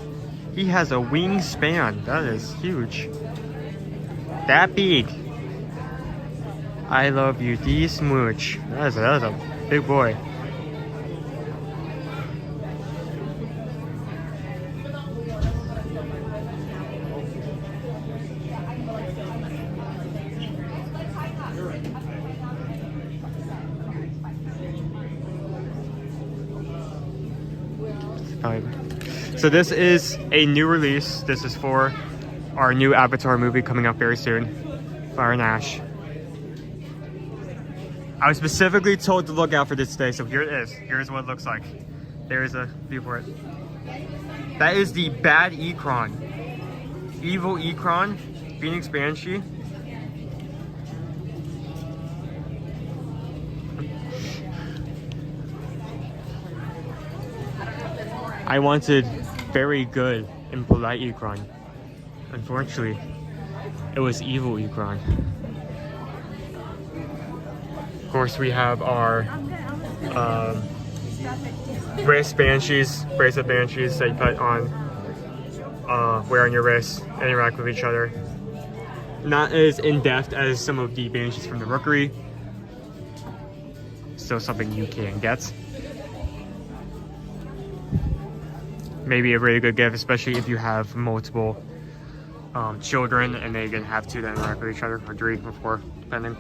a wingspan. That is huge. That big. I love you, D Smooch. That is a big boy. So this is a new release. This is for our new Avatar movie coming out very soon. Fire and Ash. I was specifically told to look out for this today, so here it is. Here's what it looks like. There's a view for it. That is the bad Ekron. Evil Ekron, Phoenix Banshee. I wanted very good and polite Ekron. Unfortunately, it was evil Ekron. Of course, we have our wrist banshees, bracelet banshees that you put on, wear on your wrist and interact with each other. Not as in-depth as some of the banshees from the Rookery. Still something you can get. Maybe a really good gift, especially if you have multiple children and they can have 2 that interact with each other, or 3 or 4, depending.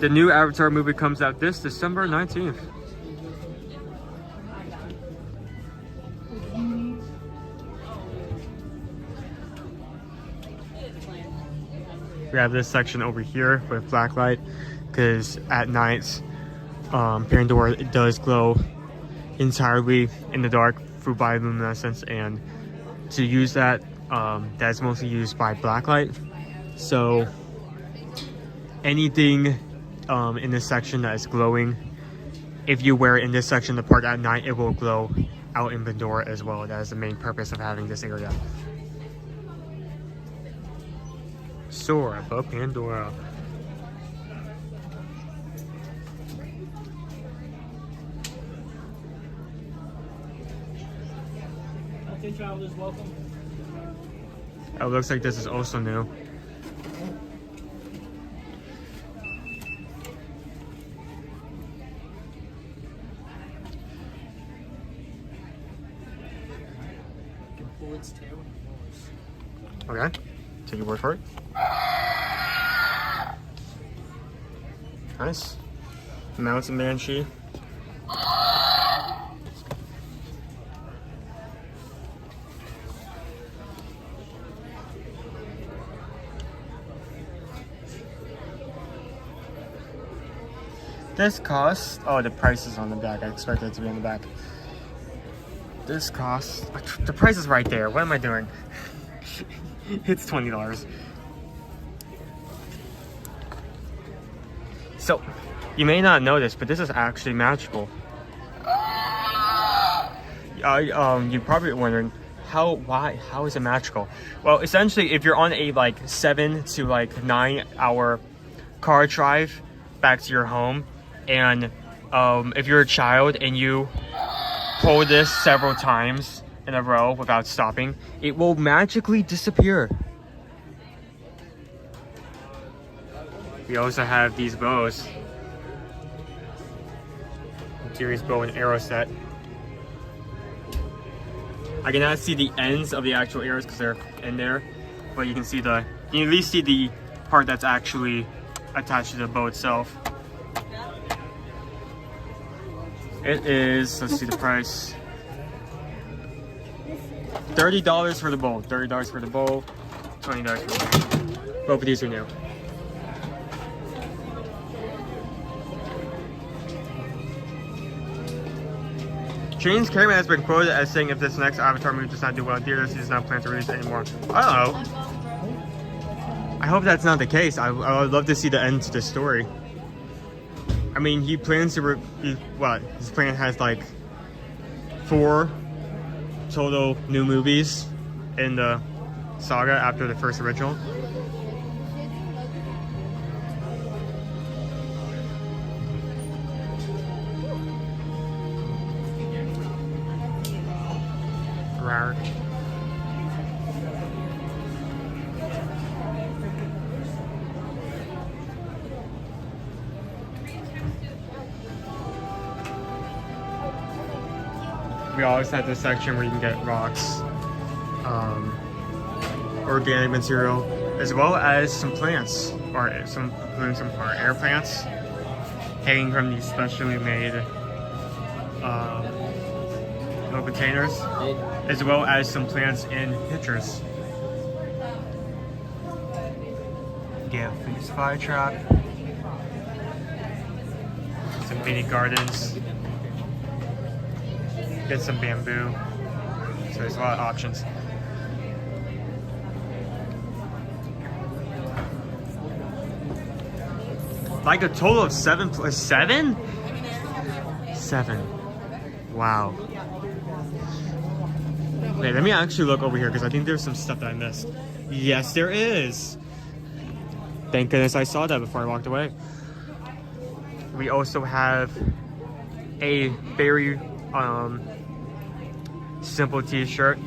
The new Avatar movie comes out this December 19th. We have this section over here with blacklight, because at night, Pandora does glow entirely in the dark through bioluminescence, and to use that, that's mostly used by blacklight. So anything in this section that is glowing, if you wear it in this section of the park at night, it will glow out in Pandora as well. That is the main purpose of having this area. Soar above Pandora. Travelers, welcome. Oh, looks like this is also new. Okay, take your word for it. Nice. Mountain Banshee. This costs, oh, the price is on the back. I expected it to be on the back. This costs, the price is right there. What am I doing? It's $20. So, you may not know this, but this is actually magical. You're probably wondering, how is it magical? Well, essentially, if you're on a like 7 to like 9 hour car drive back to your home, and if you're a child and you hold this several times in a row without stopping, it will magically disappear. We also have these bows. Series bow and arrow set. I cannot see the ends of the actual arrows because they're in there, but you can see you can at least see the part that's actually attached to the bow itself. It is, let's see the price. $30 for the bow. $30 for the bow, $20 for the bow. Both of these are new. James Cameron has been quoted as saying if this next Avatar movie does not do well in theaters, he does not plan to release it anymore. I don't know. I hope that's not the case. I would love to see the end to the story. I mean, he plans to, his plan has like 4 total new movies in the saga after the first original. Rare. We always have this section where you can get rocks, organic material, as well as some plants, or some air plants hanging from these specially made little containers, as well as some plants in pitchers. Get a fish fly trap, some mini gardens. Get some bamboo. So there's a lot of options. Like a total of 7 plus 7? 7. Wow. Wait, let me actually look over here because I think there's some stuff that I missed. Yes, there is. Thank goodness I saw that before I walked away. We also have a very simple t-shirt,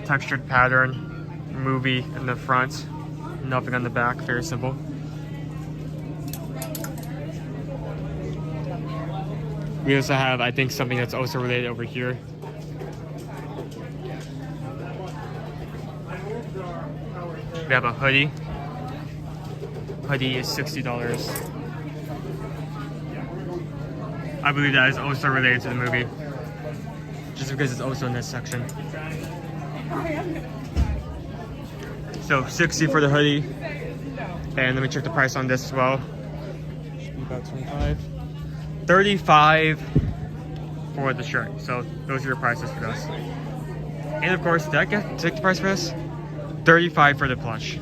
textured pattern, movie in the front, nothing on the back, very simple. We also have, I think, something that's also related over here. We have a hoodie. Hoodie is $60. I believe that is also related to the movie, just because it's also in this section. So $60 for the hoodie, and let me check the price on this as well. About $25. $35 for the shirt. So those are your prices for this. And of course, did I take the price for this? $35 for the plush.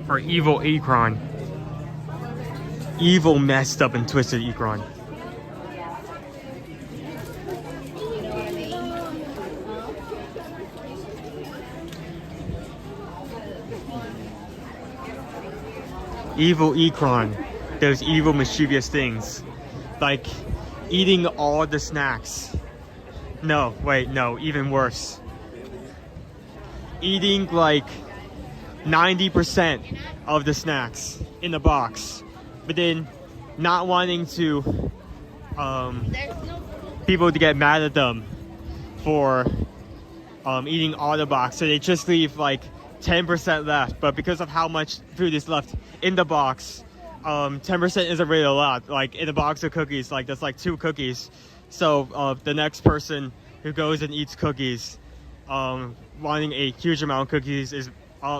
For evil Ikron. Evil, messed up, and twisted Ikron. Evil Ikron. Those evil, mischievous things. Like eating all the snacks. No, wait, no, even worse. Eating like 90% of the snacks in the box, but then not wanting to people to get mad at them for eating all the box, so they just leave like 10% left. But because of how much food is left in the box, 10% isn't really a lot. Like in a box of cookies, like that's like 2 cookies. So the next person who goes and eats cookies, wanting a huge amount of cookies, is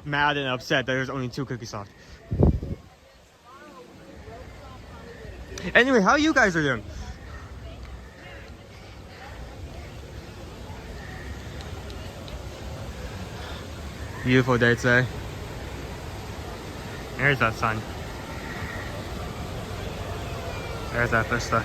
mad and upset that there's only 2 cookies left. Anyway, how you guys are doing? Beautiful day today. There's that sun. There's that vista.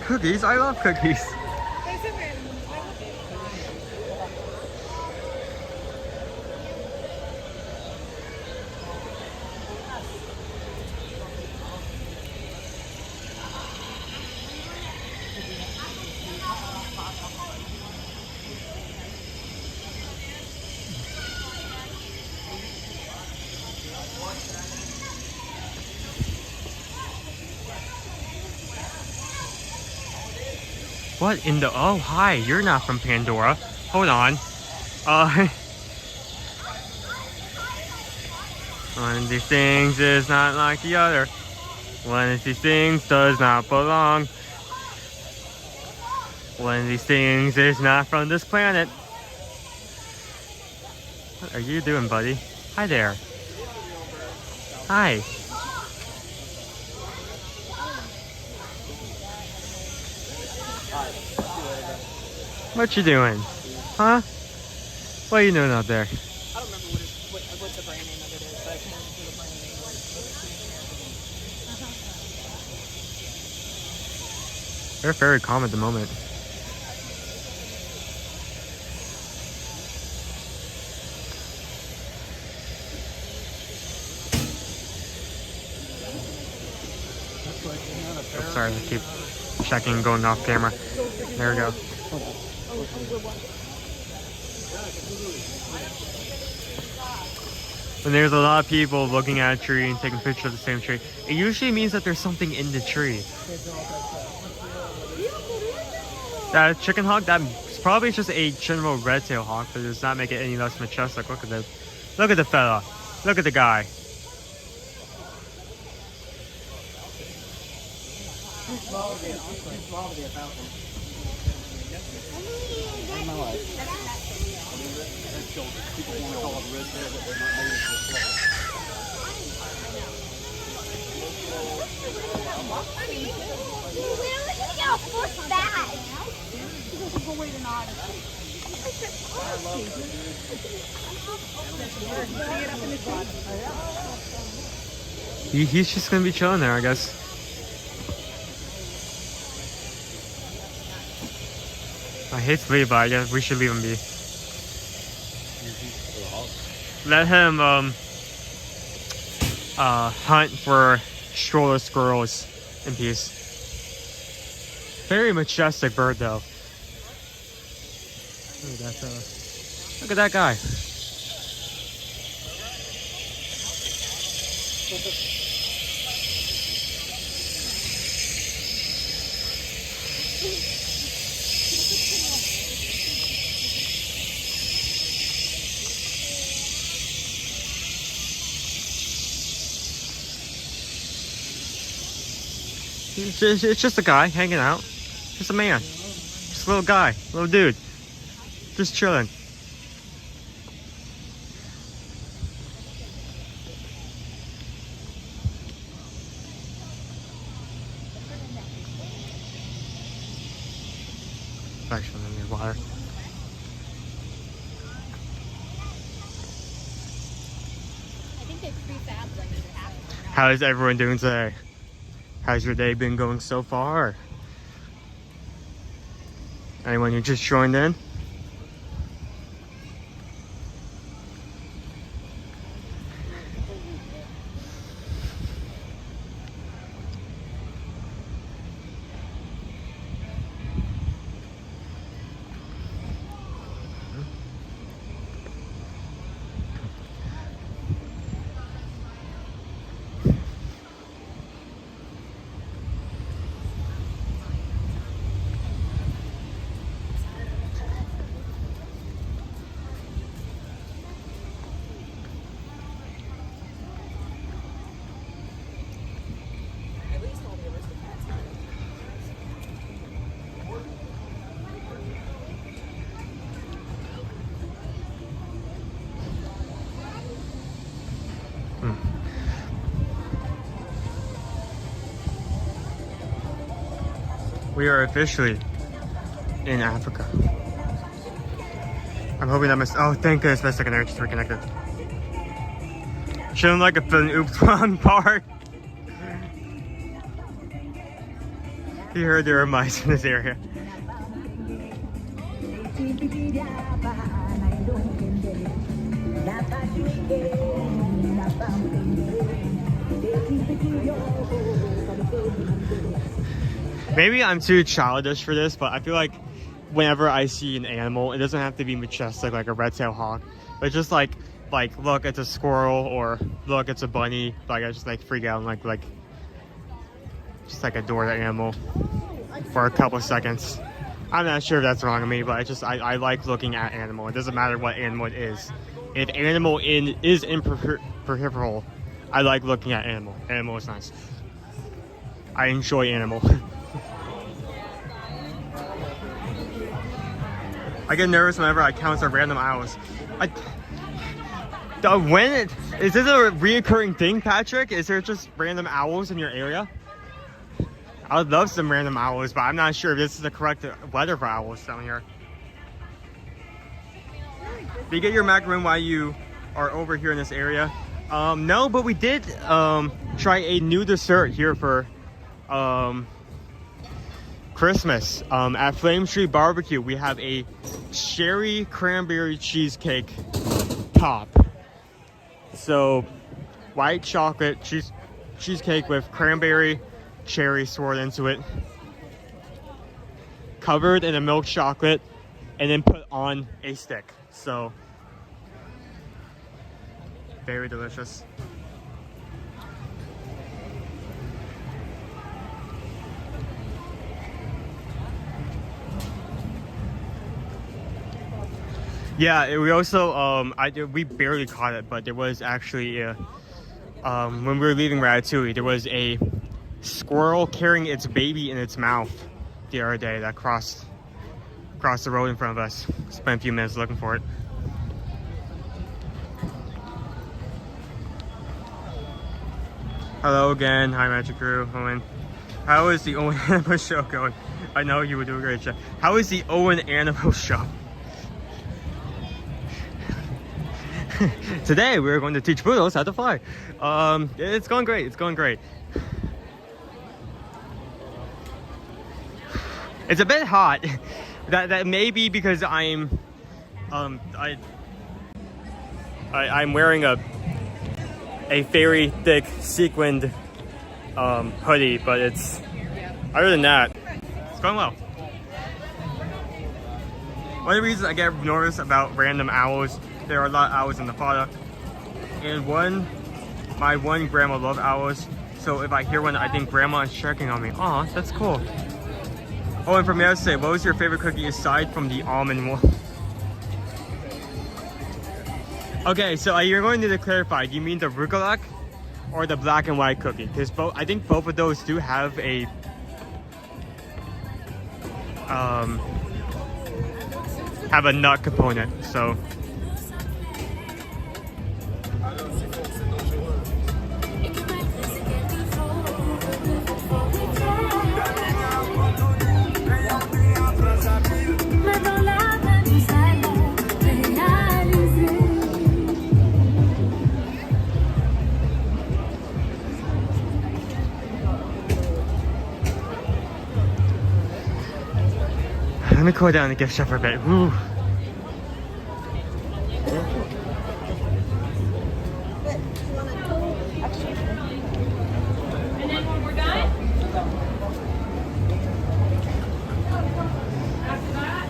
cookies. I love cookies. What in the... Oh, hi. You're not from Pandora. Hold on. One of these things is not like the other. One of these things does not belong. One of these things is not from this planet. What are you doing, buddy? Hi there. Hi. What you doing? Huh? What are you doing out there? I don't remember what the brand name of it is, but I can't remember the brand name. They're very calm at the moment. Oh, sorry, I keep checking, going off camera. There we go. When there's a lot of people looking at a tree and taking pictures of the same tree, it usually means that there's something in the tree. That chicken hawk, that's probably just a general red-tailed hawk, but it does not make it any less majestic. Look at the fella. Look at the guy. He's just gonna be chilling there, I guess. I hate to leave, but I guess we should leave him be. Let him hunt for stroller squirrels in peace. Very majestic bird, though. Look at that guy. It's just a guy hanging out. Just a man. Just a little guy. Little dude. Just chilling. Actually, I need water. I think they prefab like half. How is everyone doing today? How's your day been going so far? Anyone who just joined in? We are officially in Africa. I'm hoping that oh, thank goodness my second air just reconnected. Shouldn't like a fun oops one part. You heard there are mice in this area. Maybe I'm too childish for this, but I feel like whenever I see an animal, it doesn't have to be majestic like a red-tailed hawk, but just like look, it's a squirrel, or look, it's a bunny. Like I just like freak out and like just like adore the animal for a couple of seconds. I'm not sure if that's wrong of me, but I like looking at animal. It doesn't matter what animal it is. If animal is in peripheral, I like looking at animal. Animal is nice. I enjoy animal. I get nervous whenever I count some random owls. Is this a reoccurring thing, Patrick? Is there just random owls in your area? I would love some random owls, but I'm not sure if this is the correct weather for owls down here. Do you get your macaroon while you are over here in this area? No, but we did try a new dessert here for Christmas. At Flame Street Barbecue, we have a cherry cranberry cheesecake top. So, white chocolate cheesecake with cranberry cherry swirled into it, covered in a milk chocolate, and then put on a stick. So, very delicious. Yeah, we also we barely caught it, but there was actually when we were leaving Ratatouille, there was a squirrel carrying its baby in its mouth the other day that crossed the road in front of us. Spent a few minutes looking for it. Hello again. Hi, Magic Crew. Owen. How is the Owen Animal Show going? I know you would do a great job. How is the Owen Animal Show? Today we're going to teach poodles how to fly. It's going great. It's going great. It's a bit hot. That may be because I'm wearing a very thick sequined hoodie, but it's other than that, it's going well. One of the reasons I get nervous about random owls, there are a lot of owls in Nevada, and my one grandma loves owls, so if I hear one, I think grandma is checking on me. Aw, that's cool. Oh, and from yesterday, what was your favorite cookie aside from the almond one? Okay, so you're going to need to clarify, do you mean the Rugelach or the black and white cookie? Because I think both of those do have a nut component, so. Let me cool down the gift shop for a bit. Woo. And then when we're done, after that,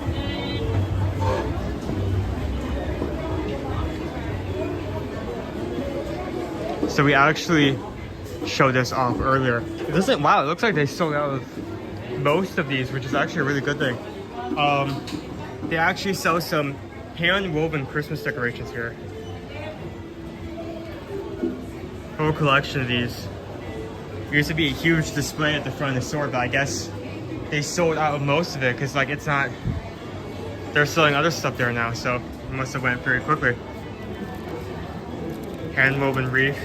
So we actually showed this off earlier. It doesn't, wow, it looks like they sold out of most of these, which is actually a really good thing. They actually sell some hand-woven Christmas decorations here. Whole collection of these. There used to be a huge display at the front of the store, but I guess they sold out of most of it because like it's not, they're selling other stuff there now, so it must have went very quickly. Hand-woven wreath,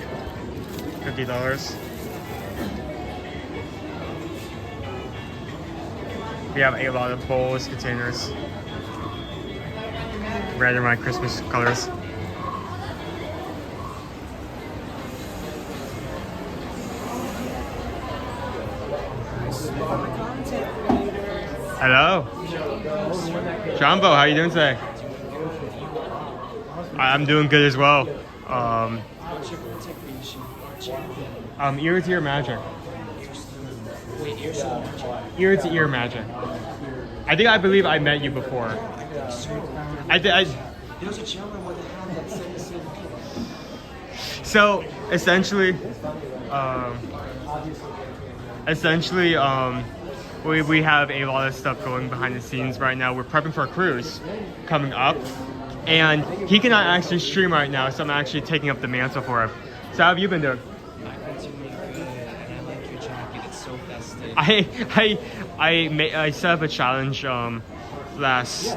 $50. We have a lot of bowls, containers. Red and white Christmas colors. Hello. Jumbo, how you doing today? I'm doing good as well. Ear to ear magic. Ear to ear magic. I believe I met you before. There was a gentleman with a hat that said the same thing. So essentially, we have a lot of stuff going behind the scenes right now. We're prepping for a cruise coming up, and he cannot actually stream right now, so I'm actually taking up the mantle for him. So how have you been doing? I've been doing good, and I like your jacket. It's so festive. I set up a challenge last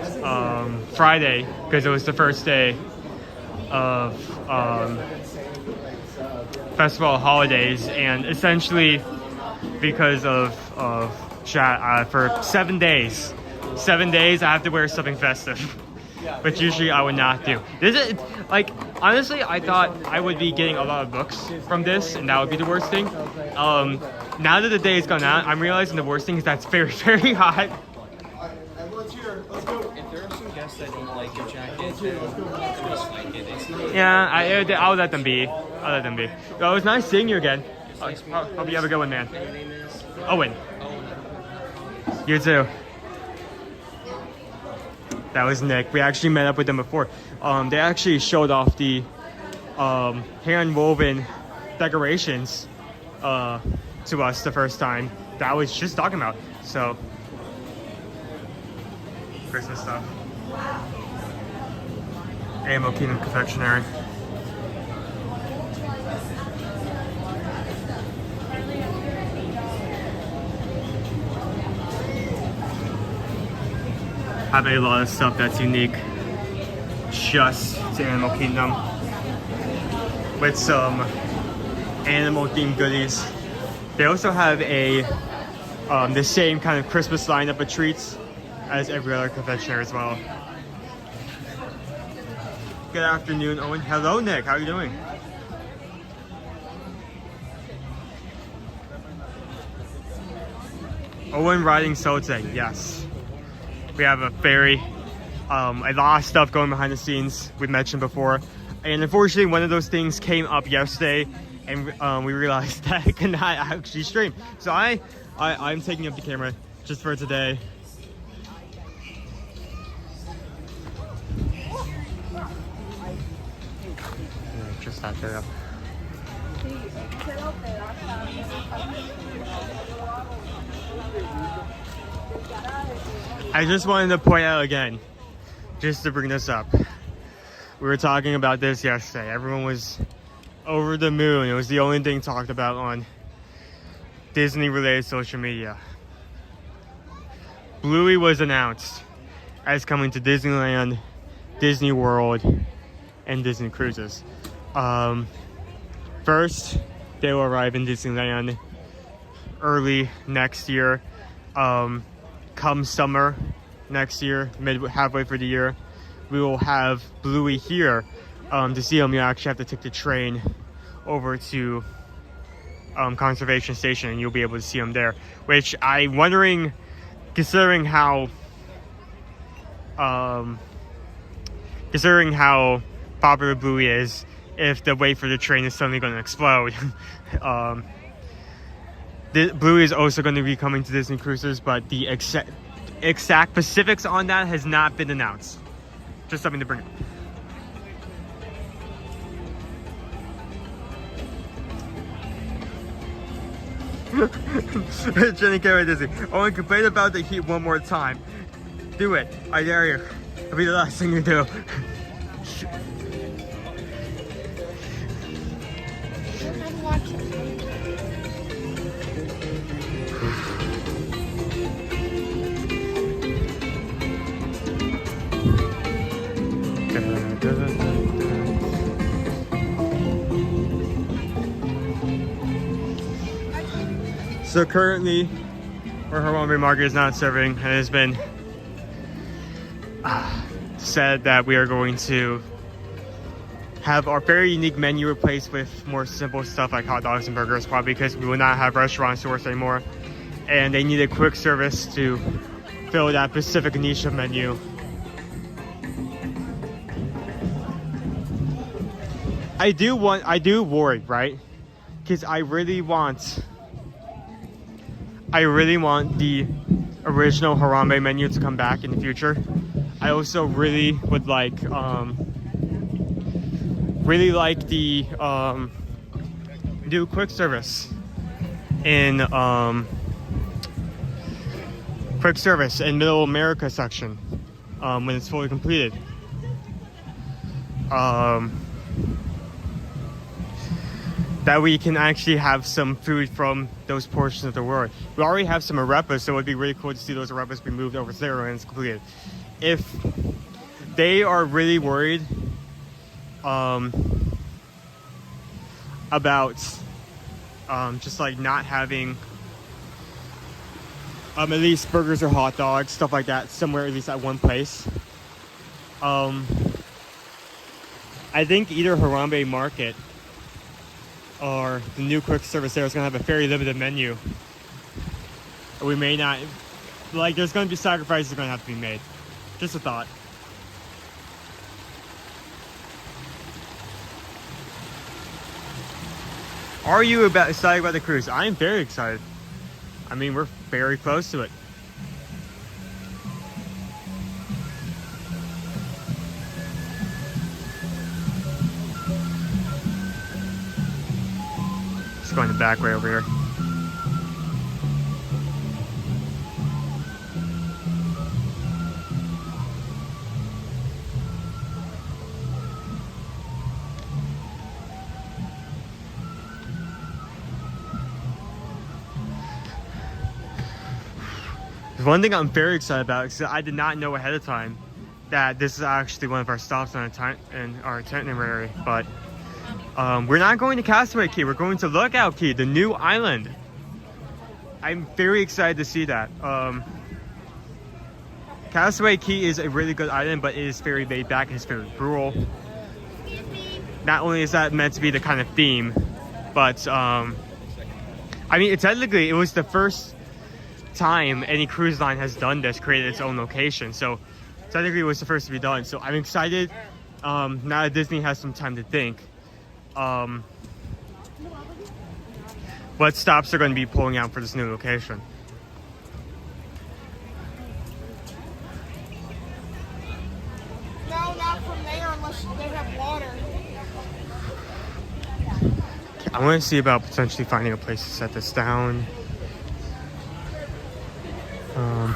Friday because it was the first day of festival holidays, and essentially because of chat for 7 days I have to wear something festive, which usually I would not do. This is like, honestly, I thought I would be getting a lot of books from this and that would be the worst thing. Now that the day has gone out, I'm realizing the worst thing is that it's very, very hot. Everyone's here. Let's go. If there are some guests that don't like your jacket, then just like it. It's not. Yeah, I'll let them be. I'll let them be. Well, it was nice seeing you again. Hope you have a good one, man. Your name is Owen. You too. That was Nick. We actually met up with them before. They actually showed off the hand-woven decorations to us the first time that I was just talking about. So, Christmas stuff. Ammo Kingdom Confectionery. Have a lot of stuff that's unique just to Animal Kingdom, with some animal themed goodies. They also have a the same kind of Christmas lineup of treats as every other confectioner as well. Good afternoon, Owen. Hello, Nick. How are you doing? Owen riding Sote, yes. We have a very, a lot of stuff going behind the scenes we mentioned before. And unfortunately, one of those things came up yesterday and we realized that I cannot actually stream. So I'm taking up the camera just for today. Yeah, just that there. I just wanted to point out again, just to bring this up. We were talking about this yesterday. Everyone was over the moon. It was the only thing talked about on Disney-related social media. Bluey was announced as coming to Disneyland, Disney World, and Disney Cruises. First, they will arrive in Disneyland early next year. Come summer next year, halfway through the year, we will have Bluey here. To see him, you actually have to take the train over to Conservation Station, and you'll be able to see him there. Which I'm wondering, considering how popular Bluey is, if the wait for the train is suddenly going to explode. Bluey is also going to be coming to Disney Cruises, but the exact specifics on that has not been announced. Just something to bring up. Jenny K. Disney. Owen, complain about the heat one more time. Do it. I dare you. It'll be the last thing you do. So currently, our Hawaii Market is not serving, and it has been said that we are going to have our very unique menu replaced with more simple stuff like hot dogs and burgers, probably because we will not have restaurant stores anymore, and they need a quick service to fill that Pacific niche menu. I do worry, right? Because I really want the original Harambe menu to come back in the future. I also really would like the new quick service in Middle America section when it's fully completed. That we can actually have some food from those portions of the world. We already have some arepas, so it would be really cool to see those arepas be moved over there when it's completed. If they are really worried about just like not having at least burgers or hot dogs, stuff like that, somewhere at least at one place, I think either Harambe Market or the new quick service there is going to have a very limited menu. We may not, like, there's going to be sacrifices going to have to be made. Just a thought. Are you excited about the cruise? I am very excited. I mean, we're very close to it. Going the back way over here. One thing I'm very excited about is that I did not know ahead of time that this is actually one of our stops on our itinerary, but we're not going to Castaway Cay, we're going to Lookout Cay, the new island. I'm very excited to see that. Castaway Cay is a really good island, but it is very laid back, it's very rural. Not only is that meant to be the kind of theme, but I mean, technically it was the first time any cruise line has done this, created its own location, so technically it was the first to be done. So I'm excited now that Disney has some time to think what stops they're going to be pulling out for this new location. No, not from there unless they have water. I want to see about potentially finding a place to set this down.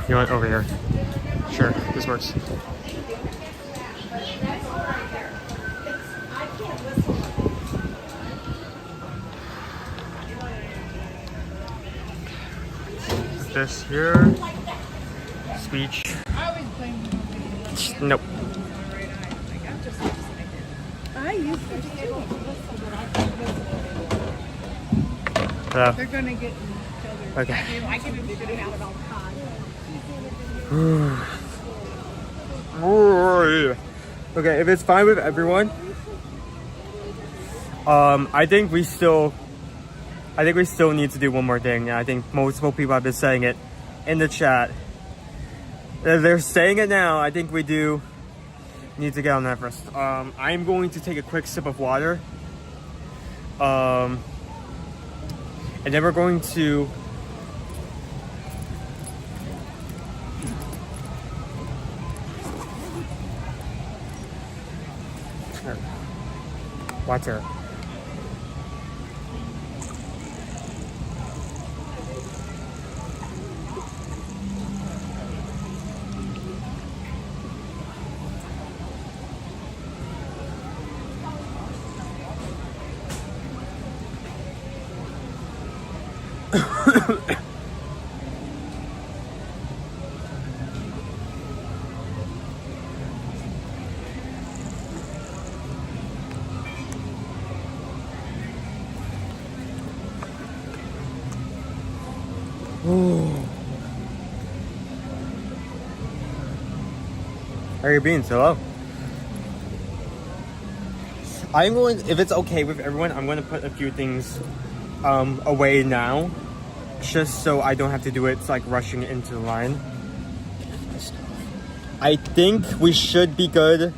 You want over here? Sure, this works. This here. Speech. Nope. I used to be able to listen, but they're gonna get killed. Okay. I can do it out of all the time. Okay, if it's fine with everyone, I think we still need to do one more thing. I think multiple people have been saying it in the chat. They're saying it now. I think we do need to get on Everest. I'm going to take a quick sip of water. And then we're going to water. How are you being, Solo? I'm going, if it's okay with everyone, I'm going to put a few things away now, just so I don't have to do it like rushing into the line. I think we should be good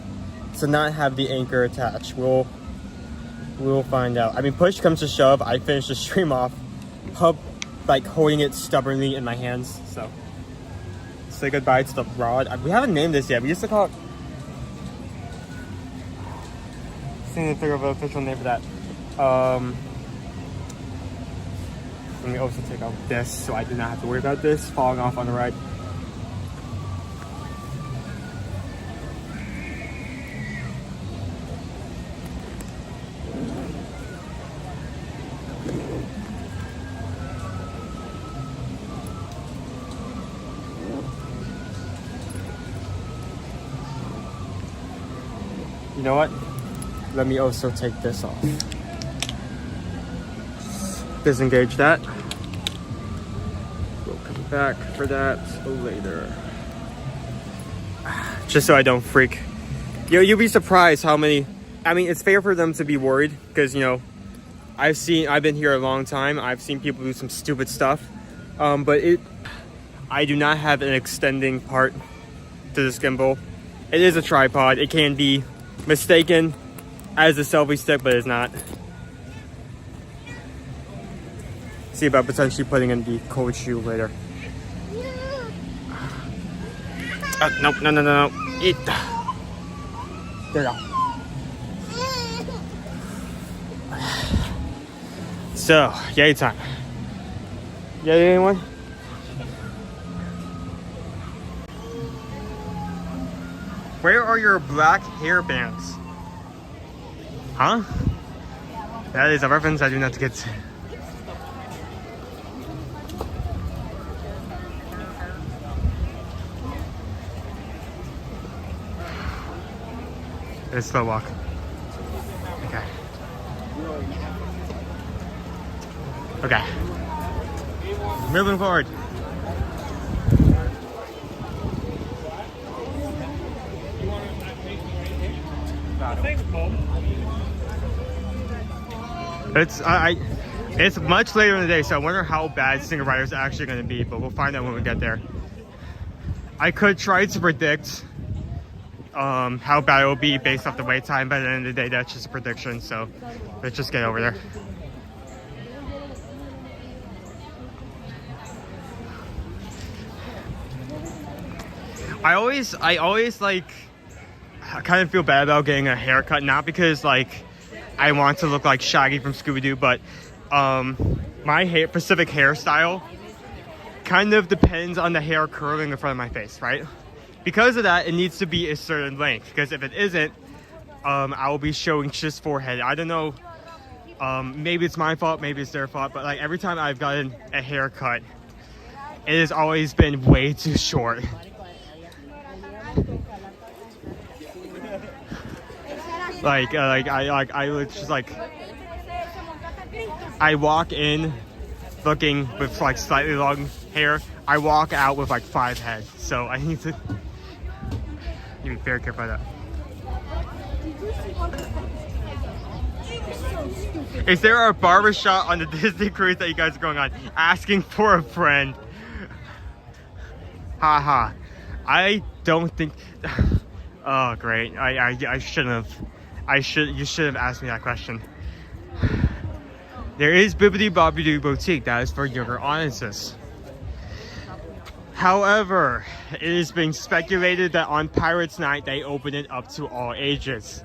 to not have the anchor attached. We'll find out. I mean, push comes to shove, I finished the stream off like holding it stubbornly in my hands. So say goodbye to the rod. We haven't named this yet. We used to call it. Just need to figure out an official name for that. Let me also take out this so I do not have to worry about this falling off on the ride. You know what? Let me also take this off. Disengage that. We'll come back for that later. Just so I don't freak. You'll be surprised how many. I mean, it's fair for them to be worried because, you know, I've been here a long time. I've seen people do some stupid stuff. But I do not have an extending part to this gimbal. It is a tripod. It can be mistaken as a selfie stick, but it's not. See about potentially putting in the cold shoe later. Nope, no. There you go. So, yay time. Yay, anyone? Where are your black hairbands? Huh? That is a reference I do not get. It's slow walk. Okay. Okay. Moving forward. It's much later in the day, so I wonder how bad Singer Rider is actually going to be, but we'll find out when we get there. I could try to predict how bad it will be based off the wait time, but at the end of the day, that's just a prediction, so let's just get over there. I always like, I kind of feel bad about getting a haircut, not because like I want to look like Shaggy from Scooby-Doo, but my specific hairstyle kind of depends on the hair curling in front of my face, right? Because of that, it needs to be a certain length, because if it isn't, I will be showing just forehead. I don't know, maybe it's my fault, maybe it's their fault, but like every time I've gotten a haircut, it has always been way too short. I walk in looking with like slightly long hair. I walk out with like 5 heads, so I need to be very careful about that. Is there a barbershop on the Disney cruise that you guys are going on? Asking for a friend. Haha. I don't think. Oh great! I shouldn't have. You should have asked me that question. There is Bibbidi Bobbidi Boutique that is for younger audiences. However, it is being speculated that on Pirates Night they open it up to all ages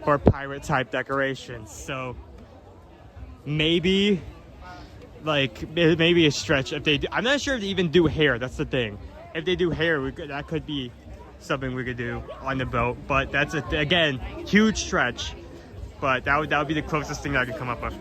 for pirate type decorations. So maybe, like, maybe a stretch if they do. I'm not sure if they even do hair. That's the thing. If they do hair, that could be something we could do on the boat, but that's again huge stretch, but that would be the closest thing that I could come up with.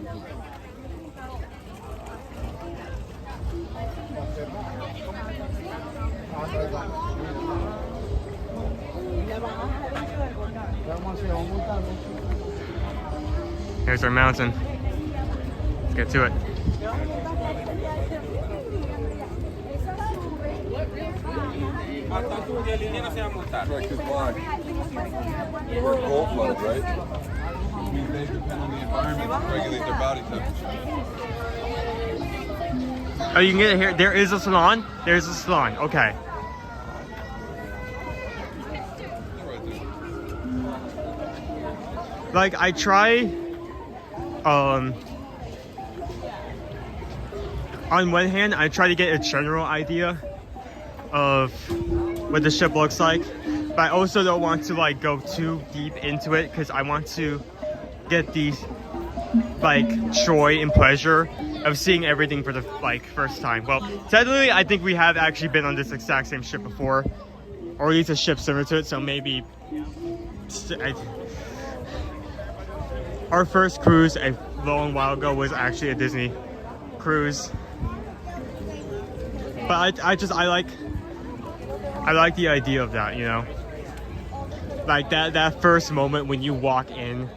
Here's our mountain. Let's get to it. Right, because why? We're cold-blooded, right? I mean, they depend on the environment to regulate their body temperature. Oh, you can get it here. There is a salon? There's a salon. Okay. like I try on one hand I try to get a general idea of what the ship looks like, but I also don't want to like go too deep into it because I want to get the like joy and pleasure of seeing everything for the like first time. Well, technically I think we have actually been on this exact same ship before, or at least a ship similar to it, so maybe our first cruise a long while ago was actually a Disney cruise. But I like the idea of that, you know, like that first moment when you walk into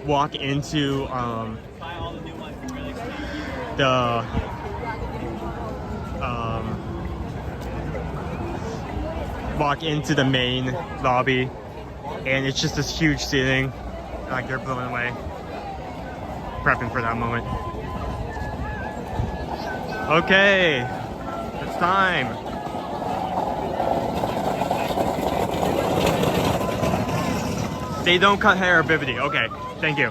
walk into the main lobby, and it's just this huge ceiling, like you're blown away, prepping for that moment. Okay, it's time. They don't cut hair, Bibbidi. Okay, thank you.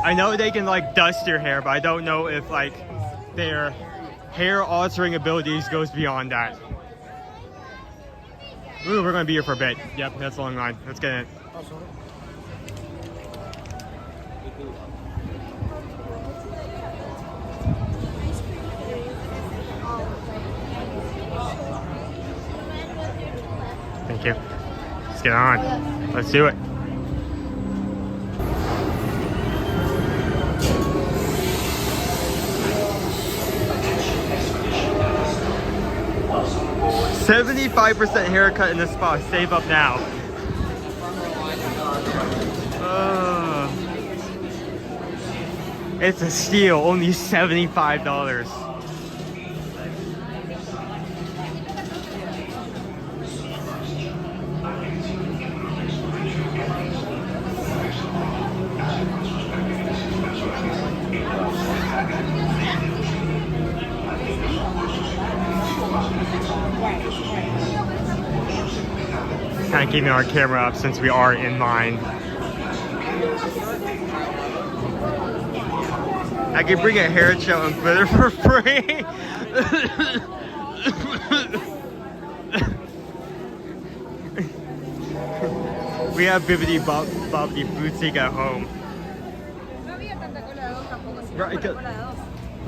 I know they can like dust your hair, but I don't know if like their hair altering abilities goes beyond that. Ooh, we're gonna be here for a bit. Yep, that's a long line. Let's get in. Thank you. Let's get on. Let's do it. $75% haircut in this spot. Save up now. It's a steal. Only $75. Kind of keeping our camera up since we are in line. I can bring a hair gel and glitter for free. We have Bibbidi Bobbidi Boutique at home. Right,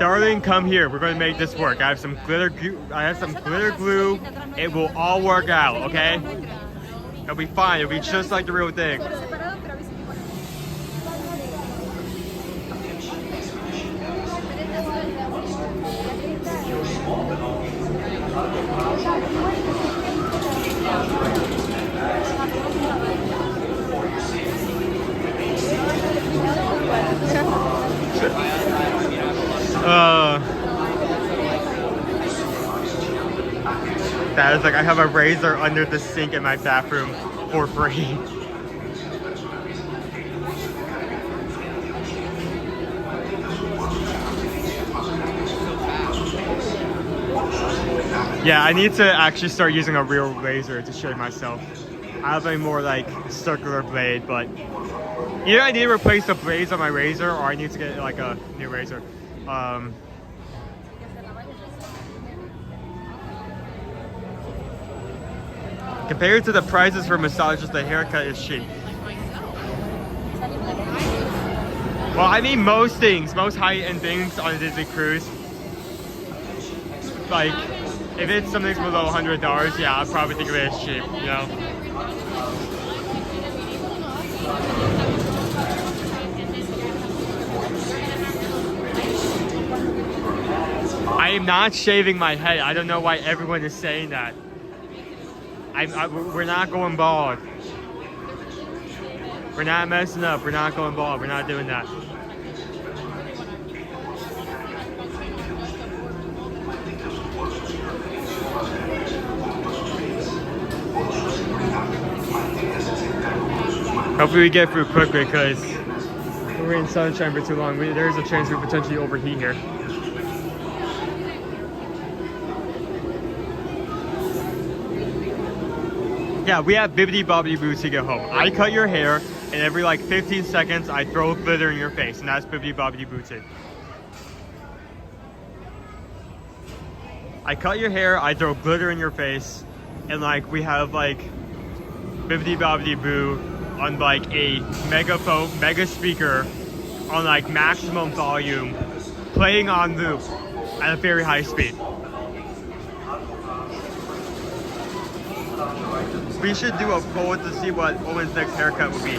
darling, come here. We're going to make this work. I have some glitter glue. It will all work out, okay? It'll be fine. It'll be just like the real thing. That is like, I have a razor under the sink in my bathroom for free. Yeah, I need to actually start using a real razor to shave myself. I have a more like circular blade, but either I need to replace the blades on my razor or I need to get like a new razor. Compared to the prices for massages, the haircut is cheap. Well, I mean most things, most high-end things on a Disney cruise. Like, if it's something below $100, yeah, I'll probably think of it as cheap, you know? I am not shaving my head. I don't know why everyone is saying that. We're not going bald. We're not messing up. We're not going bald. We're not doing that. Hopefully we get through quickly because we're in sunshine for too long. There's a chance we potentially overheat here. Yeah, we have Bibbidi Bobbidi Boo to get home. I cut your hair, and every like 15 seconds, I throw glitter in your face, and that's Bibbidi Bobbidi Booty. I cut your hair, I throw glitter in your face, and like we have like Bibbidi Bobbidi Boo on like a megaphone, mega speaker on like maximum volume, playing on loop at a very high speed. We should do a poll to see what Owen's next haircut would be.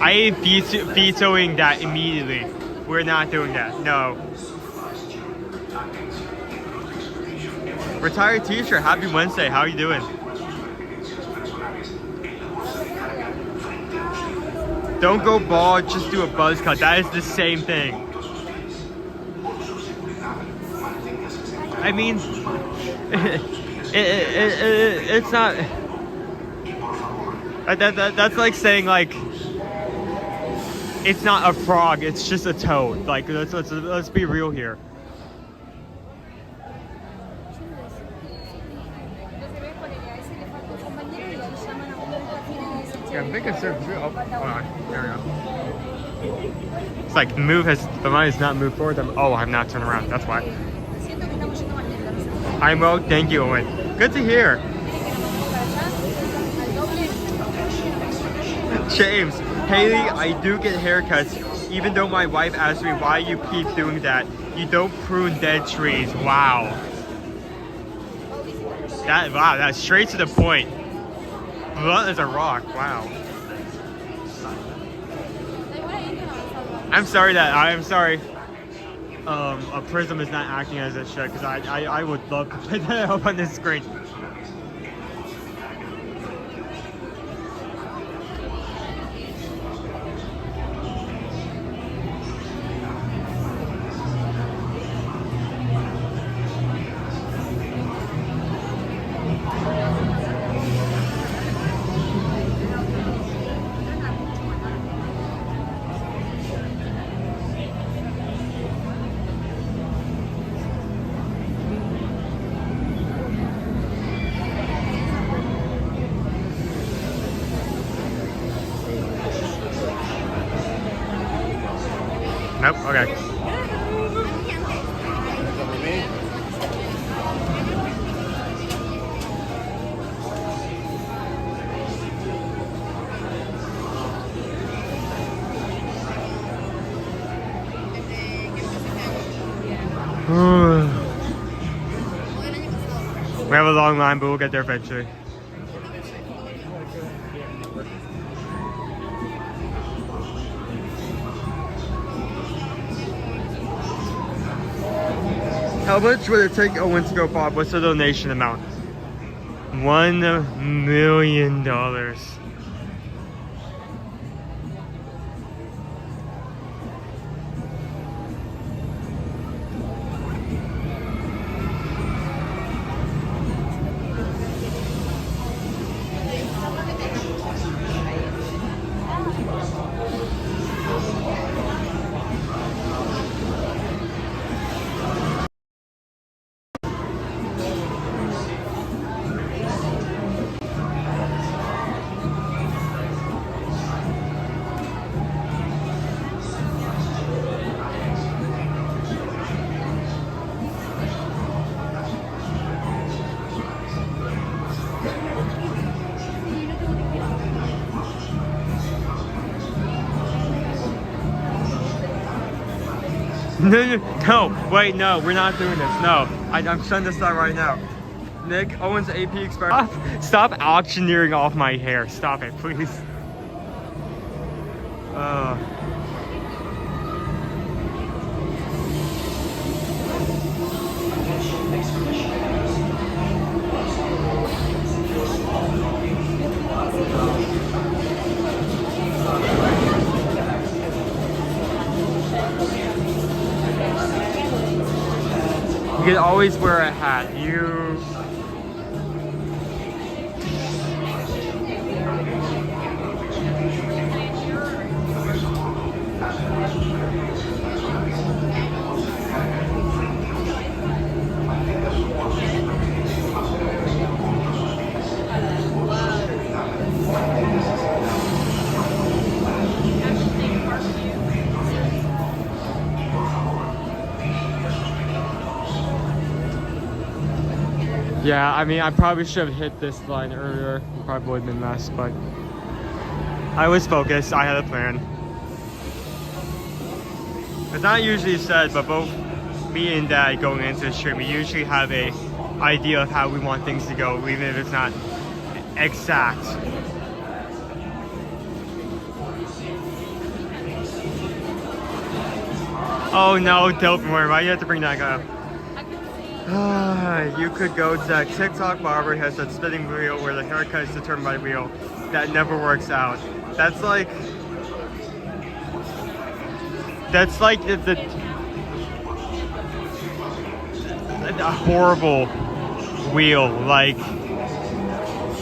I am vetoing that immediately. We're not doing that. No. Retired teacher, happy Wednesday. How are you doing? Don't go bald, just do a buzz cut. That is the same thing. I mean, it's not. That's like saying like it's not a frog, it's just a toad. Like let's be real here. Yeah, I think it's there too. Oh, hold on. There we go. It's like the line has not moved forward. Oh, I'm not turning around. That's why. I'm well. Thank you, Owen. Good to hear. James, Haley, I do get haircuts, even though my wife asked me why you keep doing that. You don't prune dead trees. Wow. Wow, that's straight to the point. Blunt as a rock. Wow. I'm sorry. A prism is not acting as it should, because I would love to put that up on this screen. Nope, okay. We have a long line, but we'll get there eventually. How much would it take Owen to go bald? What's the donation amount? $1 million. No, wait, no, we're not doing this. No, I'm shutting this out right now. Nick, Owen's AP experiment. Stop auctioneering off my hair. Stop it, please. You can always wear a hat. Yeah, I mean, I probably should have hit this line earlier. It probably would have been less, but I was focused. I had a plan. It's not usually said, but both me and Dad going into the stream, we usually have a idea of how we want things to go, even if it's not exact. Oh no, Davenport, why do you have to bring that guy up? You could go to that TikTok barber has that spinning wheel where the haircut is determined by the wheel. That never works out. That's like a horrible wheel. Like,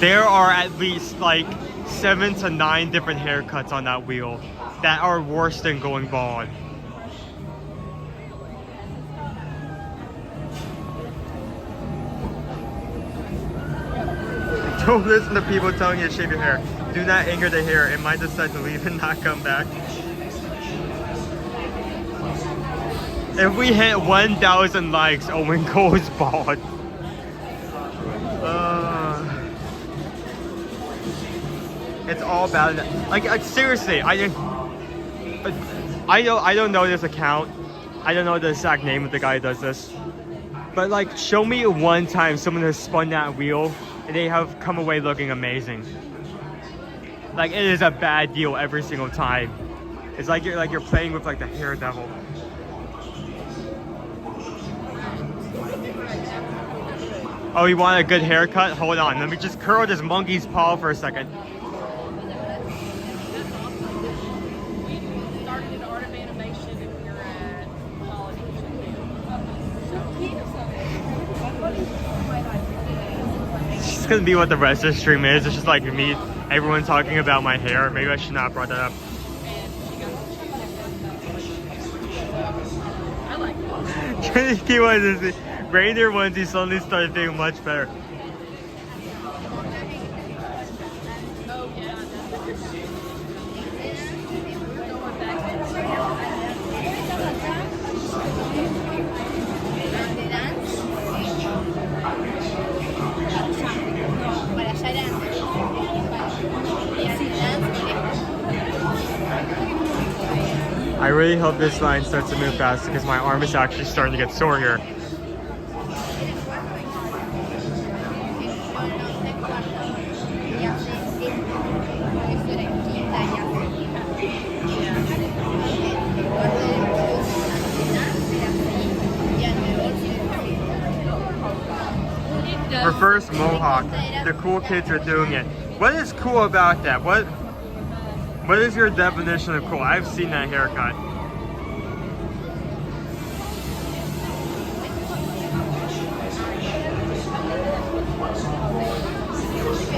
there are at least like 7 to 9 different haircuts on that wheel that are worse than going bald. Don't listen to people telling you to shave your hair. Do not anger the hair. It might decide to leave and not come back. If we hit 1,000 likes, Owen goes bald. It's all bad. Like seriously, I don't know this account. I don't know the exact name of the guy who does this. But like, show me one time someone has spun that wheel and they have come away looking amazing. Like, it is a bad deal every single time. It's like you're playing with like the hair devil. Oh, you want a good haircut? Hold on, let me just curl this monkey's paw for a second. It's just gonna be what the rest of the stream is. It's just like me, everyone talking about my hair. Maybe I should not have brought that up. Key ones, reindeer onesie suddenly started feeling much better. I really hope this line starts to move fast because my arm is actually starting to get sore here. Reverse mohawk. The cool kids are doing it. What is cool about that? What is your definition of cool? I've seen that haircut.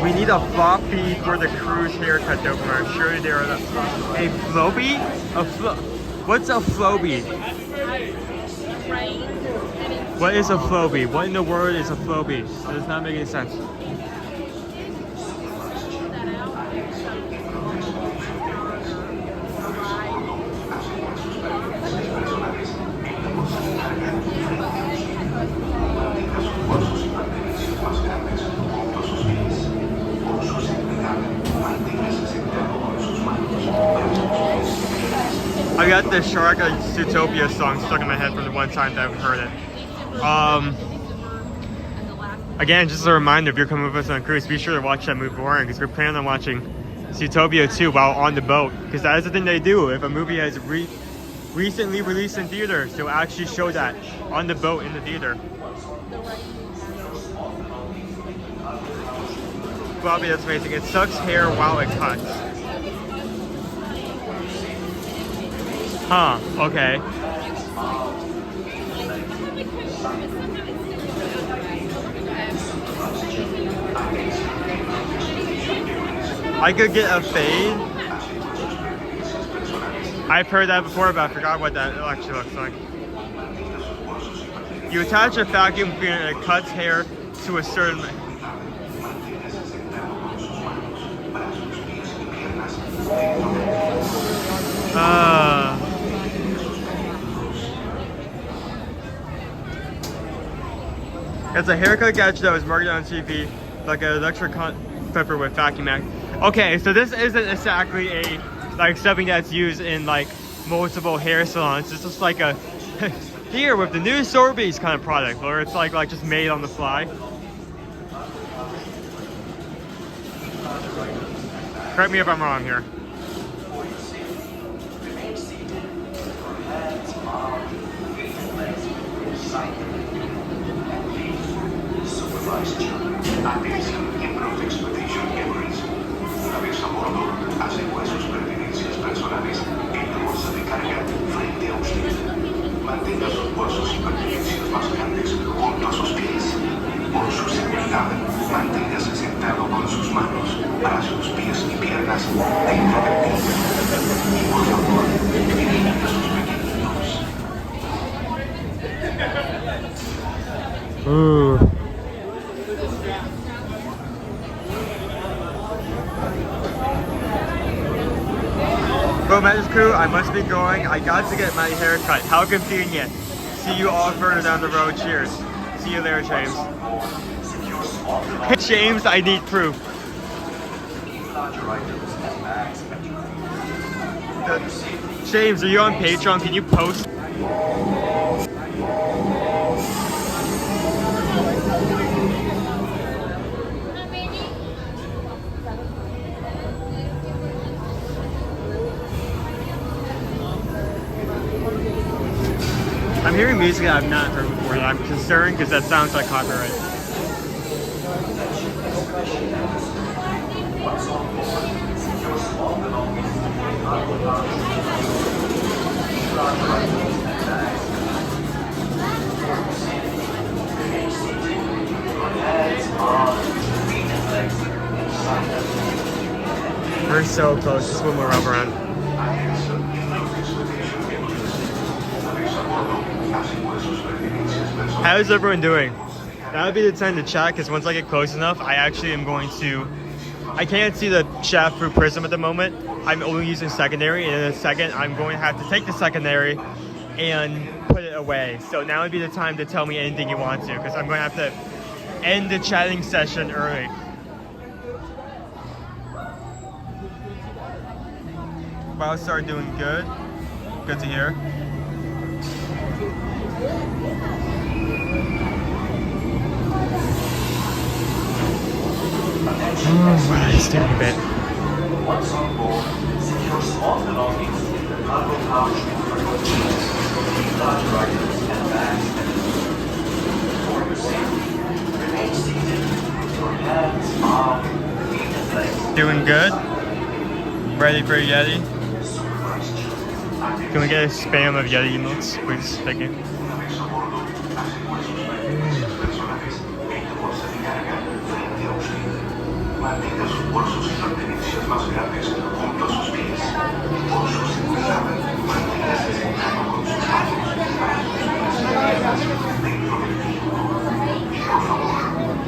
We need a floppy for the cruise haircut, though. I'm sure there are a floppy? What's a floppy? What is a floppy? What in the world is a floppy? That does not make any sense. I got the Shark Zootopia song stuck in my head from the one time that I've heard it. Again, just a reminder, if you're coming with us on a cruise, be sure to watch that movie Boring, because we're planning on watching Zootopia 2 while on the boat, because that is the thing they do. If a movie has recently released in theaters, they'll actually show that on the boat in the theater. Bobby, that's amazing. It sucks hair while it cuts. Huh, okay. I could get a fade. I've heard that before, but I forgot what that actually looks like. You attach a vacuum cleaner and it cuts hair to a certain... It's a haircut gadget that was marketed on TV, like an electric clipper with vacuum act. Okay, so this isn't exactly a like something that's used in like multiple hair salons. It's just like a here with the new Sorbees kind of product, where it's like just made on the fly. Correct me if I'm wrong here. Atención, improved exploitation memories. Una vez a bordo, asegure sus pertenencias personales en la bolsa de carga frente a usted. Mantenga sus bolsos y pertenencias más grandes junto a sus pies. Por su seguridad, manténgase sentado con sus manos, brazos, pies y piernas dentro del vehículo. Y por favor, elimine sus pequeños. Ooh. Well, Magic Crew, I must be going. I got to get my hair cut. How convenient. See you all further down the road. Cheers. See you there, James. James, I need proof. James, are you on Patreon? Can you post? I'm hearing music that I've not heard before, and I'm concerned because that sounds like copyright. We're so close. Just one more rub around. How is everyone doing? That would be the time to chat, because once I get close enough, I actually am going to... I can't see the chat through Prism at the moment. I'm only using secondary, and in a second, I'm going to have to take the secondary and put it away. So now would be the time to tell me anything you want to, because I'm going to have to end the chatting session early. Wow, started doing good. Good to hear. It's taking a bit. Once on board, secure small belongings in the cargo pouch for your keys, large items and bags. For your safety, remain seated with your hands, arms, feet and legs. Doing good. Ready for a Yeti? Can we get a spam of Yeti emotes, please? Thank you. Mantenga sus bolsos y pertenencias más grandes junto a sus pies. Por su seguridad, manténgase sentado con sus manos, brazos y piernas dentro del vehículo. Y por favor,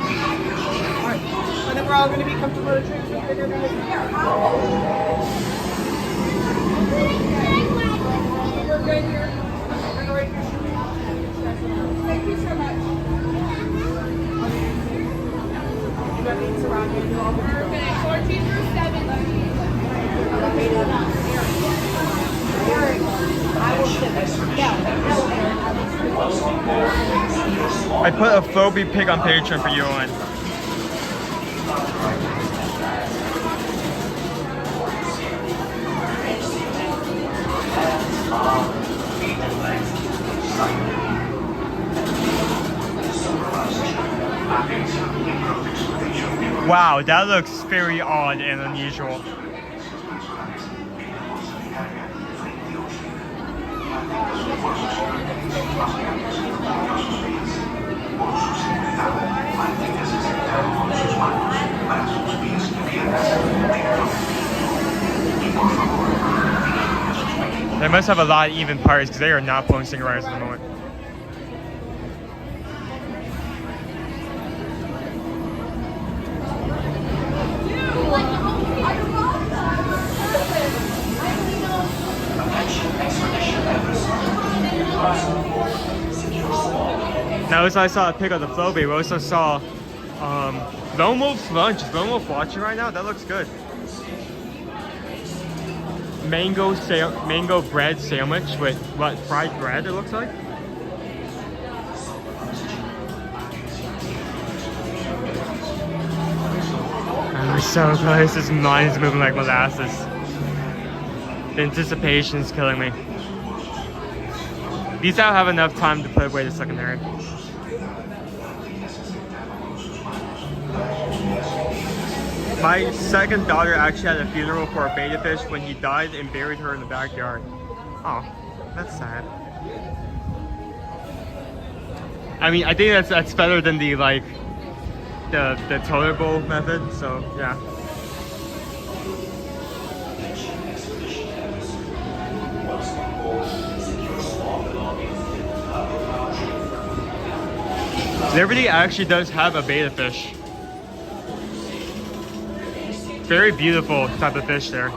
vigile sus pequeños. And then we're all going to be comfortable to transfer your guys. We're good here. Thank you so much. Perfect. 14 through 17. I put a Phobie pic on Patreon for you, Owen. Wow, that looks very odd and unusual. They must have a lot of even parties because they are not pulling cigarettes at the moment. Now I saw a pic of the flow bait. We also saw Lone Wolf's lunch. Is Lone Wolf watching right now? That looks good. Mango bread sandwich with what, fried bread it looks like. I'm so close. This mind is moving like molasses. The anticipation's killing me. At least I'll have enough time to put away the secondary. My second daughter actually had a funeral for a betta fish when he died and buried her in the backyard. Oh, that's sad. I mean, I think that's better than the the toilet bowl method. So yeah. Liberty actually does have a betta fish. Very beautiful type of fish there.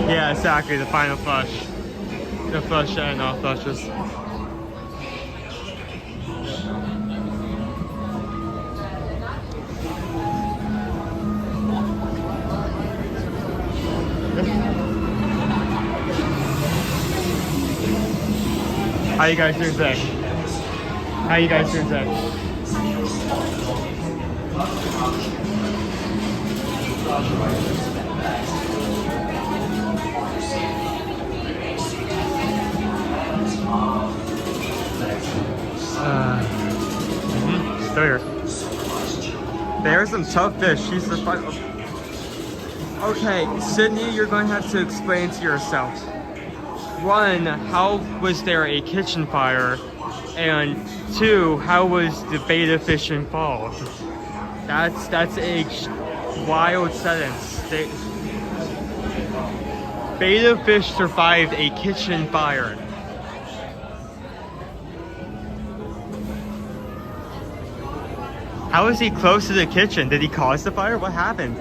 Yeah, exactly, the final flush. The flush and all flushes. How you guys doing today? How you guys doing today? Still here. There's some tough fish. She's the final. Okay, Sydney, you're going to have to explain to yourself. One, how was there a kitchen fire? And two, how was the betta fish involved? That's a wild sentence. Betta fish survived a kitchen fire. How was he close to the kitchen? Did he cause the fire? What happened?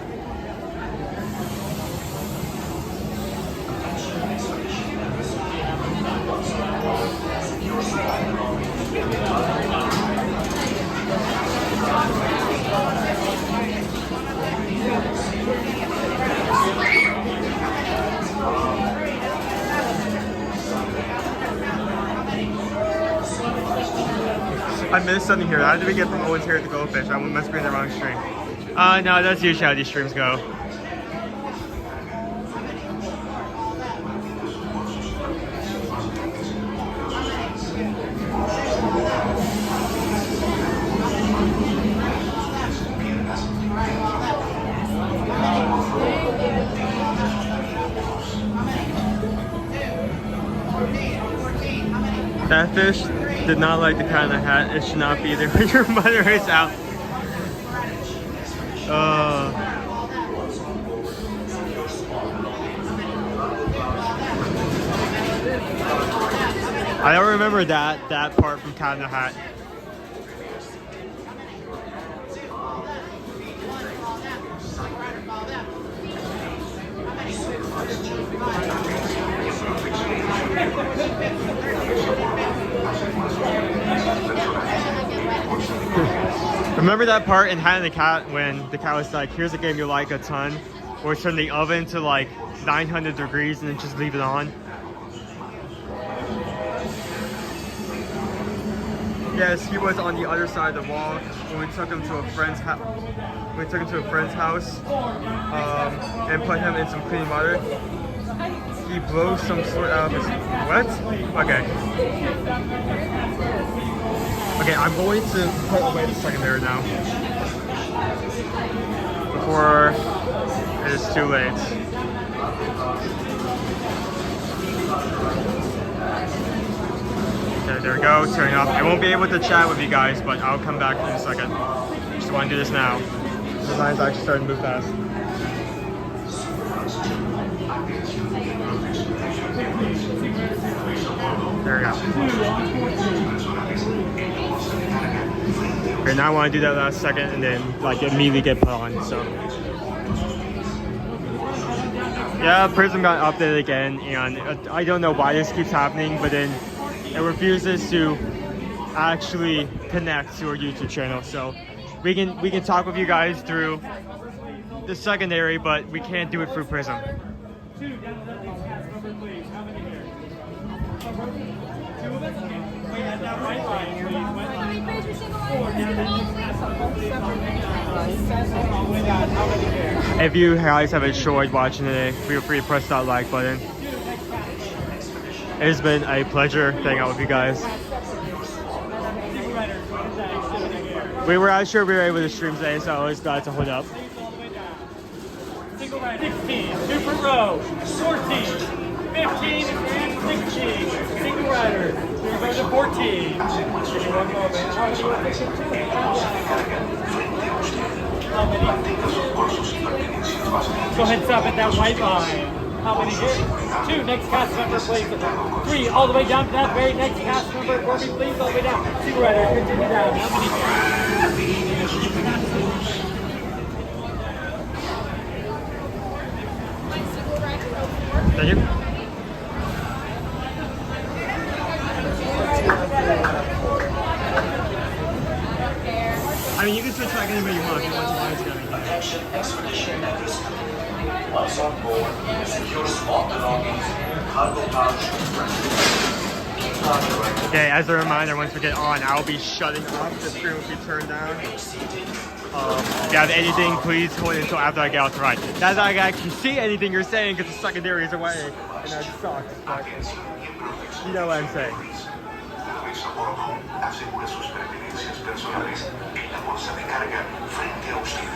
I missed something here. How did we get from Owen's here to Goldfish? I must be in the wrong stream. No, that's usually how these streams go. That fish did not like the kind of hat. It should not be there when your mother is out. I don't remember that part from Cat in the Hat. Remember that part in Hat in the Cat when the cat was like, here's a game you like a ton, or turn the oven to like 900 degrees and then just leave it on? Yes, he was on the other side of the wall when we took him to a friend's house. We took him to a friend's house and put him in some clean water. He blows some sort out of his... What? Okay. Okay, I'm going to put away the secondary now. Before it is too late. Okay, there we go, turning off. I won't be able to chat with you guys, but I'll come back in a second. Just want to do this now. The line's actually starting to move fast. There we go. Okay, now I want to do that last second and then like immediately get put on. So yeah, Prism got updated again, and I don't know why this keeps happening, but then it refuses to actually connect to our YouTube channel. So we can talk with you guys through the secondary, but we can't do it through Prism. If you guys have enjoyed watching today, feel free to press that like button. It's been a pleasure hanging out with you guys. We were not sure we were able to stream today, so I was glad to hold up. Single rider. 16, super row, 14, 15, and 16. Single rider. Here we go to 14. How many? Go ahead and stop at that white line. How many here? 2, next cast member, please. 3, all the way down to that very next cast member for me, please, all the way down. Single rider, continue down. How many here? Thank you. I mean, you can switch back anybody you want if you want to line together. Attention expedition members. Once on board, secure small belongings, cargo pouch, Okay, as a reminder, once we get on, I'll be shutting off. The screen will be turned down. If you have anything, please hold it until after I get out to ride. That's how I can actually see anything you're saying because the secondary is away, and that sucks. But you know what I'm saying. Asegure sus pertenencias personales en la bolsa de carga frente a usted.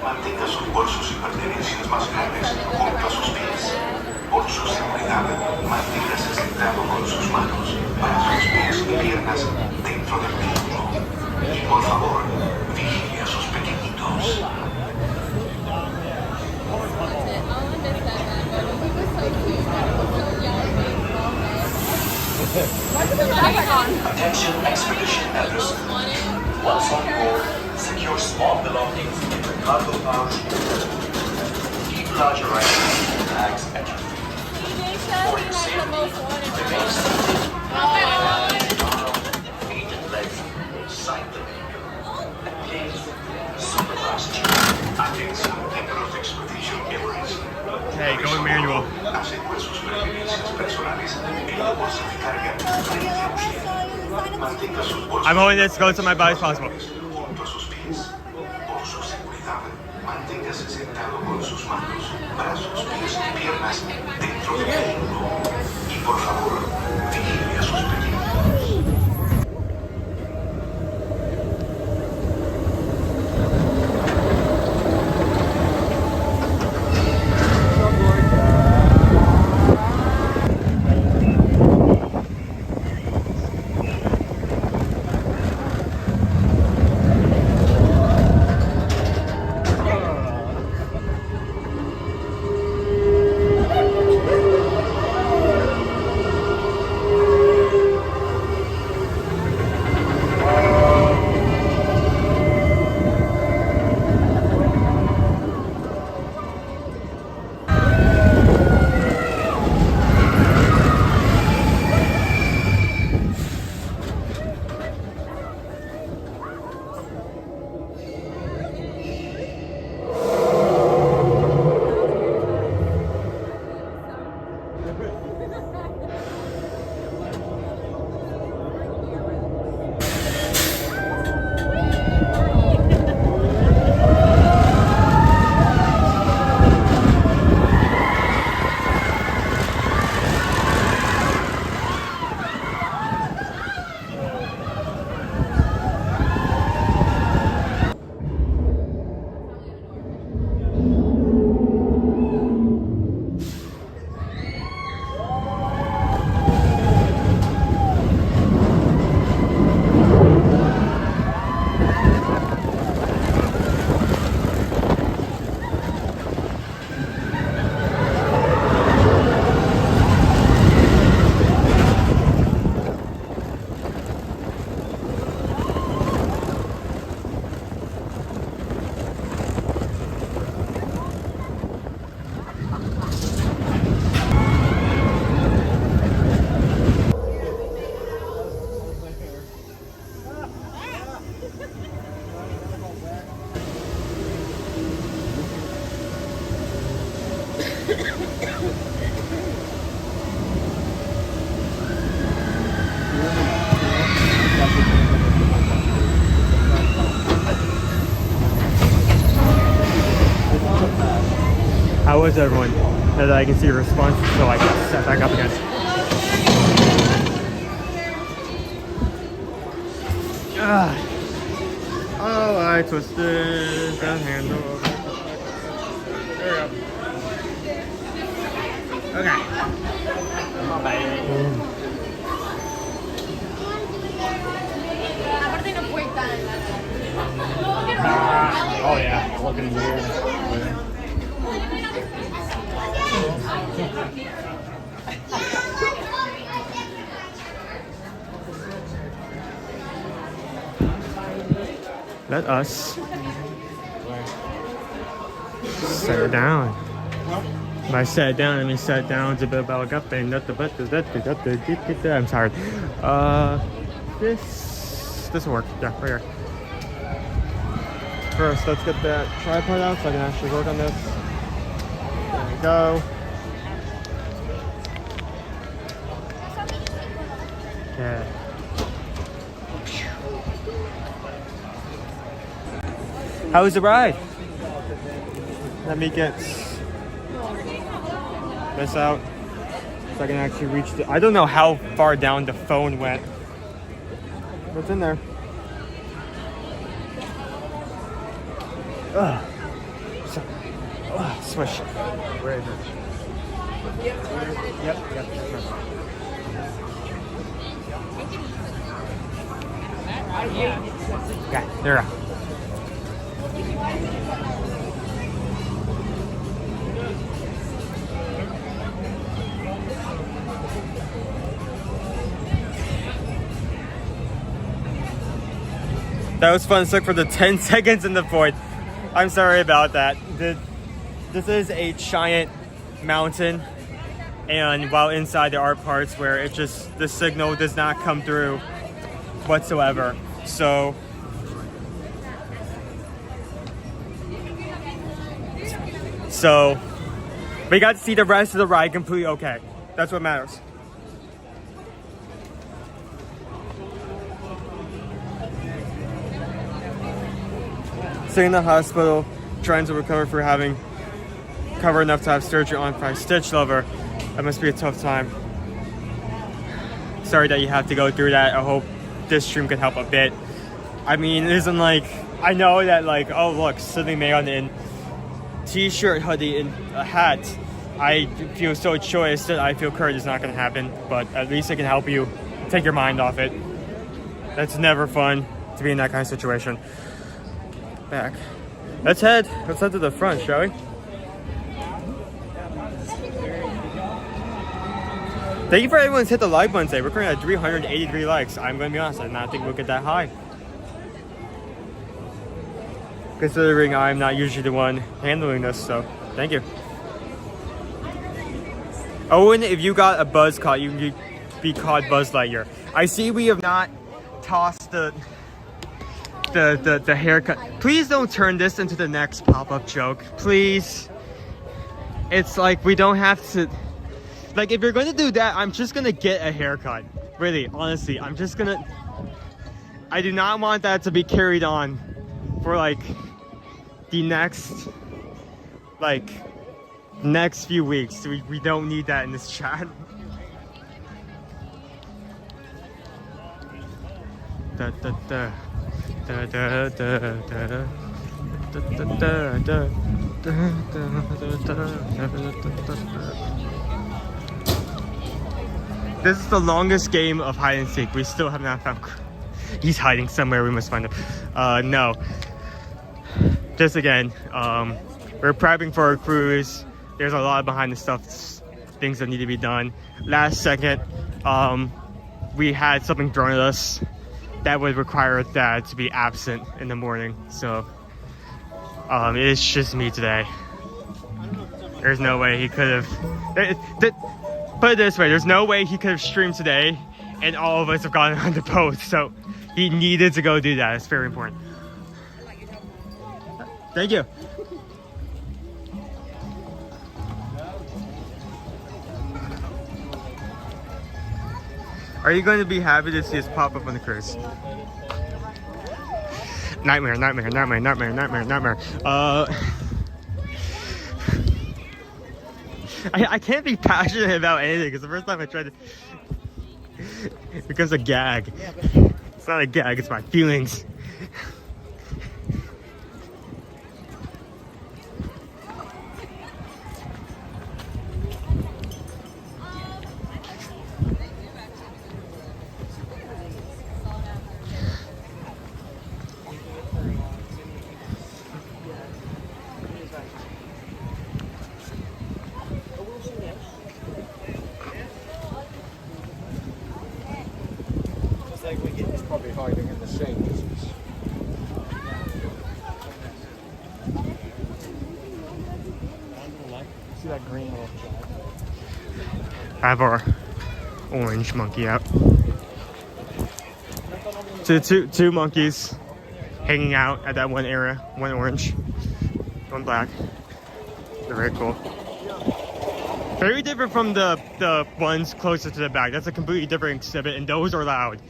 Mantenga sus bolsos y pertenencias más grandes junto a sus pies. Por su seguridad, manténgase sentado con sus manos, brazos, pies y piernas dentro del vehículo. Y por favor, vigile a sus pequeñitos. Attention expedition members. Once on board, secure small belongings in the cargo pouch. Keep larger items and bags at your feet. For your safety, remain seated. Feet and legs inside the vehicle. And please, supervise children. Attention, Davenport Expedition Emirates. Hey, going manual. Asegure sus pertenencias personales en la bolsa de carga frente a usted. Mantenga sus bolsos. I'm holding this as close to my body as possible. Junto a sus pies. Por su seguridad, manténgase sentado con sus manos, brazos, pies y piernas dentro del vehículo. Y por favor, vigile a sus pequeños. is everyone? Now that I can see your responses, so I can set back up again. Oh, I twisted that handle over. There we go. Okay. Oh yeah, looking in here. Let us set it down. By set it down, I mean set it down to build about I'm tired. This will work. Yeah, right here. First, let's get that tripod out so I can actually work on this. There we go. Okay. How was the ride? Let me get this out so I can actually reach the... I don't know how far down the phone went. What's in there? Swish. Where is it? Yep. Okay, there we go. That was fun, stuck for the 10 seconds in the void. I'm sorry about that. This is a giant mountain, and while inside there are parts where it just, the signal does not come through whatsoever. So we got to see the rest of the ride completely okay. That's what matters. Staying in the hospital, trying to recover for having cover enough to have surgery on my stitch lever. That must be a tough time. Sorry that you have to go through that. I hope this stream can help a bit. I mean, it isn't like, I know that like, oh look, Sydney Mayon in t-shirt, hoodie, and a hat. I feel so joyous that I feel courage is not going to happen, but at least it can help you take your mind off it. That's never fun to be in that kind of situation. Back. Let's head to the front, shall we? Thank you for everyone's hit the like button today. We're currently at 383 likes. I'm going to be honest, I did not think we'll get that high. Considering I'm not usually the one handling this, so thank you. Owen, if you got a buzz cut, you can be called Buzz Lightyear. I see we have not tossed the haircut. Please don't turn this into the next pop-up joke. Please. It's like we don't have to... Like, if you're going to do that, I'm just going to get a haircut. Really, honestly, I'm just going to... I do not want that to be carried on for, like, the next few weeks. We don't need that in this chat. Da, da, da. Da, da, da, da. Da, da, da, da. This is the longest game of hide and seek. We still have not found... He's hiding somewhere. We must find him. No. Just again, we're prepping for a cruise. There's a lot of behind the stuff, things that need to be done. Last second, we had something thrown at us that would require Dad to be absent in the morning. So it's just me today. There's no way he could have... Put it this way, there's no way he could have streamed today and all of us have gotten on the boat. So he needed to go do that. It's very important. Thank you. Are you going to be happy to see us pop up on the cruise? Nightmare. I can't be passionate about anything because the first time I tried to, it becomes a gag. It's not a gag, it's my feelings. He's probably hiding in the shade. See that green little have our orange monkey out. So two monkeys hanging out at that one area. One orange, one black. They're very cool. Very different from the ones closer to the back. That's a completely different exhibit, and those are loud.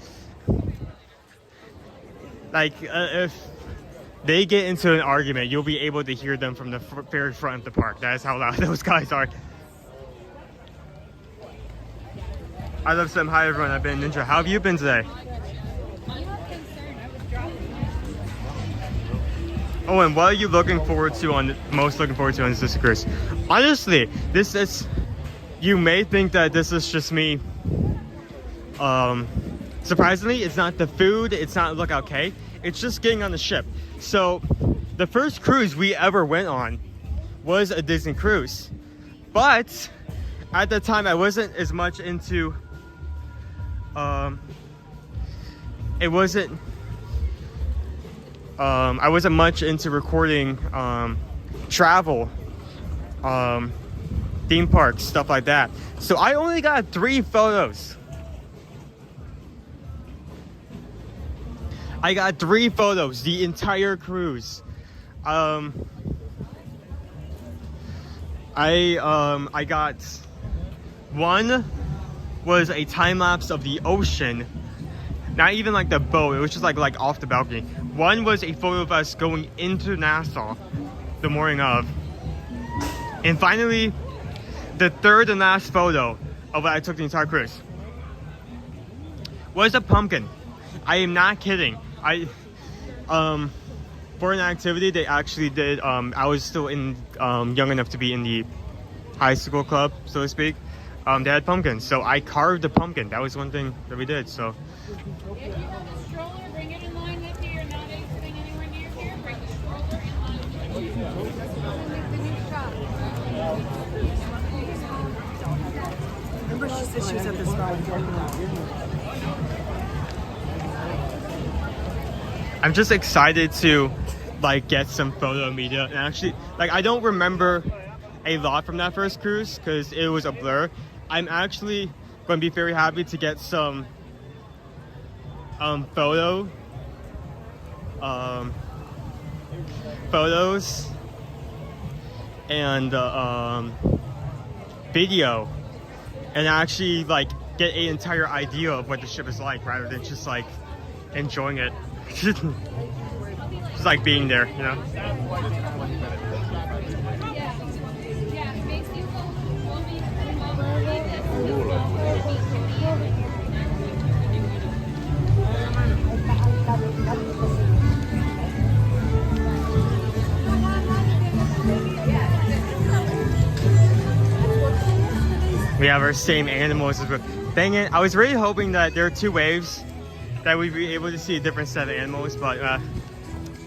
Like, if they get into an argument, you'll be able to hear them from the very front of the park. That is how loud those guys are. I love Sim. Hi everyone, I've been Ninja. How have you been today? Oh, and what are you looking forward to most looking forward to on this Disney cruise? Honestly, this is, you may think that this is just me. Surprisingly, it's not the food, it's not Lookout Cay, it's just getting on the ship. So, the first cruise we ever went on was a Disney cruise. But, at the time I wasn't as much into, I wasn't much into recording travel, theme parks, stuff like that. So I only got 3 photos. I got 3 photos the entire cruise. I got one was a time lapse of the ocean. Not even like the boat, it was just like off the balcony. One was a photo of us going into Nassau the morning of. And finally, the third and last photo of what I took the entire cruise was a pumpkin. I am not kidding. For an activity they actually did, I was still young enough to be in the high school club, so to speak. They had pumpkins, so I carved a pumpkin. That was one thing that we did, so. If you have a stroller, bring it in line with you. You're not exiting anywhere near here. Bring the stroller in line with you. Remember, she said she was at this I'm just excited to get some photo media, and actually I don't remember a lot from that first cruise because it was a blur. I'm actually going to be very happy to get some photos and video, and actually get an entire idea of what the ship is like rather than just enjoying it. Just being there, you know. We have our same animals. Dang it, I was really hoping that there are 2 waves that we'd be able to see a different set of animals, but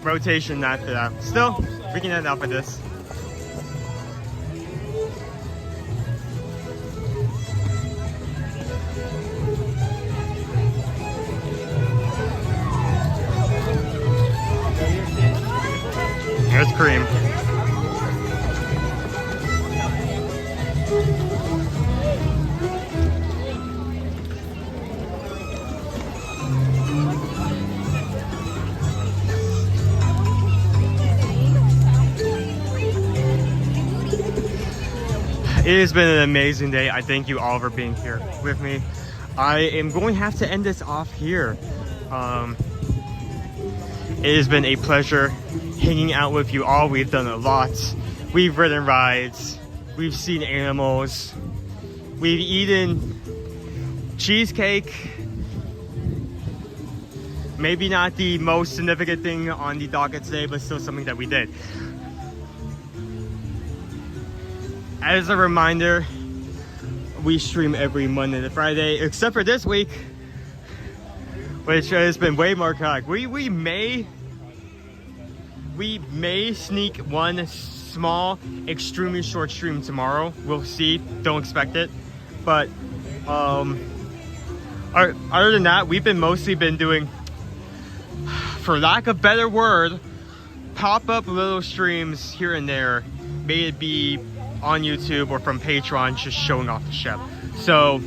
rotation not that. Still, we can end up with this. Here's Cream. It has been an amazing day. I thank you all for being here with me. I am going to have to end this off here. It has been a pleasure hanging out with you all. We've done a lot. We've ridden rides. We've seen animals. We've eaten cheesecake. Maybe not the most significant thing on the docket today, but still something that we did. As a reminder, we stream every Monday to Friday, except for this week, which has been way more chaotic. We may sneak one small, extremely short stream tomorrow. We'll see. Don't expect it. But other than that, we've mostly been doing, for lack of a better word, pop-up little streams here and there. May it be on YouTube or from Patreon, just showing off the ship. So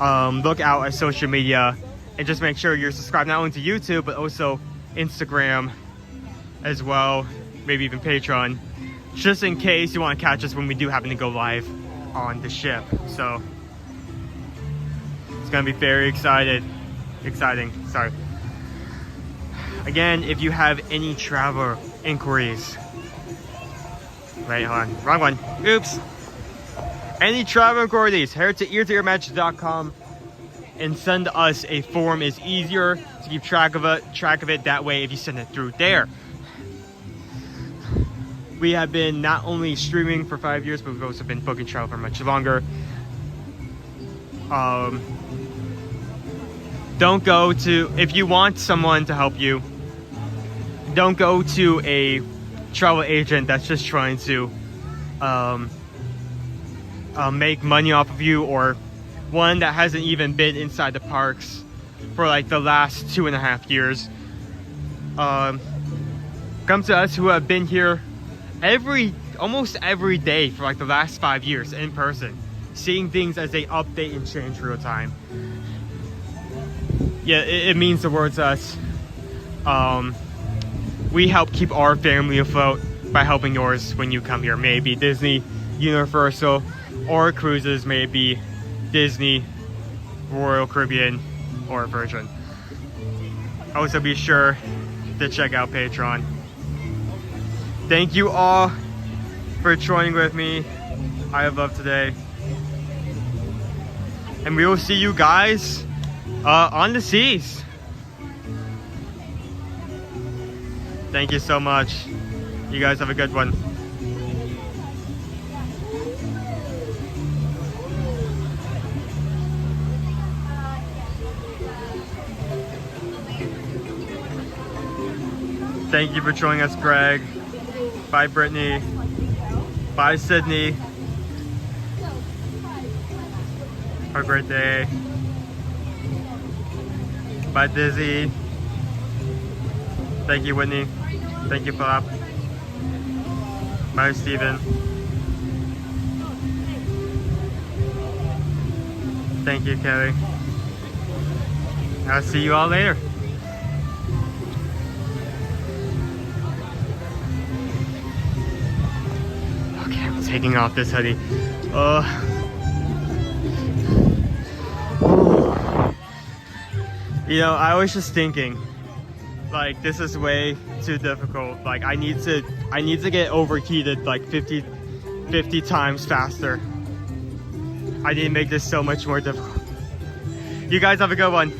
look out at social media and just make sure you're subscribed not only to YouTube but also Instagram as well, maybe even Patreon, just in case you want to catch us when we do happen to go live on the ship. So it's gonna be very exciting. Sorry. Again, if you have any travel inquiries, wait, hold on, wrong one. Oops. Any travel inquiries, head to eartoearmatch.com and send us a form. It's easier to keep track of it that way if you send it through there. We have been not only streaming for 5 years, but we've also been booking travel for much longer. Don't go to, if you want someone to help you, don't go to a travel agent that's just trying to make money off of you, or one that hasn't even been inside the parks for like the last 2.5 years. Come to us who have been here almost every day for like the last 5 years in person, seeing things as they update and change real time. Yeah, it means the world to us. We help keep our family afloat by helping yours when you come here. Maybe Disney, Universal, or cruises, maybe Disney, Royal Caribbean, or Virgin. Also be sure to check out Patreon. Thank you all for joining with me. I have loved today. And we will see you guys on the seas. Thank you so much. You guys have a good one. Thank you for joining us, Greg. Bye, Brittany. Bye, Sydney. Have a great day. Bye, Dizzy. Thank you, Whitney. Thank you, Bob. Bye, Steven. Thank you, Kelly. I'll see you all later. Okay, I'm taking off this hoodie. You know, I was just thinking, like, this is way too difficult. Like, I need to get overheated like 50 times faster. I need to make this so much more difficult. You guys have a good one.